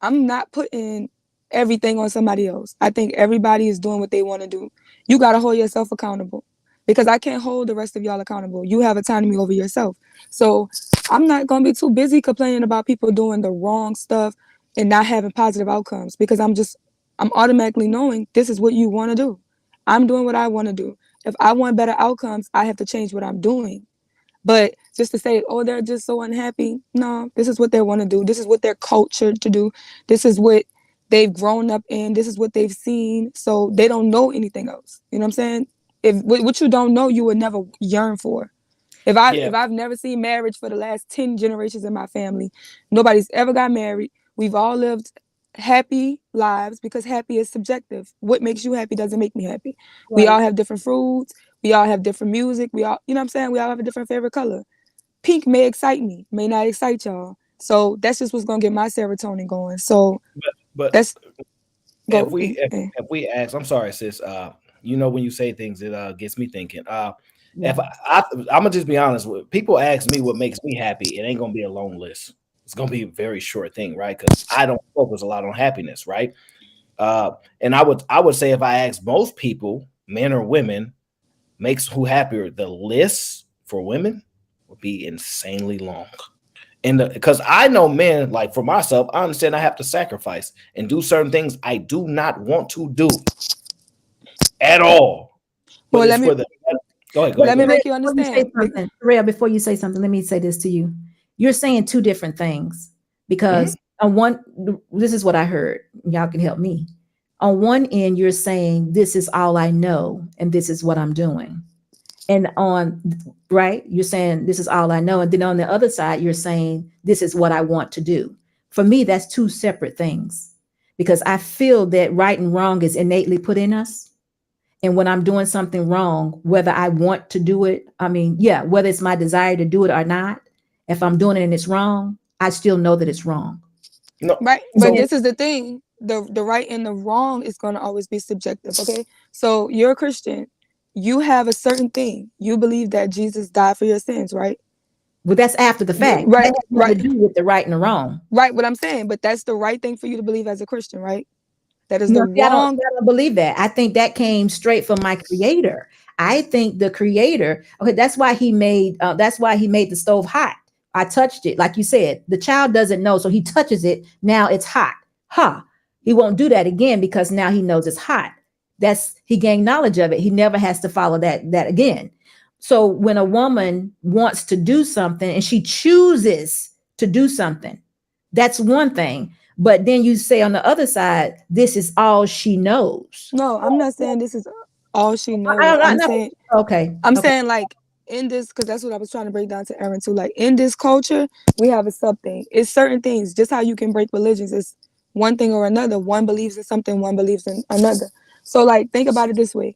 I'm not putting everything on somebody else. I think everybody is doing what they want to do. You got to hold yourself accountable, because I can't hold the rest of y'all accountable. You have autonomy over yourself. So I'm not going to be too busy complaining about people doing the wrong stuff and not having positive outcomes, because I'm automatically knowing this is what you want to do. I'm doing what I want to do. If I want better outcomes, I have to change what I'm doing. But just to say, oh, they're just so unhappy. No, this is what they want to do. This is what they're cultured to do. This is what they've grown up in. This is what they've seen. So they don't know anything else. You know what I'm saying? If what you don't know, you would never yearn for. If I've never seen marriage for the last 10 generations in my family, nobody's ever got married. We've all lived happy lives, because happy is subjective. What makes you happy doesn't make me happy. Right. We all have different foods. We all have different music. We all, you know what I'm saying? We all have a different favorite color. Pink may excite me, may not excite y'all. So that's just what's going to get my serotonin going. So but that's if we ask, I'm sorry, sis, you know, when you say things, it gets me thinking. If I'm gonna just be honest with people, ask me what makes me happy, it ain't gonna be a long list. It's gonna be a very short thing, right? Because I don't focus a lot on happiness, right? And I would say, if I ask most people, men or women, makes who happier, the list for women would be insanely long. And because I know men, like for myself, I understand I have to sacrifice and do certain things I do not want to do at all. But well, go ahead. Let me make you understand. Cherrell, before you say something, let me say this to you. You're saying two different things, because on one, this is what I heard. Y'all can help me. On one end, you're saying this is all I know and this is what I'm doing. And you're saying this is all I know. And then on the other side, you're saying this is what I want to do. For me, that's two separate things, because I feel that right and wrong is innately put in us. And when I'm doing something wrong, whether I want to do it, whether it's my desire to do it or not, if I'm doing it and it's wrong, I still know that it's wrong. No. Right. But this is the thing. The right and the wrong is going to always be subjective. Okay. So you're a Christian. You have a certain thing. You believe that Jesus died for your sins, right? Well, that's after the fact. Right. That has to do with the right and the wrong. Right. What I'm saying. But that's the right thing for you to believe as a Christian, right? That is the wrong. I don't believe that. I think that came straight from my creator. I think the creator, that's why he made the stove hot. I touched it. Like you said, the child doesn't know. So he touches it. Now it's hot. He won't do that again, because now he knows it's hot. He gained knowledge of it. He never has to follow that again. So when a woman wants to do something and she chooses to do something, that's one thing. But then you say on the other side, this is all she knows. No, I'm not saying this is all she knows. I'm saying like in this, because that's what I was trying to break down to Aaron too. Like in this culture, we have a sub thing. It's certain things, just how you can break religions. It's one thing or another. One believes in something, one believes in another. So like, think about it this way.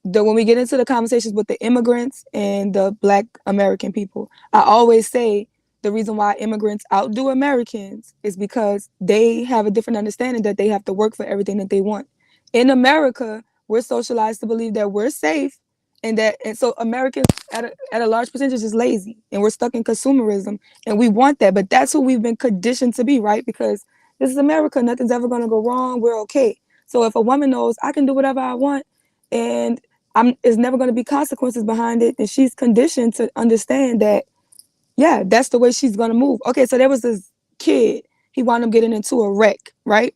When we get into the conversations with the immigrants and the Black American people, I always say, the reason why immigrants outdo Americans is because they have a different understanding that they have to work for everything that they want. In America, we're socialized to believe that we're safe, and so Americans at a large percentage is lazy, and we're stuck in consumerism, and we want that, but that's who we've been conditioned to be, right? Because this is America, nothing's ever going to go wrong, we're okay. So if a woman knows I can do whatever I want, and there's never going to be consequences behind it, and she's conditioned to understand that, yeah, that's the way she's going to move. Okay, so there was this kid, he wound up getting into a wreck, right?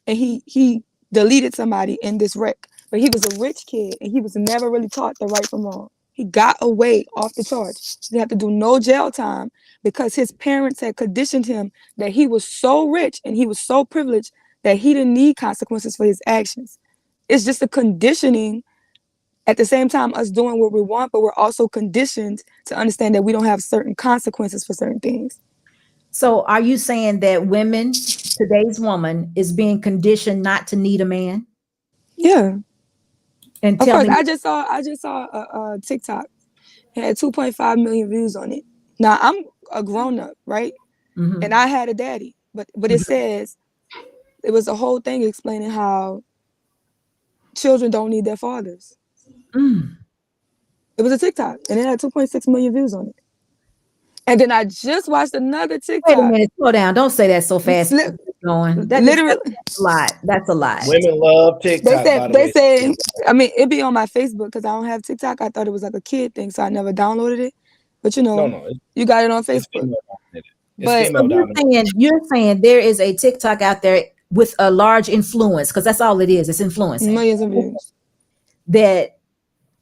And he deleted somebody in this wreck, but he was a rich kid and he was never really taught the right from wrong. He got away off the charge. He had to do no jail time because his parents had conditioned him that he was so rich and he was so privileged that he didn't need consequences for his actions. It's just a conditioning. At the same time, us doing what we want, but we're also conditioned to understand that we don't have certain consequences for certain things. So are you saying that today's woman is being conditioned not to need a man? Yeah. And Of tell course, me, I just saw a TikTok. It had 2.5 million views on it. Now I'm a grown up, right? Mhm. And I had a daddy, but it says it was a whole thing explaining how children don't need their fathers. Mm. It was a TikTok, and it had 2.6 million views on it. And then I just watched another Wait a TikTok. minute, slow down. Don't say that so fast. Li- Going. Literally, That's a lot. That's a lot. Women love TikTok, by the they way. say, I mean, it be on my Facebook because I don't have TikTok. I thought it was like a kid thing, so I never downloaded it. But you know, No, you got it on it's Facebook. female dominated. It's But female dominated. You're saying there is a TikTok out there with a large influence, because that's all it is. It's influencing. millions of views. That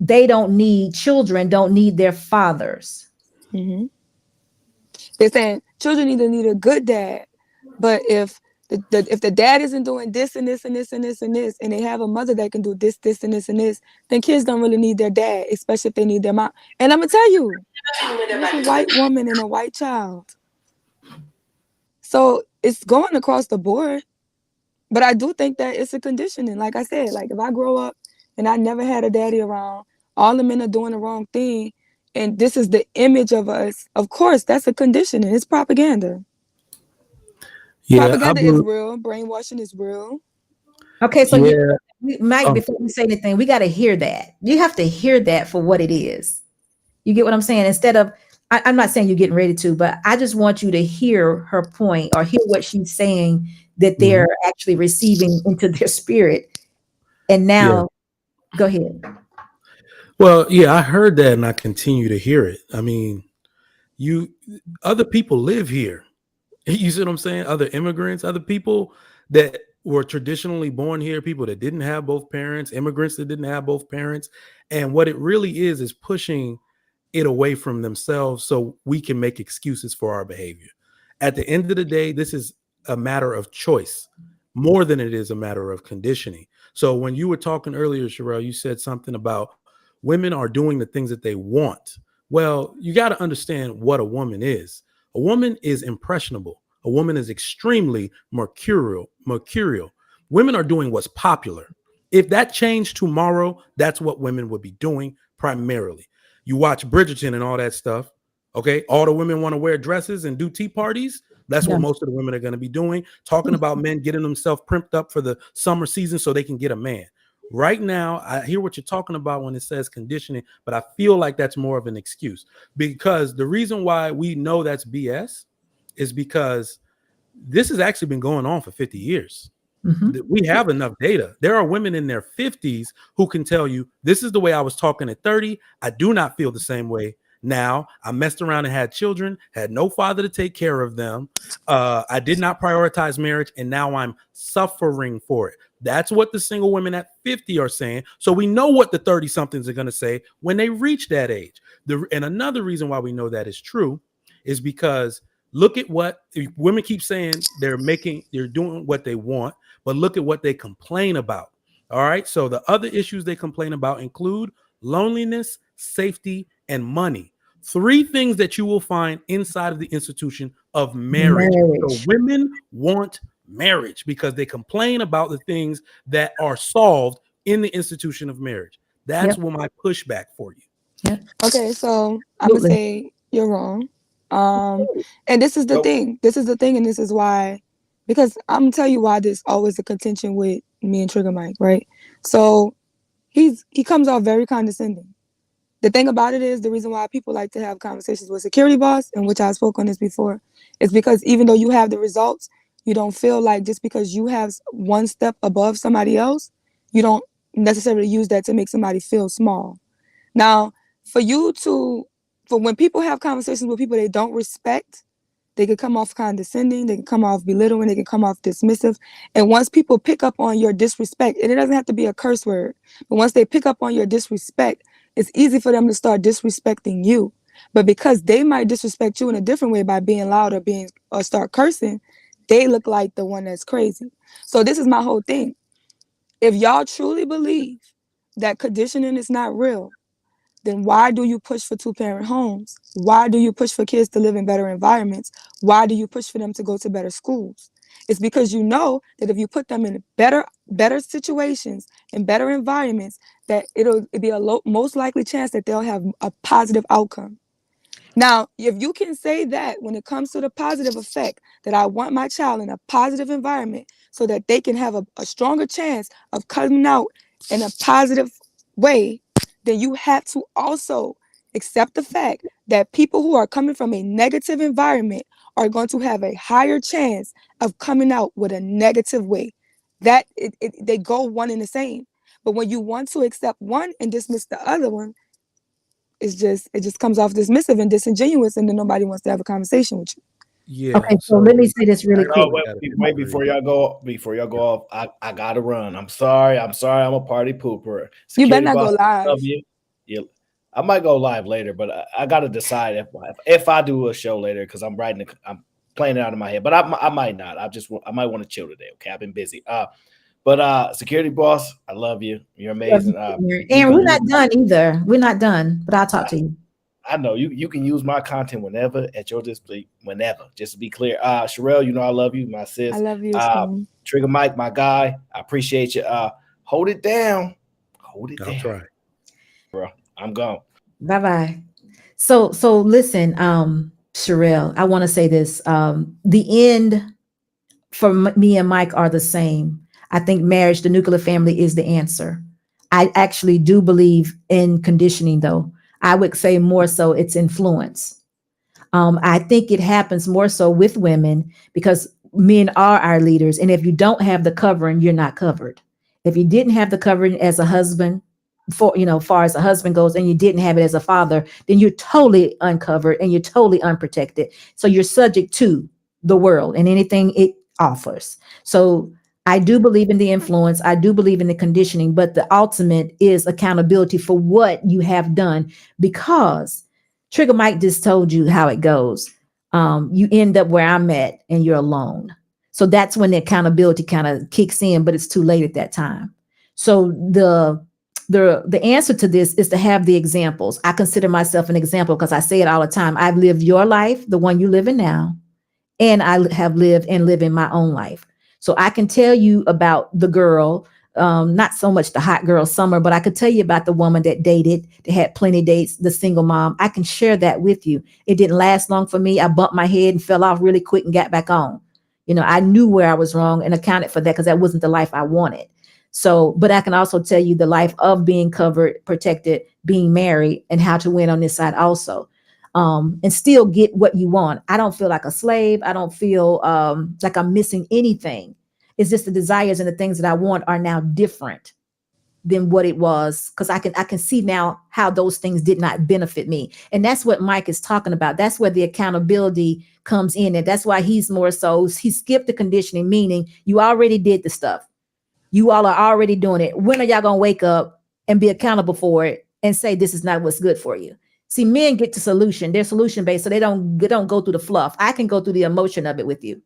they don't need children, don't need their fathers. Mm-hmm. They're saying children either need a good dad, but if the dad isn't doing this and this and this and this and this, and they have a mother that can do this, this and this and this, then kids don't really need their dad, especially if they need their mom. And I'm gonna tell you, there's a white woman and a white child, so it's going across the board. But I do think that it's a conditioning. Like I said, like if I grow up and I never had a daddy around, all the men are doing the wrong thing, and this is the image of us. Of course, that's a conditioning. It's propaganda. Yeah, Propaganda is real. Brainwashing is real. Okay, so Yeah. Mike, before we say anything, we got to hear that. You have to hear that for what it is. You get what I'm saying? Instead of, I'm not saying you're getting ready to, but I just want you to hear her point or hear what she's saying that they're actually receiving into their spirit. And now, go ahead. Well, yeah, I heard that and I continue to hear it. I mean, other people live here. You see what I'm saying? Other immigrants, other people that were traditionally born here, people that didn't have both parents, immigrants that didn't have both parents. And what it really is pushing it away from themselves so we can make excuses for our behavior. At the end of the day, this is a matter of choice more than it is a matter of conditioning. So when you were talking earlier, Cherrell, you said something about women are doing the things that they want. Well, you got to understand what a woman is. A woman is impressionable. A woman is extremely mercurial. Women are doing what's popular. If that changed tomorrow, that's what women would be doing primarily. You watch Bridgerton and all that stuff. Okay. All the women want to wear dresses and do tea parties. That's what most of the women are going to be doing. Talking about men getting themselves primped up for the summer season so they can get a man. Right now, I hear what you're talking about when it says conditioning, but I feel like that's more of an excuse, because the reason why we know that's BS is because this has actually been going on for 50 years. We have enough data. There are women in their 50s who can tell you, this is the way I was talking at 30. I do not feel the same way now. I messed around and had children, had no father to take care of them. I did not prioritize marriage, and now I'm suffering for it. That's what the single women at 50 are saying. So we know what the 30-somethings are going to say when they reach that age. And another reason why we know that is true is because look at what women keep saying. They're doing what they want, but look at what they complain about. All right. So the other issues they complain about include loneliness, safety, and money. 3 things that you will find inside of the institution of marriage. So women want marriage because they complain about the things that are solved in the institution of marriage. That's what my pushback for you. Yeah. Okay, so I'm gonna say you're wrong. And this is the thing. This is the thing, and this is why, because I'm gonna tell you why there's always a contention with me and Trigger Mike, right? So he comes off very condescending. The thing about it is, the reason why people like to have conversations with security boss, and which I spoke on this before, is because even though you have the results, you don't feel like just because you have one step above somebody else, you don't necessarily use that to make somebody feel small. Now, for when people have conversations with people they don't respect, they can come off condescending, they can come off belittling, they can come off dismissive. And once people pick up on your disrespect, and it doesn't have to be a curse word, but once they pick up on your disrespect, it's easy for them to start disrespecting you. But because they might disrespect you in a different way by being loud or start cursing, they look like the one that's crazy. So this is my whole thing. If y'all truly believe that conditioning is not real, then why do you push for 2-parent homes? Why do you push for kids to live in better environments? Why do you push for them to go to better schools? It's because you know that if you put them in better situations and better environments, that it'll be a most likely chance that they'll have a positive outcome. Now, if you can say that when it comes to the positive effect, that I want my child in a positive environment so that they can have a stronger chance of coming out in a positive way, then you have to also accept the fact that people who are coming from a negative environment are going to have a higher chance of coming out with a negative way. That they go one and the same. But when you want to accept one and dismiss the other one, it just comes off dismissive and disingenuous, and then nobody wants to have a conversation with you. Yeah. Okay, so let me say this really quick. Wait, before y'all go off, I gotta run. I'm sorry. I'm a party pooper. You better not boss, go live. love you. Yeah, I might go live later, but I gotta decide if I do a show later because I'm playing it out in my head. But I might not. I might want to chill today. Okay, I've been busy. But security boss, I love you. You're amazing. And we're not done either. We're not done, but I'll talk to you. I know you can use my content whenever at your display, whenever. Just to be clear. Cherrell, you know I love you, my sis. I love you. Trigger Mike, my guy. I appreciate you. Hold it down. I'll try. Bro, I'm gone. Bye-bye. So listen, Cherrell, I want to say this. The end for me and Mike are the same. I think marriage, the nuclear family, is the answer. I actually do believe in conditioning, though. I would say more so it's influence. I think it happens more so with women because men are our leaders. And if you don't have the covering, you're not covered. If you didn't have the covering as a husband, far as a husband goes, and you didn't have it as a father, then you're totally uncovered and you're totally unprotected. So you're subject to the world and anything it offers. So I do believe in the influence. I do believe in the conditioning, but the ultimate is accountability for what you have done, because Trigger Mike just told you how it goes. You end up where I'm at and you're alone. So that's when the accountability kind of kicks in, but it's too late at that time. So the answer to this is to have the examples. I consider myself an example because I say it all the time. I've lived your life, the one you live in now, and I have lived and live in my own life. So I can tell you about the girl, not so much the hot girl summer, but I could tell you about the woman that dated, that had plenty of dates, the single mom. I can share that with you. It didn't last long for me. I bumped my head and fell off really quick and got back on. I knew where I was wrong and accounted for that because that wasn't the life I wanted. So, but I can also tell you the life of being covered, protected, being married, and how to win on this side also. And still get what you want. I don't feel like a slave. I don't feel like I'm missing anything. It's just the desires and the things that I want are now different than what it was, because I can see now how those things did not benefit me. And that's what Mike is talking about. That's where the accountability comes in. And that's why he's more so, he skipped the conditioning, meaning you already did the stuff. You all are already doing it. When are y'all going to wake up and be accountable for it and say, this is not what's good for you? See, men get to solution. They're solution based, so they don't go through the fluff. I can go through the emotion of it with you.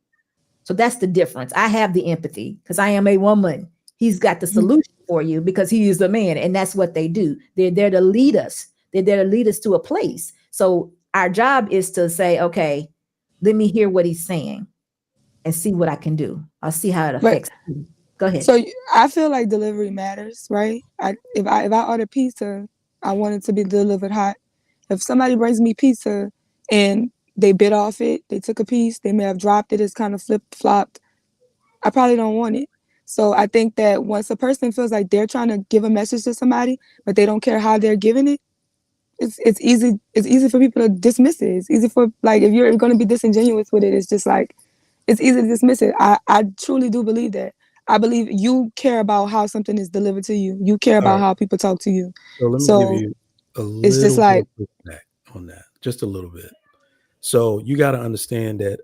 So that's the difference. I have the empathy because I am a woman. He's got the solution for you because he is a man, and that's what they do. They're there to lead us. They're there to lead us to a place. So our job is to say, okay, let me hear what he's saying and see what I can do. I'll see how it affects you. Go ahead. So I feel like delivery matters, right? If I order pizza, I want it to be delivered hot. If somebody brings me pizza and they bit off it, they took a piece, they may have dropped it, it's kind of flip-flopped, I probably don't want it. So I think that once a person feels like they're trying to give a message to somebody, but they don't care how they're giving it, it's easy for people to dismiss it. It's easy for, like, if you're going to be disingenuous with it, it's just like, it's easy to dismiss it. I truly do believe that. I believe you care about how something is delivered to you. You care about how people talk to you. So let me give you a little it's just like bit on that, just a little bit. So you got to understand that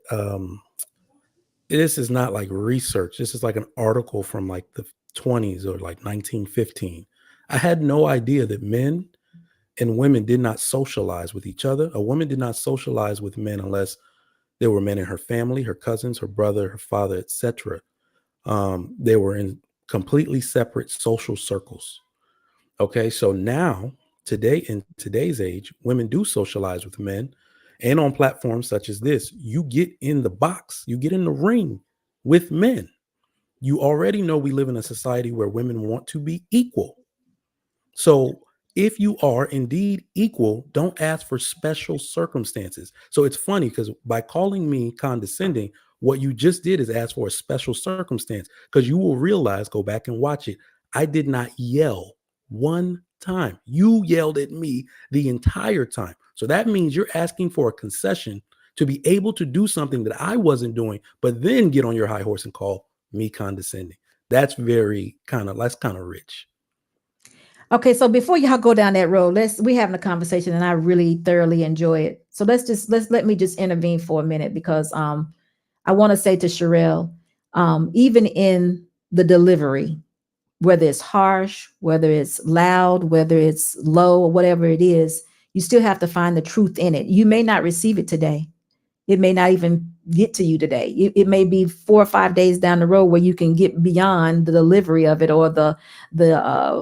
this is not like research. This is like an article from like the 20s or like 1915. I had no idea that men and women did not socialize with each other. A woman did not socialize with men unless there were men in her family, her cousins, her brother, her father, etc. They were in completely separate social circles. Okay, so now, today, in today's age, women do socialize with men, and on platforms such as this, you get in the box, you get in the ring with men. You already know we live in a society where women want to be equal. So if you are indeed equal, don't ask for special circumstances. So it's funny because by calling me condescending, what you just did is ask for a special circumstance, because you will realize, go back and watch it, I did not yell one time. You yelled at me the entire time. So that means you're asking for a concession to be able to do something that I wasn't doing, but then get on your high horse and call me condescending. That's kind of rich. Okay, so before y'all go down that road, we having a conversation and I really thoroughly enjoy it. So let me just intervene for a minute, because I want to say to Cherrell, even in the delivery, whether it's harsh, whether it's loud, whether it's low, or whatever it is, you still have to find the truth in it. You may not receive it today. It may not even get to you today. It may be 4 or 5 days down the road where you can get beyond the delivery of it, or the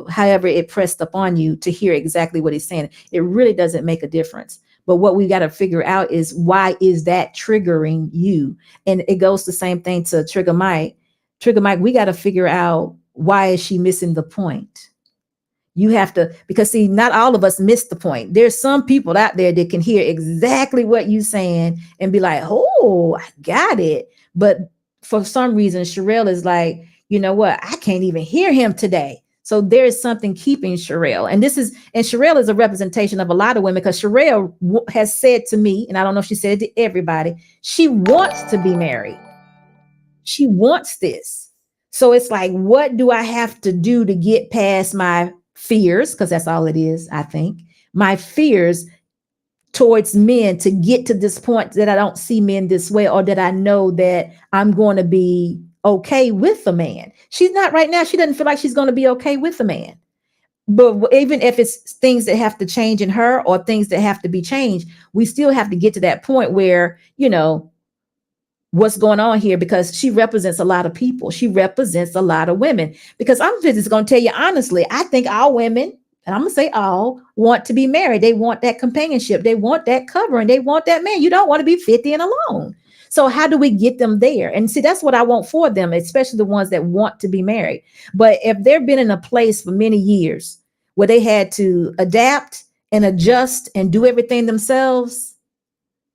however it pressed upon you to hear exactly what he's saying. It really doesn't make a difference. But what we got to figure out is, why is that triggering you? And it goes the same thing to Trigger Mike. Trigger Mike, we got to figure out, why is she missing the point? You have to, because see, not all of us miss the point. There's some people out there that can hear exactly what you're saying and be like, oh, I got it. But for some reason, Cherrell is like, you know what? I can't even hear him today. So there is something keeping Cherrell. And Cherrell is a representation of a lot of women, because Cherrell has said to me, and I don't know if she said it to everybody, she wants to be married. She wants this. So it's like, what do I have to do to get past my fears? Because that's all it is, I think. My fears towards men, to get to this point that I don't see men this way, or that I know that I'm going to be okay with a man. She's not right now. She doesn't feel like she's going to be okay with a man. But even if it's things that have to change in her, or things that have to be changed, we still have to get to that point where, what's going on here, because she represents a lot of people. She represents a lot of women, because I'm just going to tell you honestly, I think all women, and I'm going to say all, want to be married. They want that companionship. They want that covering. They want that man. You don't want to be 50 and alone. So how do we get them there? And see, that's what I want for them, especially the ones that want to be married. But if they've been in a place for many years where they had to adapt and adjust and do everything themselves,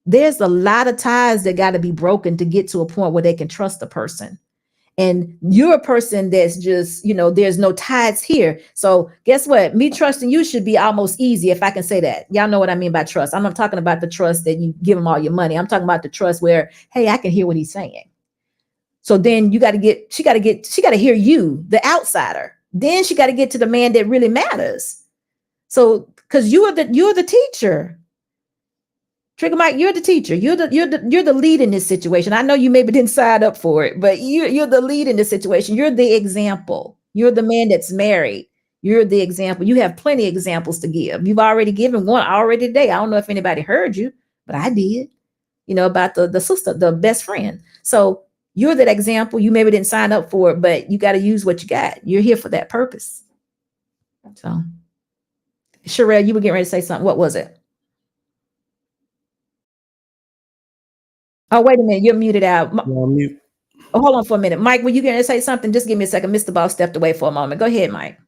there's a lot of ties that got to be broken to get to a point where they can trust a person. And you're a person that's just, there's no ties here. So guess what? Me trusting you should be almost easy, if I can say that. Y'all know what I mean by trust. I'm not talking about the trust that you give him all your money. I'm talking about the trust where, hey, I can hear what he's saying. So then she got to hear you, the outsider. Then she got to get to the man that really matters. So, because you're the teacher. Trigger Mike, you're the teacher. You're the lead in this situation. I know you maybe didn't sign up for it, but you're the lead in this situation. You're the example. You're the man that's married. You're the example. You have plenty of examples to give. You've already given one already today. I don't know if anybody heard you, but I did. About the sister, the best friend. So you're that example. You maybe didn't sign up for it, but you got to use what you got. You're here for that purpose. So, Cherrell, you were getting ready to say something. What was it? Oh, wait a minute. You're muted out. Mute. Oh, hold on for a minute. Mike, were you going to say something? Just give me a second. Mr. Boss stepped away for a moment. Go ahead, Mike.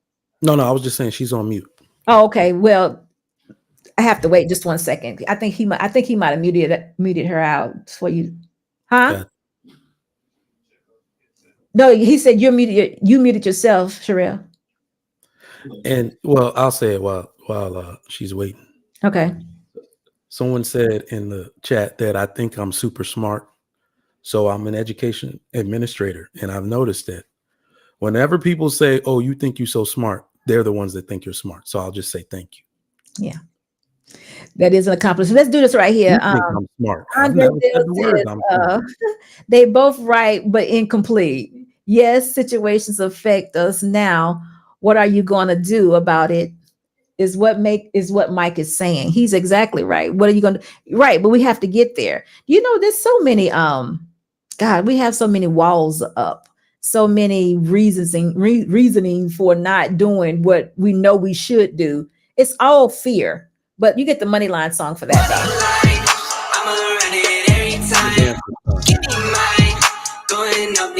No, I was just saying she's on mute. Oh, okay. Well, I have to wait just 1 second. I think he might have muted her out for you. Huh? Yeah. No, he said you muted yourself, Cherrell. And well, I'll say it while she's waiting. Okay. Someone said in the chat that I think I'm super smart. So I'm an education administrator. And I've noticed that whenever people say, oh, you think you're so smart, they're the ones that think you're smart. So I'll just say thank you. Yeah. That is an accomplishment. Let's do this right here. I'm smart. They both right, but incomplete. Yes, situations affect us now. What are you going to do about it? Is what Mike is saying. He's exactly right. What are you going to right? But we have to get there. There's so many. God, we have so many walls up, so many reasoning for not doing what we know we should do. It's all fear. But you get the money line song for that. I'ma run it every time. Give me mine. Going up.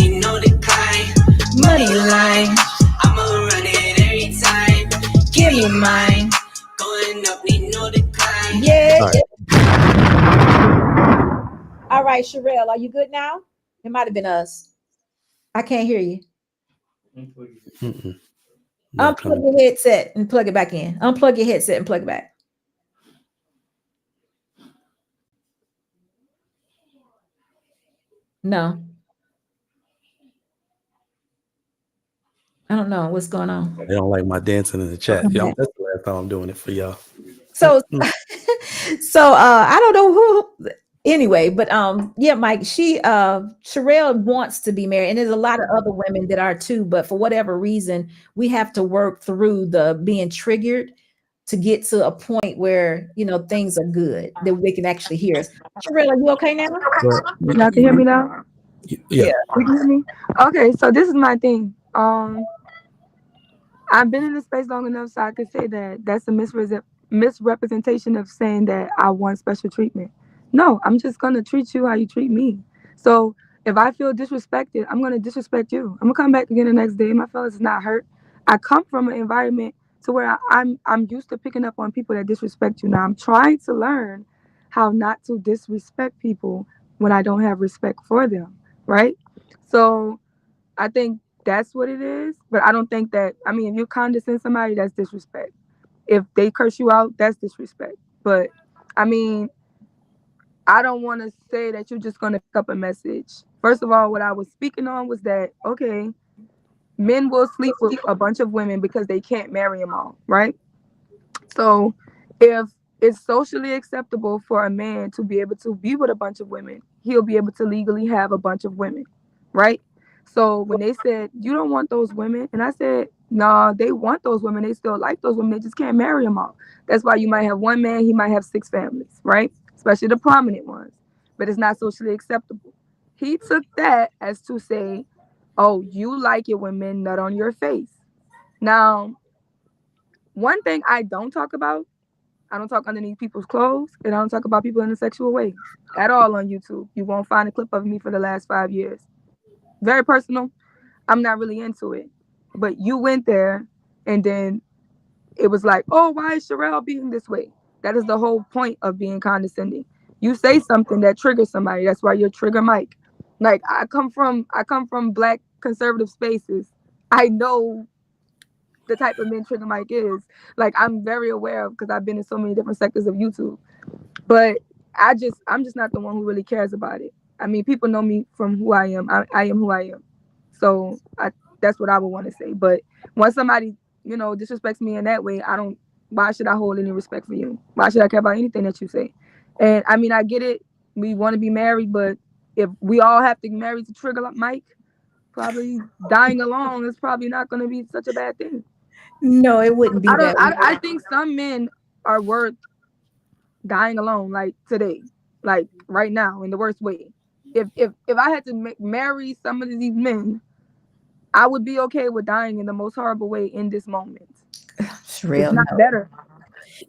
All right, Cherrell, are you good now? It might have been us. I can't hear you. Mm-mm. Not Unplug coming. your headset and plug it back in. Unplug your headset and plug it back. No. I don't know what's going on. They don't like my dancing in the chat. Come Y'all, back. that's the last time I'm doing it for y'all. So I don't know who anyway, but yeah, Mike, Cherrell wants to be married, and there's a lot of other women that are too, but for whatever reason, we have to work through the being triggered to get to a point where things are good that they can actually hear us. Cherrell, are you okay now? Y'all can hear me now? Yeah. You can hear me? Okay, so this is my thing. I've been in this space long enough so I could say that that's a misrepresentation of saying that I want special treatment. No, I'm just gonna treat you how you treat me. So if I feel disrespected, I'm gonna disrespect you. I'm gonna come back again the next day. My feelings is not hurt. I come from an environment to where I'm used to picking up on people that disrespect you. Now I'm trying to learn how not to disrespect people when I don't have respect for them, right? So I think that's what it is. But I don't think that, I mean, if you condescend somebody, that's disrespect. If they curse you out, that's disrespect. But I mean, I don't want to say that you're just going to pick up a message. First of all, what I was speaking on was that, okay, men will sleep with a bunch of women because they can't marry them all, right? So if it's socially acceptable for a man to be able to be with a bunch of women, he'll be able to legally have a bunch of women, right? So when they said, you don't want those women, and I said, no, they want those women. They still like those women. They just can't marry them all. That's why you might have one man, he might have 6 families, right? Especially the prominent ones. But it's not socially acceptable. He took that as to say, oh, you like it when men nut on your face. Now, one thing I don't talk about, I don't talk underneath people's clothes, and I don't talk about people in a sexual way at all on YouTube. You won't find a clip of me for the last 5 years. Very personal. I'm not really into it. But you went there, and then it was like, oh, why is Cherrell being this way? That is the whole point of being condescending. You say something that triggers somebody. That's why you're Trigger Mike. Like I come from Black conservative spaces. I know the type of men Trigger Mike is. Like I'm very aware of because I've been in so many different sectors of YouTube. But I'm just not the one who really cares about it. I mean, people know me from who I am. I am who I am. So that's what I would want to say. But when somebody, disrespects me in that way, why should I hold any respect for you? Why should I care about anything that you say? And I mean, I get it. We want to be married, but if we all have to marry to Trigger Mike, probably dying alone is probably not going to be such a bad thing. No, it wouldn't be that. I think some men are worth dying alone, like today, like right now, in the worst way. If I had to marry some of these men, I would be okay with dying in the most horrible way in this moment. Cherrell, it's not better.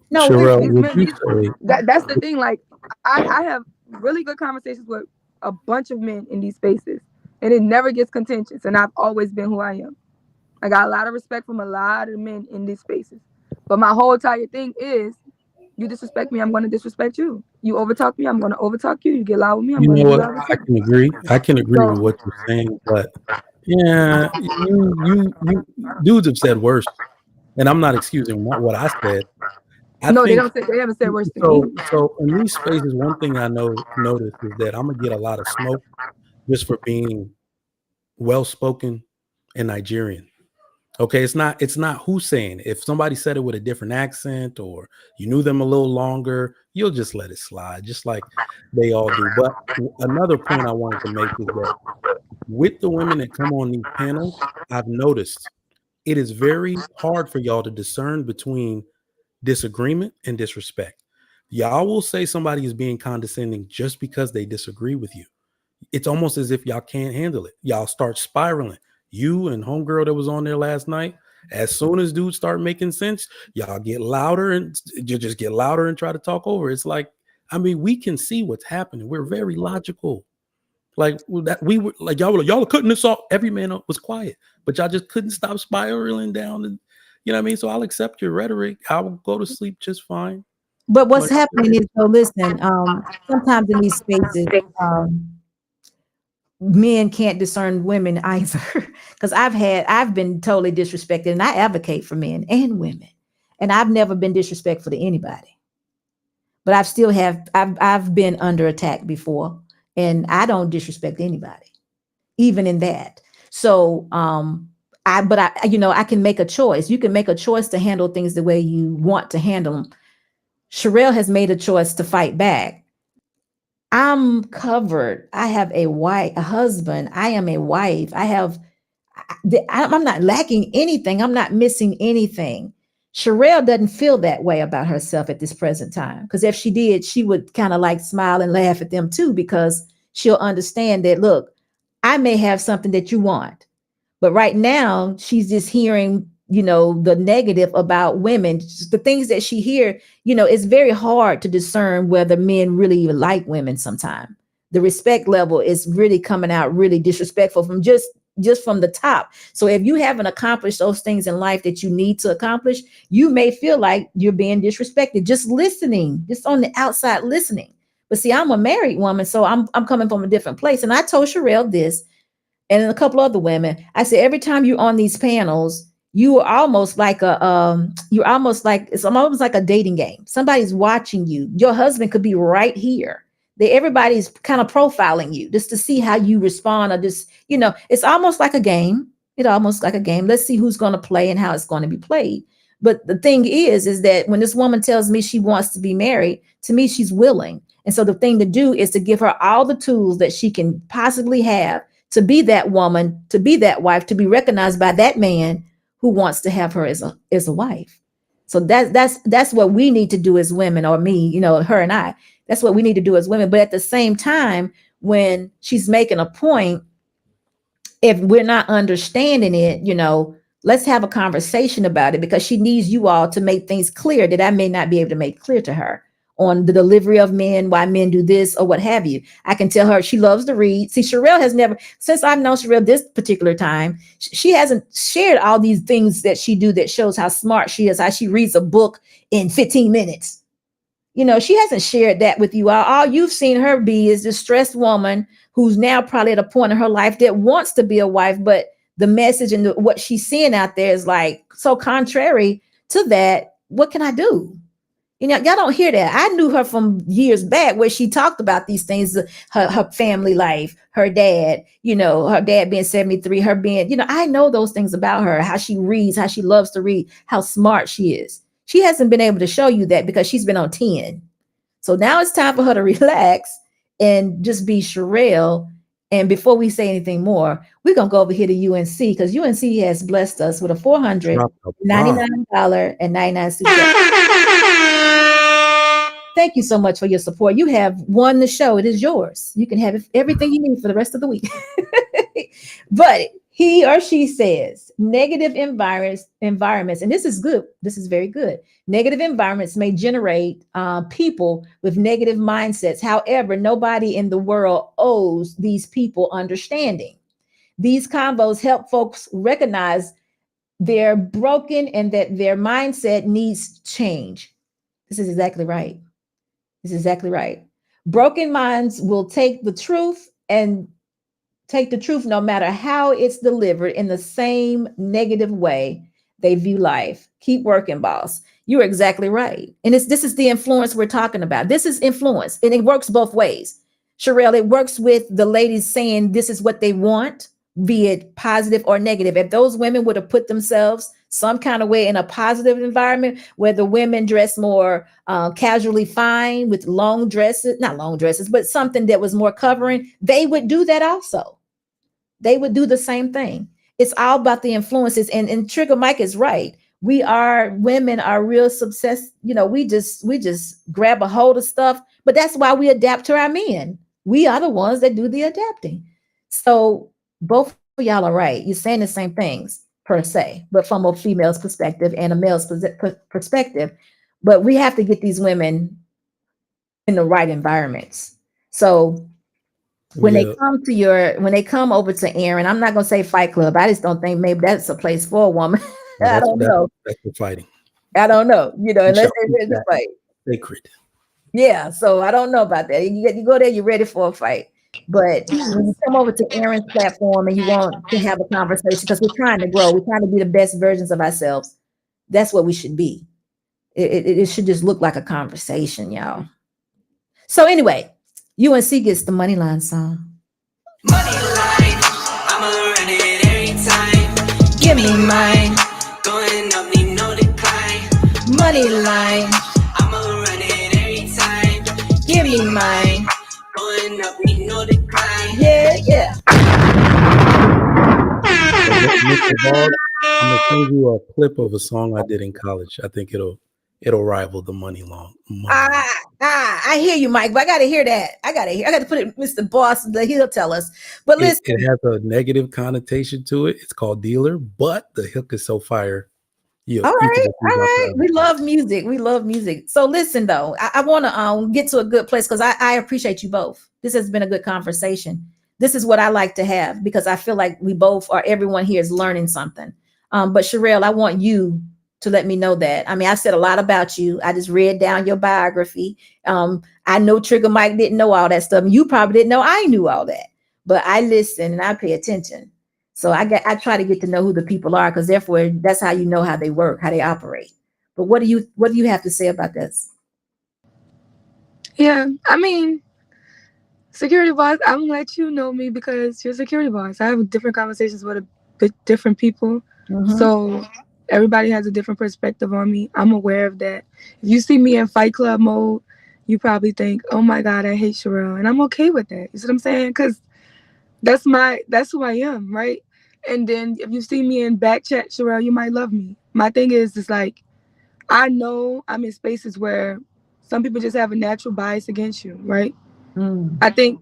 No, Cherrell, these would men, you say that's the thing. Like I have really good conversations with a bunch of men in these spaces, and it never gets contentious. And I've always been who I am. I got a lot of respect from a lot of men in these spaces. But my whole entire thing is, you disrespect me, I'm going to disrespect you. You overtalk me, I'm going to overtalk you. You get loud with me, I'm you going to know get what? loud with I you. can agree. I can agree So, with what you're saying, but yeah, you dudes have said worse, and I'm not excusing what I said. I no, think they haven't said worse than so. me. So in these spaces, one thing I notice is that I'm gonna get a lot of smoke just for being well spoken and Nigerian. Okay, it's not who's saying it. If somebody said it with a different accent or you knew them a little longer, you'll just let it slide, just like they all do. But another point I wanted to make is that with the women that come on these panels, I've noticed it is very hard for y'all to discern between disagreement and disrespect. Y'all will say somebody is being condescending just because they disagree with you. It's almost as if y'all can't handle it. Y'all start spiraling. You and homegirl that was on there last night, as soon as dudes start making sense, y'all get louder and you just get louder and try to talk over. It's like, I mean, we can see what's happening. We're very logical. Like that, we were like y'all were cutting this off. Every man was quiet, but y'all just couldn't stop spiraling down. And you know what I mean. So I'll accept your rhetoric. I will go to sleep just fine. But what's happening is, so listen, sometimes in these spaces, men can't discern women either. Because I've been totally disrespected, and I advocate for men and women. And I've never been disrespectful to anybody. But I've been under attack before, and I don't disrespect anybody, even in that. So I can make a choice. You can make a choice to handle things the way you want to handle them. Cherrell has made a choice to fight back. I'm covered. I have a husband. I am a wife. I'm not lacking anything. I'm not missing anything. Cherrell doesn't feel that way about herself at this present time. Because if she did, she would kind of like smile and laugh at them too, because she'll understand that, look, I may have something that you want. But right now, she's just hearing, the negative about women, the things that she hear. It's very hard to discern whether men really even like women sometimes. The respect level is really coming out really disrespectful from just from the top. So if you haven't accomplished those things in life that you need to accomplish, you may feel like you're being disrespected, just listening, just on the outside listening. But see, I'm a married woman, so I'm coming from a different place. And I told Cherrell this, and a couple other women, I said, every time you're on these panels, you are almost like it's almost like a dating game. Somebody's watching you. Your husband could be right here. Everybody's kind of profiling you just to see how you respond, or just, it's almost like a game. Let's see who's going to play and how it's going to be played. But the thing is that when this woman tells me she wants to be married, to me, she's willing. And so the thing to do is to give her all the tools that she can possibly have to be that woman, to be that wife, to be recognized by that man who wants to have her as a wife. So that's what we need to do as women, or me, her and I. That's what we need to do as women. But at the same time, when she's making a point, if we're not understanding it, let's have a conversation about it, because she needs you all to make things clear that I may not be able to make clear to her on the delivery of men, why men do this or what have you. I can tell her she loves to read. See, Cherrell has never, since I've known Cherrell this particular time, she hasn't shared all these things that she do that shows how smart she is, how she reads a book in 15 minutes. She hasn't shared that with you. All you've seen her be is this stressed woman who's now probably at a point in her life that wants to be a wife, but the message and what she's seeing out there is like so contrary to that. What can I do? Y'all don't hear that. I knew her from years back where she talked about these things, her family life, her dad, her dad being 73, her being, I know those things about her, how she reads, how she loves to read, how smart she is. She hasn't been able to show you that because she's been on 10. So now it's time for her to relax and just be Cherrell. And before we say anything more, we're going to go over here to UNC, because UNC has blessed us with a $499.99 super. Thank you so much for your support. You have won the show. It is yours. You can have everything you need for the rest of the week. But he or she says negative environments, and this is good. This is very good. Negative environments may generate people with negative mindsets. However, nobody in the world owes these people understanding. These combos help folks recognize they're broken and that their mindset needs change. This is exactly right. This is exactly right. Broken minds will take the truth no matter how it's delivered in the same negative way they view life. Keep working, boss. You're exactly right. And this is the influence we're talking about. This is influence, and it works both ways. Cherrell, it works with the ladies saying this is what they want, be it positive or negative. If those women would have put themselves some kind of way in a positive environment where the women dress more casually fine with long dresses, not long dresses, but something that was more covering, they would do that also. They would do the same thing. It's all about the influences. And Trigger Mike is right. Women are real success. We just grab a hold of stuff, but that's why we adapt to our men. We are the ones that do the adapting. So both of y'all are right. You're saying the same things per se, but from a female's perspective and a male's perspective. But we have to get these women in the right environments. So when they come over to Aaron, I'm not going to say Fight Club. I just don't think maybe that's a place for a woman. I don't know. That's for fighting. I don't know. Unless they're ready to fight. sacred. Yeah, so I don't know about that. You go there, you're ready for a fight. But when you come over to Aaron's platform and you want to have a conversation, because we're trying to grow, we're trying to be the best versions of ourselves. That's what we should be. It should just look like a conversation, y'all. So anyway, UNC gets the money line song. Money line, I'ma run it every time. Give me mine. Going up, need no decline. Money line. I'ma run it every time. Give me mine. Going up, need no decline. Yeah, yeah. Mr. Ball, I'm gonna send you a clip of a song I did in college. I think it'll rival the money line. I hear you, Mike, but I gotta hear that. I gotta put it, Mr. Boss, he'll tell us. But listen, it has a negative connotation to it. It's called Dealer, but the hook is so fire. All right. We love music. So listen, though, I want to get to a good place because I appreciate you both. This has been a good conversation. This is what I like to have because I feel like we both or everyone here is learning something. But Cherrell, I want you to let me know that. I mean, I said a lot about you. I just read down your biography. I know Trigger Mike didn't know all that stuff. You probably didn't know I knew all that, but I listen and I pay attention. So I try to get to know who the people are because therefore that's how you know how they work, how they operate. But what do you have to say about this? Yeah, I mean, security boss, I'm gonna let you know me because you're security boss. I have different conversations with a bit different people. Mm-hmm. So everybody has a different perspective on me. I'm aware of that. If you see me in Fight Club mode, you probably think, oh my God, I hate Cherrell. And I'm okay with that. You see what I'm saying? Because that's who I am, right? And then if you see me in back chat, Cherrell, you might love me. My thing is like, I know I'm in spaces where some people just have a natural bias against you, right? Mm. I think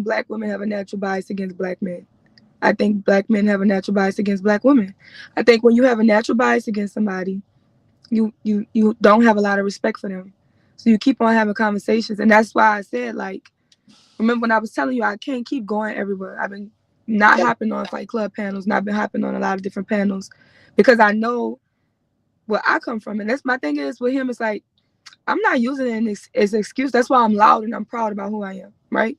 Black women have a natural bias against Black men. I think Black men have a natural bias against Black women. I think when you have a natural bias against somebody, you don't have a lot of respect for them. So you keep on having conversations. And that's why I said, like, remember when I was telling you I can't keep going everywhere. I've been not hopping on Fight Club panels, not been hopping on a lot of different panels because I know where I come from. And that's my thing is with him, it's like, I'm not using it as an excuse. That's why I'm loud and I'm proud about who I am, right?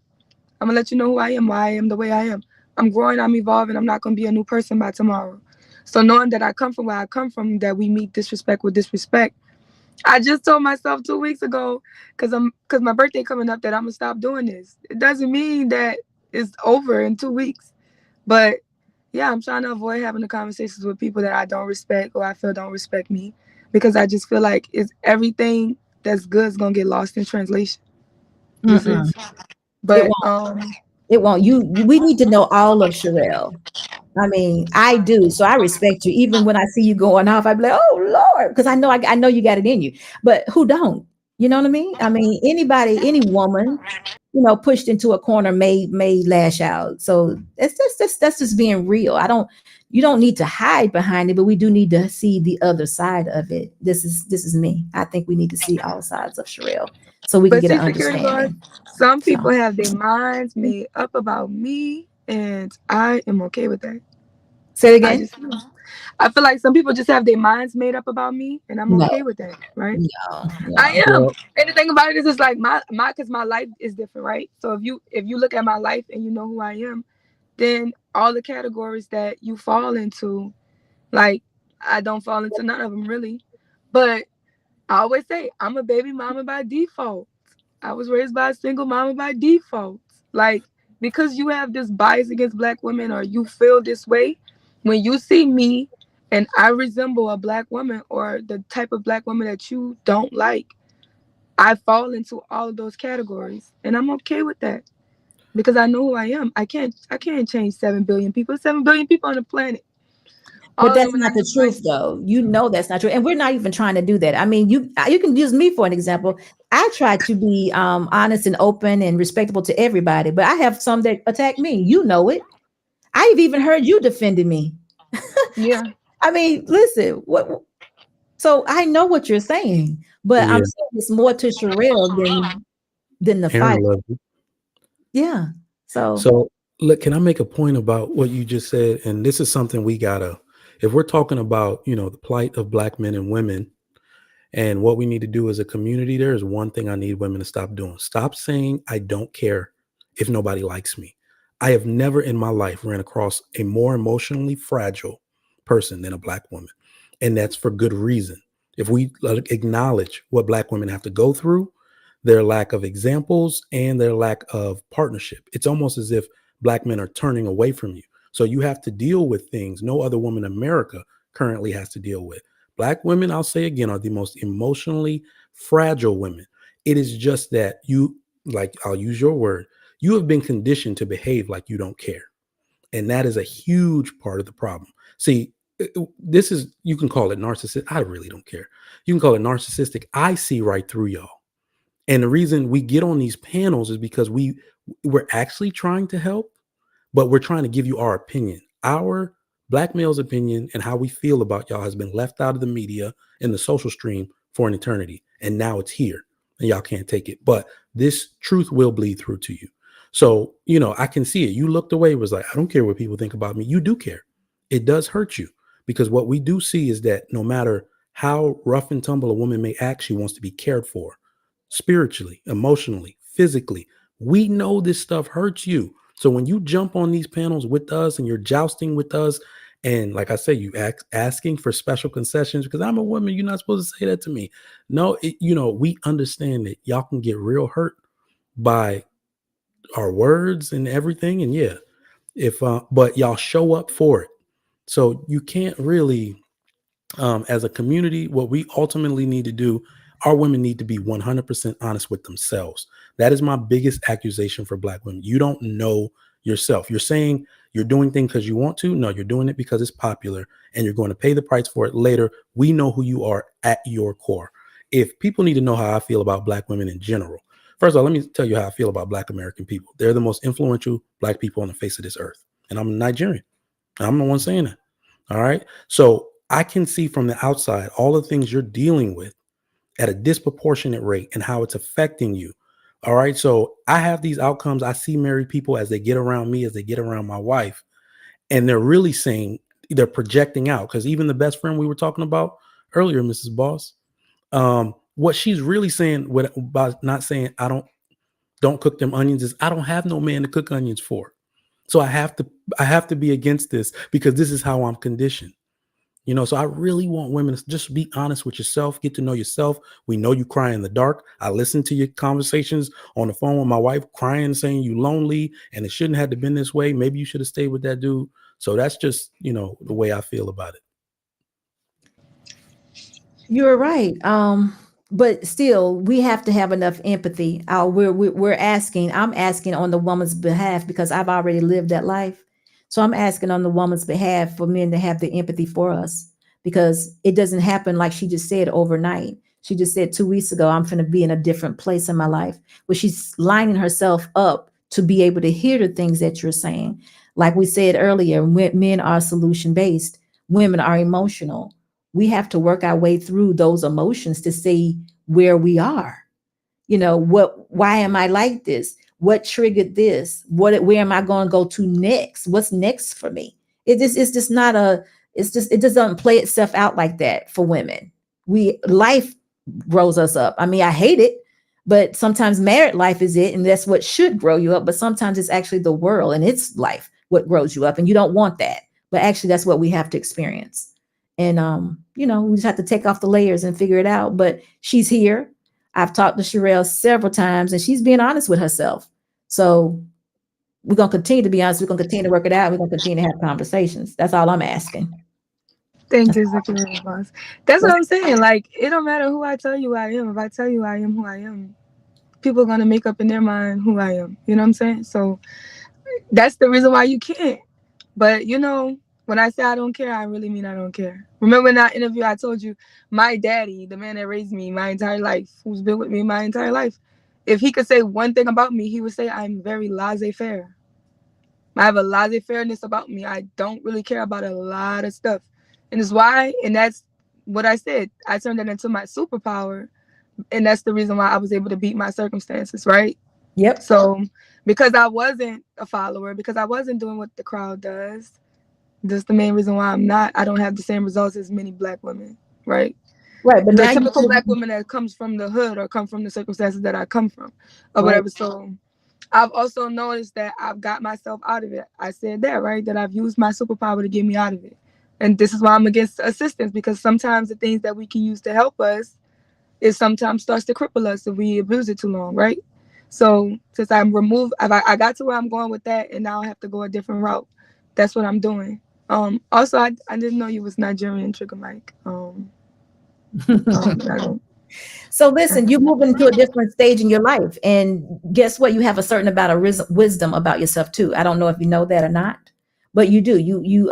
I'm gonna let you know who I am, why I am the way I am. I'm growing, I'm evolving, I'm not gonna be a new person by tomorrow. So knowing that I come from where I come from, that we meet disrespect with disrespect. I just told myself 2 weeks ago, because my birthday coming up, that I'm gonna stop doing this. It doesn't mean that it's over in 2 weeks. But yeah, I'm trying to avoid having the conversations with people that I don't respect or I feel don't respect me. Because I just feel like it's everything that's good is gonna get lost in translation. But it won't. We need to know all of Cherrell. I mean, I do. So I respect you. Even when I see you going off, I'd be like, oh Lord, because I know you got it in you. But who don't? You know what I mean? I mean, any woman, pushed into a corner may lash out. So that's just being real. You don't need to hide behind it, but we do need to see the other side of it. This is me. I think we need to see all sides of Cherrell so we can get an understanding. Some people have their minds made up about me, and I am okay with that. Say it again. I feel like some people just have their minds made up about me, and I'm okay with that, right? No. I am. And the thing about it is, it's like because my life is different, right? So if you look at my life and you know who I am, then all the categories that you fall into, like I don't fall into none of them really. But I always say I'm a baby mama by default. I was raised by a single mama by default. Like, because you have this bias against Black women or you feel this way, when you see me and I resemble a Black woman or the type of Black woman that you don't like, I fall into all of those categories. And I'm okay with that because I know who I am. I can't change 7 billion people. 7 billion people on the planet. But that's not the truth, though. That's not true. And we're not even trying to do that. I mean, you can use me for an example. I try to be honest and open and respectable to everybody, but I have some that attack me. You know it. I've even heard you defending me. Yeah. I mean, listen, so I know what you're saying, but I'm saying it's more to Cherrell than the fight. Yeah. So look, can I make a point about what you just said? And this is something we gotta, if we're talking about, the plight of Black men and women, And what we need to do as a community, there is one thing I need women to stop doing. Stop saying, I don't care if nobody likes me. I have never in my life ran across a more emotionally fragile person than a Black woman. And that's for good reason. If we acknowledge what Black women have to go through, their lack of examples and their lack of partnership, it's almost as if Black men are turning away from you. So you have to deal with things no other woman in America currently has to deal with. Black women, I'll say again, are the most emotionally fragile women. It is just that you, like, I'll use your word, you have been conditioned to behave like you don't care. And that is a huge part of the problem. See, this is, you can call it narcissistic. I really don't care. You can call it narcissistic. I see right through y'all. And the reason we get on these panels is because we're actually trying to help, but we're trying to give you our opinion. Our Black male's opinion and how we feel about y'all has been left out of the media and the social stream for an eternity. And now it's here and y'all can't take it. But this truth will bleed through to you. So, I can see it. You looked away, was like, I don't care what people think about me. You do care. It does hurt you, because what we do see is that no matter how rough and tumble a woman may act, she wants to be cared for spiritually, emotionally, physically. We know this stuff hurts you. So when you jump on these panels with us and you're jousting with us, and like I say, you asking for special concessions because I'm a woman, you're not supposed to say that to me. No, we understand that y'all can get real hurt by our words and everything. And yeah, but y'all show up for it. So you can't really, as a community, what we ultimately need to do, our women need to be 100% honest with themselves. That is my biggest accusation for Black women. You don't know yourself. You're saying you're doing things because you want to. No, you're doing it because it's popular and you're going to pay the price for it later. We know who you are at your core. If people need to know how I feel about Black women in general, first of all, let me tell you how I feel about Black American people. They're the most influential Black people on the face of this earth. And I'm Nigerian. I'm the one saying that. All right. So I can see from the outside all the things you're dealing with at a disproportionate rate and how it's affecting you. All right. So I have these outcomes. I see married people as they get around me, as they get around my wife, and they're really saying, they're projecting out. Because even the best friend we were talking about earlier, Mrs. Boss, what she's really saying about not saying don't cook them onions is I don't have no man to cook onions for. So I have to be against this because this is how I'm conditioned. So I really want women to just be honest with yourself, get to know yourself. We know you cry in the dark. I listen to your conversations on the phone with my wife, crying, saying you lonely and it shouldn't have to been this way. Maybe you should have stayed with that dude. So that's just, the way I feel about it. You're right. But still, we have to have enough empathy. I'm asking on the woman's behalf because I've already lived that life. So I'm asking on the woman's behalf for men to have the empathy for us, because it doesn't happen like she just said overnight. She just said 2 weeks ago, I'm going to be in a different place in my life, where she's lining herself up to be able to hear the things that you're saying. Like we said earlier, men are solution based. Women are emotional. We have to work our way through those emotions to see where we are. Why am I like this? What triggered this? Where am I going to go to next? What's next for me? It just doesn't play itself out like that for women. Life grows us up. I mean, I hate it, but sometimes married life is it. And that's what should grow you up. But sometimes it's actually the world and its life what grows you up. And you don't want that. But actually, that's what we have to experience. And, we just have to take off the layers and figure it out. But she's here. I've talked to Cherrell several times and she's being honest with herself. So we're going to continue to be honest. We're going to continue to work it out. We're going to continue to have conversations. That's all I'm asking. Thank you, boss. That's what I'm saying. Like, it don't matter who I tell you I am. If I tell you I am who I am, people are going to make up in their mind who I am. You know what I'm saying? So that's the reason why you can't. But, when I say I don't care, I really mean I don't care. Remember in that interview, I told you, my daddy, the man that raised me my entire life, who's been with me my entire life, if he could say one thing about me, he would say I'm very laissez-faire. I have a laissez-faireness about me. I don't really care about a lot of stuff. And it's why, and that's what I said. I turned that into my superpower. And that's the reason why I was able to beat my circumstances, right? Yep. So because I wasn't a follower, because I wasn't doing what the crowd does, that's the main reason why I don't have the same results as many Black women, right? Right, but The now you typical black woman that comes from the hood or come from the circumstances that I come from, or right. whatever. So I've also noticed that I've got myself out of it. I said that, right? That I've used my superpower to get me out of it. And this is why I'm against assistance, because sometimes the things that we can use to help us, it sometimes starts to cripple us if we abuse it too long, right? So since I'm removed, I got to where I'm going with that, and now I have to go a different route. That's what I'm doing. Also, I didn't know you was Nigerian, Trigger Mike. So listen, you move into a different stage in your life, and guess what? You have a certain amount of wisdom about yourself too. I don't know if you know that or not, but you do. You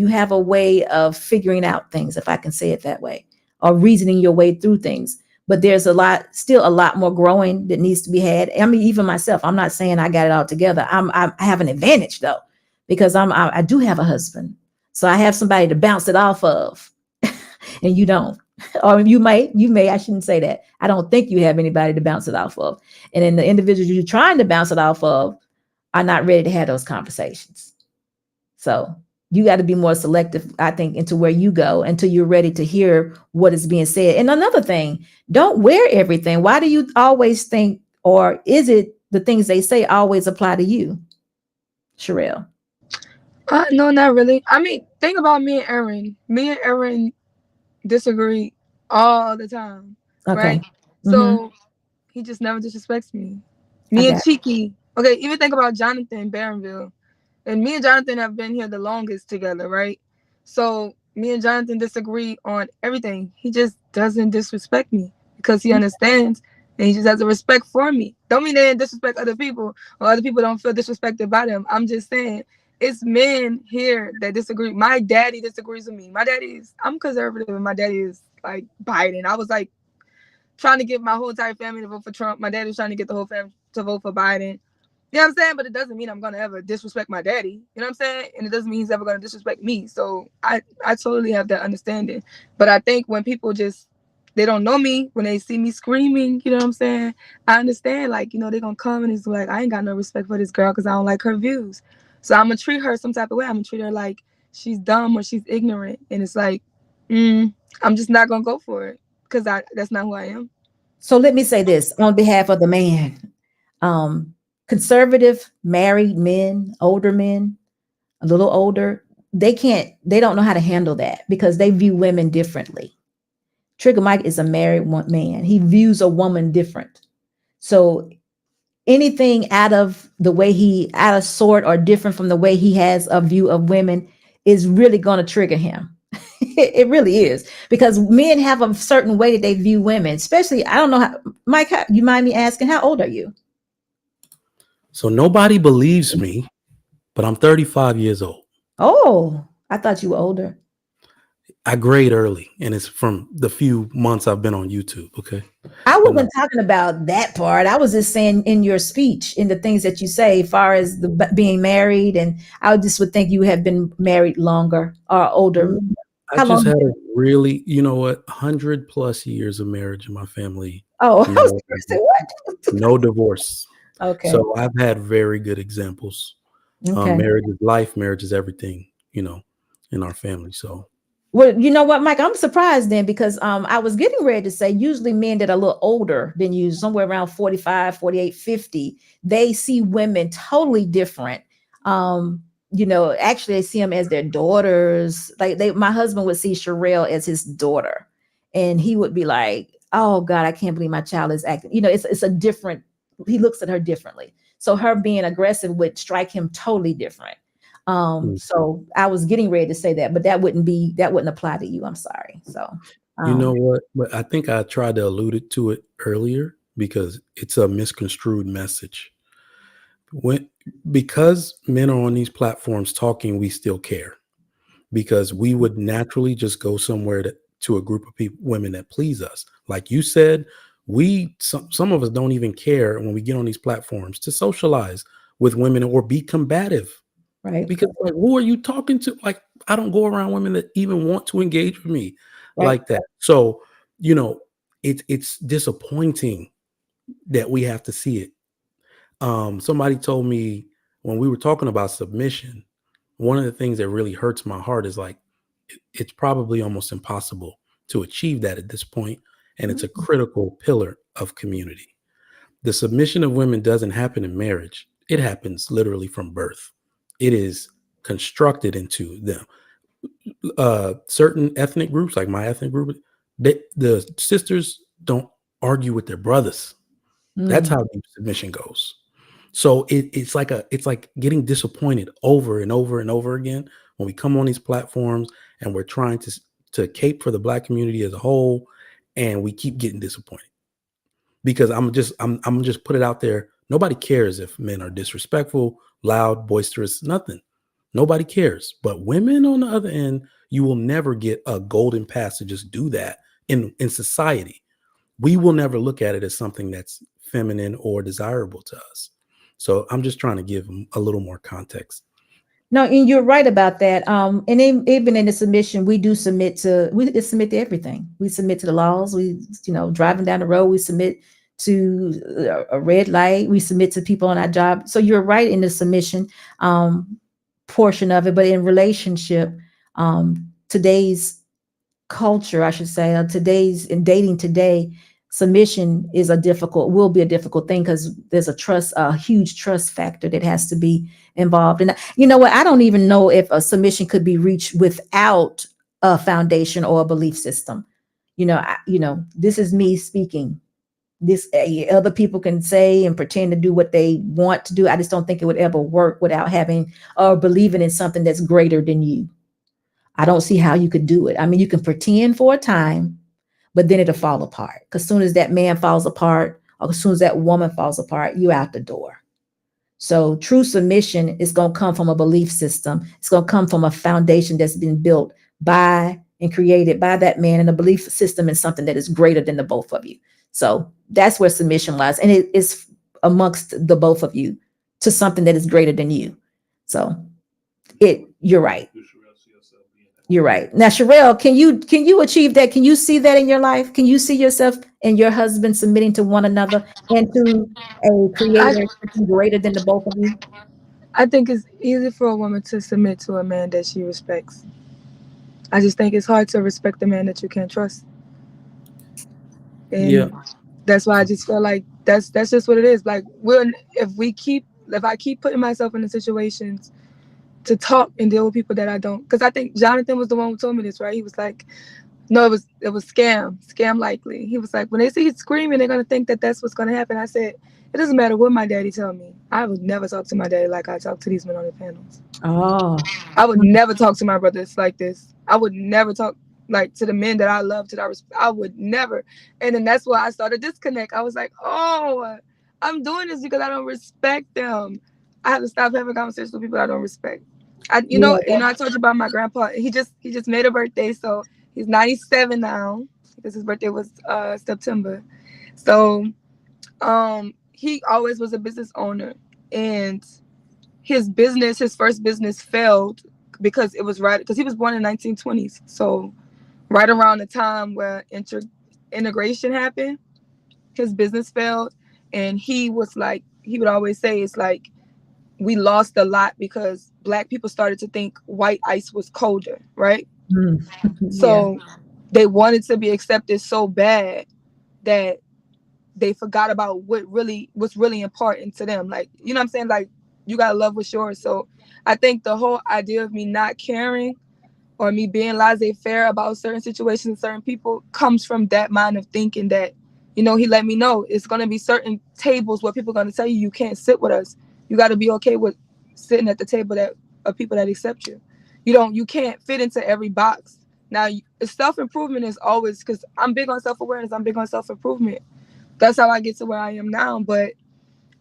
have a way of figuring out things, if I can say it that way, or reasoning your way through things. But there's still a lot more growing that needs to be had. I mean, even myself, I'm not saying I got it all together. I have an advantage though, because I do have a husband, so I have somebody to bounce it off of, and you don't. Or you may, I shouldn't say that. I don't think you have anybody to bounce it off of. And then the individuals you're trying to bounce it off of are not ready to have those conversations. So you got to be more selective, I think, into where you go until you're ready to hear what is being said. And another thing, don't wear everything. Why do you always think, or is it the things they say always apply to you, Cherrell? No, not really. I mean, think about me and Aaron. Me and Aaron disagree all the time, Okay. right? So he just never disrespects me. Me and Cheeky. Okay, even think about Jonathan Barronville. And me and Jonathan have been here the longest together, right? So me and Jonathan disagree on everything. He just doesn't disrespect me because he understands and he just has a respect for me. Don't mean they didn't disrespect other people or other people don't feel disrespected by them. I'm just saying it's men here that disagree. My daddy disagrees with me. I'm conservative and my daddy is like Biden. I was like trying to get my whole entire family to vote for Trump. My daddy was trying to get the whole family to vote for Biden. You know what I'm saying? But it doesn't mean I'm going to ever disrespect my daddy. You know what I'm saying? And it doesn't mean he's ever going to disrespect me. So I totally have that understanding. But I think when people they don't know me, when they see me screaming, you know what I'm saying? I understand, like, you know, they're going to come and it's like, I ain't got no respect for this girl because I don't like her views. So I'm going to treat her some type of way. I'm going to treat her like she's dumb or she's ignorant. And it's like, I'm just not going to go for it because that's not who I am. So let me say this on behalf of the man. Conservative married men, older men, a little older, they don't know how to handle that because they view women differently. Trigger Mike is a married man. He views a woman different. So anything out of sort or different from the way he has a view of women is really going to trigger him. It really is, because men have a certain way that they view women, especially, I don't know how, Mike, you mind me asking, how old are you? So nobody believes me, but I'm 35 years old. Oh, I thought you were older. I grade early, and it's from the few months I've been on YouTube. Okay. I wasn't talking about that part. I was just saying in your speech, in the things that you say, as far as being married, and I just would think you have been married longer or older. I just had a really, 100+ years of marriage in my family. Oh, I was gonna say, what? No divorce. Okay. So I've had very good examples. Okay. Marriage is life. Marriage is everything, in our family. So. Well, you know what, Mike, I'm surprised then, because I was getting ready to say usually men that are a little older than you, somewhere around 45, 48, 50, they see women totally different. Actually they see them as their daughters. Like my husband would see Cherrell as his daughter, and he would be like, oh God, I can't believe my child is acting. It's a different, he looks at her differently. So her being aggressive would strike him totally different. So I was getting ready to say that, but that wouldn't apply to you. I'm sorry. So, you know what? But I think I tried to allude to it earlier because it's a misconstrued message. Because men are on these platforms talking, we still care, because we would naturally just go somewhere to a group of women that please us. Like you said, some of us don't even care when we get on these platforms to socialize with women or be combative. Right. Because like, who are you talking to? Like, I don't go around women that even want to engage with me like that. So, it's disappointing that we have to see it. Somebody told me when we were talking about submission, one of the things that really hurts my heart is like, it's probably almost impossible to achieve that at this point, and it's a critical pillar of community. The submission of women doesn't happen in marriage. It happens literally from birth. It is constructed into them. Certain ethnic groups, like my ethnic group, the sisters don't argue with their brothers. That's how deep submission goes. So it's like getting disappointed over and over and over again when we come on these platforms and we're trying to cape for the Black community as a whole, and we keep getting disappointed. Because I'm just put it out there. Nobody cares if men are disrespectful, loud, boisterous, nothing. Nobody cares. But women on the other end, you will never get a golden pass to just do that in society. We will never look at it as something that's feminine or desirable to us. So I'm just trying to give them a little more context. No, and you're right about that. And even in the submission, we submit to everything. We submit to the laws. We, driving down the road, we submit to a red light. We submit to people on our job. So you're right in the submission portion of it. But in relationship, today's culture, I should say, in dating today, submission will be a difficult thing because there's a huge trust factor that has to be involved. And you know what? I don't even know if a submission could be reached without a foundation or a belief system. This is me speaking. This other people can say and pretend to do what they want to do. I just don't think it would ever work without having or believing in something that's greater than you. I don't see how you could do it. I mean, you can pretend for a time, but then it'll fall apart. Because as soon as that man falls apart, or as soon as that woman falls apart, you're out the door. So true submission is going to come from a belief system. It's going to come from a foundation that's been built by and created by that man, and a belief system is something that is greater than the both of you. So that's where submission lies. And it is amongst the both of you to something that is greater than you. So you're right. You're right. Now, Cherrell, can you achieve that? Can you see that in your life? Can you see yourself and your husband submitting to one another and to a creator greater than the both of you? I think it's easy for a woman to submit to a man that she respects. I just think it's hard to respect a man that you can't trust. And that's why I just feel like that's just what it is. Like, if I keep putting myself in the situations to talk and deal with people that I don't, because I think Jonathan was the one who told me this, right? He was like, no, it was scam likely. He was like, when they see you screaming, they're gonna think that that's what's gonna happen. I said, it doesn't matter what my daddy tell me. I would never talk to my daddy like I talk to these men on the panels. Oh, I would never talk to my brothers like this. I would never talk like to the men that I love, I would never. And then that's why I started disconnect. I was like, oh, I'm doing this because I don't respect them. I have to stop having conversations with people I don't respect. I told you about my grandpa. He just made a birthday, so he's 97 now because his birthday was September. So he always was a business owner, and his first business failed because he was born in 1920s. So right around the time where integration happened, his business failed, and he would always say it's like we lost a lot because Black people started to think white ice was colder, right? So they wanted to be accepted so bad that they forgot about what's really important to them. Like, you know what I'm saying? Like, you gotta love what's yours. So I think the whole idea of me not caring or me being laissez-faire about certain situations and certain people comes from that mind of thinking that, he let me know it's gonna be certain tables where people are gonna tell you can't sit with us. You got to be okay with sitting at the table of people that accept you. You can't fit into every box. Now, self-improvement is always, because I'm big on self-awareness. I'm big on self-improvement. That's how I get to where I am now. But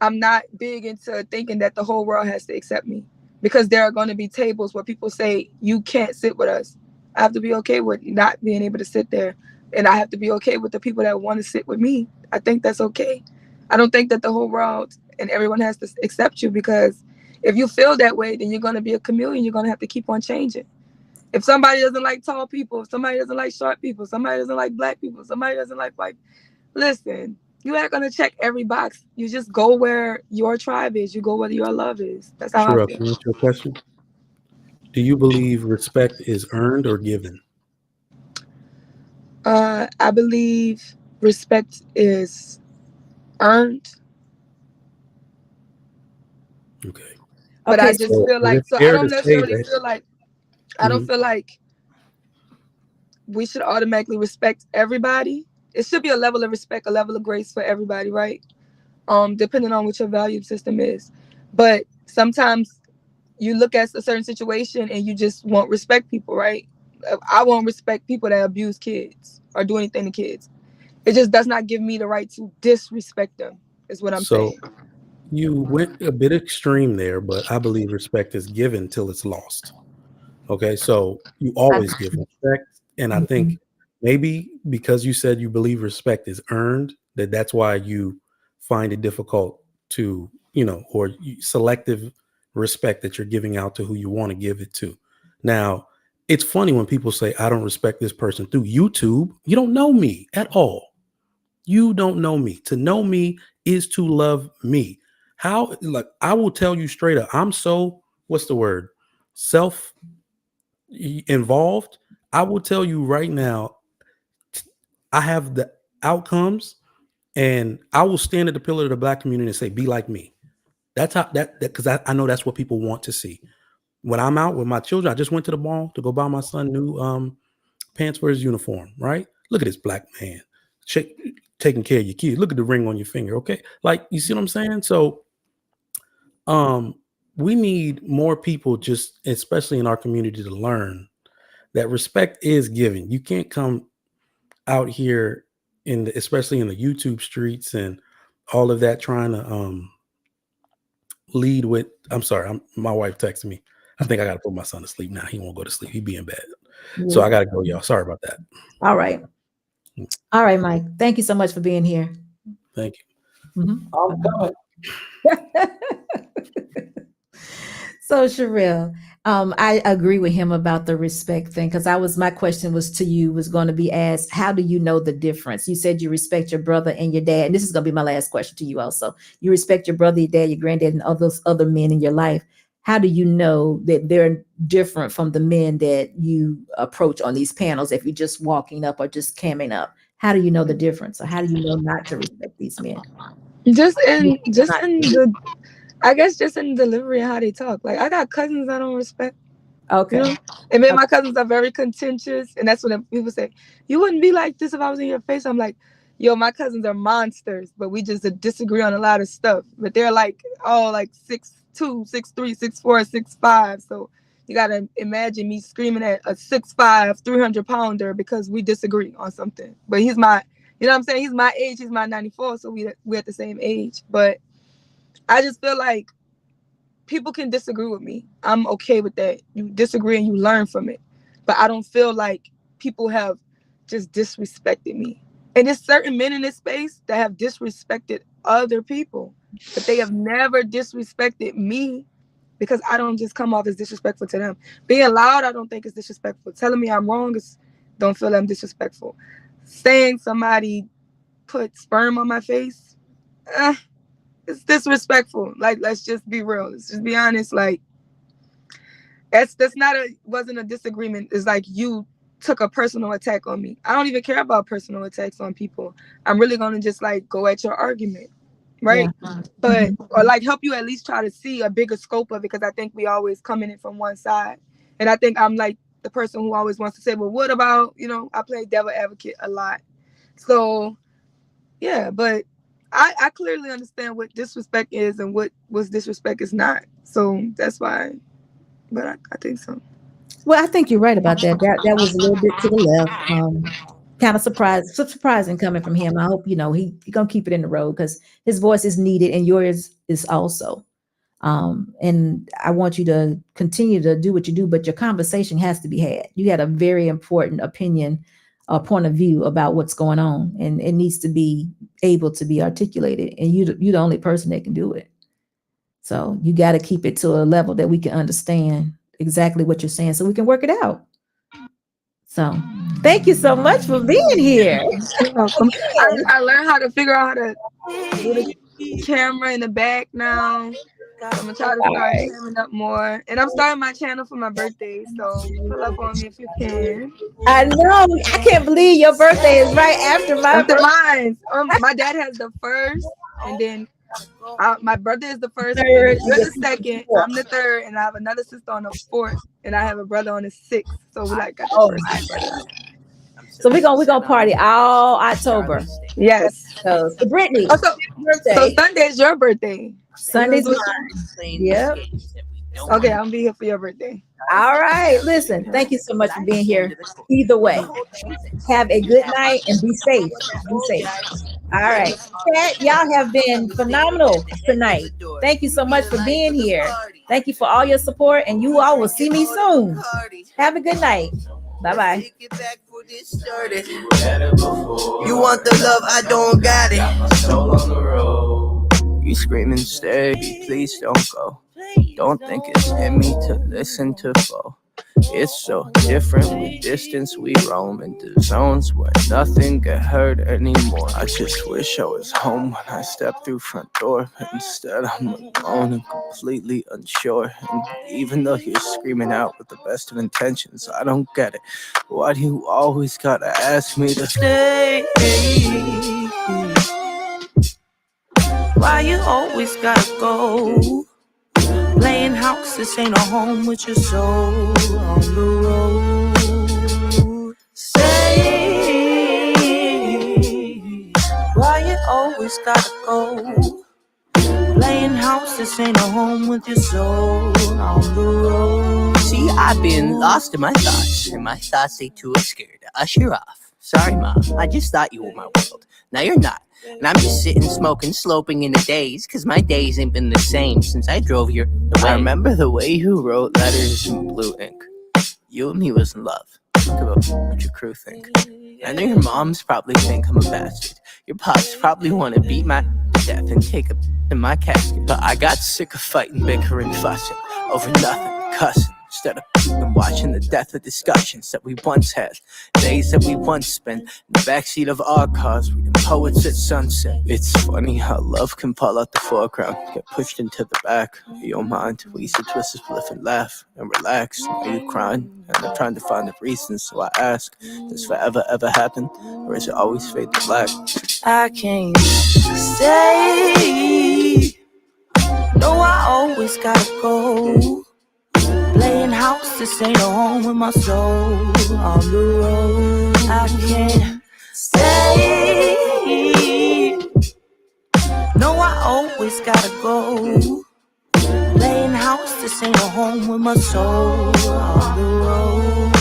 I'm not big into thinking that the whole world has to accept me, because there are going to be tables where people say, you can't sit with us. I have to be okay with not being able to sit there. And I have to be okay with the people that want to sit with me. I think that's okay. I don't think that the whole world and everyone has to accept you, because if you feel that way, then you're going to be a chameleon. You're going to have to keep on changing. If somebody doesn't like tall people, if somebody doesn't like short people, somebody doesn't like Black people, somebody doesn't like white, listen, you ain't going to check every box. You just go where your tribe is. You go where your love is. That's how I feel. Can I ask you a question? Do you believe respect is earned or given? I believe respect is earned. Okay. But Okay, I just feel Is like, it so I fair don't to say necessarily that? feel like, I don't Mhm. feel like we should automatically respect everybody. It should be a level of respect, a level of grace for everybody, right? Depending on what your value system is. But sometimes you look at a certain situation and you just won't respect people, right? I won't respect people that abuse kids or do anything to kids. It just does not give me the right to disrespect them, is what I'm So saying. you went a bit extreme there, but I believe respect is given till it's lost. Okay, so you always give respect, and I think maybe because you said you believe respect is earned, that's why you find it difficult to, or selective respect that you're giving out to who you want to give it to. Now, it's funny when people say, I don't respect this person through YouTube. You don't know me at all. You don't know me. To know me is to love me. How, like, I will tell you straight up, I'm so, what's the word? Self involved. I will tell you right now, I have the outcomes, and I will stand at the pillar of the Black community and say, be like me. That's how that because I know that's what people want to see. When I'm out with my children, I just went to the mall to go buy my son new pants for his uniform, right? Look at this black man taking care of your kids. Look at the ring on your finger, okay? Like, you see what I'm saying? So we need more people, just especially in our community, to learn that respect is given. You can't come out here especially in the YouTube streets and all of that trying to lead with, I'm sorry, my wife texted me. I think I got to put my son to sleep now. He won't go to sleep. He be in bed. So I got to go, y'all. Sorry about that. All right. All right, Mike. Thank you so much for being here. Thank you. I'm coming. So Cherrell, I agree with him about the respect thing, because my question was to you, was going to be asked, how do you know the difference? You said you respect your brother and your dad, and this is going to be my last question to you also. You respect your brother, your dad, your granddad, and all those other men in your life. How do you know that they're different from the men that you approach on these panels if you're just walking up or just camming up? How do you know the difference? Or how do you know not to respect these men? Just in the, I guess just in delivery and how they talk. Like, I got cousins I don't respect. Okay. You know? And me and my cousins are very contentious. And that's when people say, you wouldn't be like this if I was in your face. I'm like, yo, my cousins are monsters, but we just disagree on a lot of stuff. But they're like, all like 6'2", 6'3", 6'4", 6'5". So you got to imagine me screaming at a 6'5", 300-pounder because we disagree on something. But he's my, you know what I'm saying? He's my age. He's my 94. So we're at the same age. But I just feel like people can disagree with me. I'm okay with that. You disagree and you learn from it. But I don't feel like people have just disrespected me. And there's certain men in this space that have disrespected other people, but they have never disrespected me, because I don't just come off as disrespectful to them. Being loud, I don't think is disrespectful. Telling me I'm wrong don't feel I'm disrespectful. Saying somebody put sperm on my face, it's disrespectful. Like, let's just be real. Let's just be honest. Like, wasn't a disagreement. It's like you took a personal attack on me. I don't even care about personal attacks on people. I'm really gonna just like go at your argument, right? Yeah. But or like help you at least try to see a bigger scope of it, because I think we always come in it from one side, and I think I'm like the person who always wants to say, well, what about, I play devil advocate a lot. So yeah, but I clearly understand what disrespect is and what was disrespect is not. So that's why. But I think so. Well, I think you're right about that. That was a little bit to the left. Kind of surprising coming from him. I hope he gonna keep it in the road, because his voice is needed and yours is also. And I want you to continue to do what you do, but your conversation has to be had. You had a very important opinion, point of view about what's going on, and it needs to be able to be articulated. And you're the only person that can do it. So you got to keep it to a level that we can understand exactly what you're saying, so we can work it out. So thank you so much for being here. You're welcome. I learned how to figure out how to do the camera in the back now. I'm gonna try to start jamming up more. And I'm starting my channel for my birthday, so pull up on me if you can. I know. I can't believe your birthday is right after my After birthday. mine. My dad has the first, and then my brother is the first, and Third, then you're the second, I'm the third, and I have another sister on the fourth, and I have a brother on the sixth. So we like got the Oh first my and brother. So we're gonna party all October. Yes. So Brittany, Oh, so birthday. Sunday's your birthday. Sunday's mine. Yep. Okay, I'm gonna be here for your birthday. All right. Listen, thank you so much for being here. Either way, have a good night and be safe. Be safe. All right. Chat, y'all have been phenomenal tonight. Thank you so much for being here. Thank you for all your support, and you all will see me soon. Have a good night. Bye-bye. You want the love, I don't got it. You screaming, stay, please don't go. Don't think it's in me to listen to foe. It's so different with distance we roam into zones where nothing get heard anymore. I just wish I was home when I stepped through front door, but instead I'm alone and completely unsure. And even though you're screaming out with the best of intentions, I don't get it. Why do you always gotta ask me to stay? Why you always gotta go? Playing house, this ain't a home with your soul on the road. Say, why you always gotta go? Playing house, this ain't a home with your soul on the road. See, I've been lost in my thoughts, and my thoughts they too scared to usher off. Sorry, Mom, I just thought you were my world. Now you're not. And I'm just sitting, smoking, sloping in the days, cause my days ain't been the same since I drove your way. I remember the way you wrote letters in blue ink. You and me was in love. Think about what your crew think. I know your moms probably think I'm a bastard. Your pops probably want to beat my death and take a in my casket. But I got sick of fighting, bickering, fussing over nothing, cussing. Instead of watching the death of discussions that we once had, days that we once spent in the backseat of our cars, reading poets at sunset. It's funny how love can fall out the foreground, get pushed into the back of your mind. We used to twist a spliff and laugh and relax. Are you crying? And I'm trying to find the reasons, so I ask, does forever ever happen, or is it always fade to black? I can't stay. No, I always gotta go. Playing house, this ain't a home with my soul on the road. I can't stay. No, I always gotta go. Playing house, this ain't a home with my soul on the road.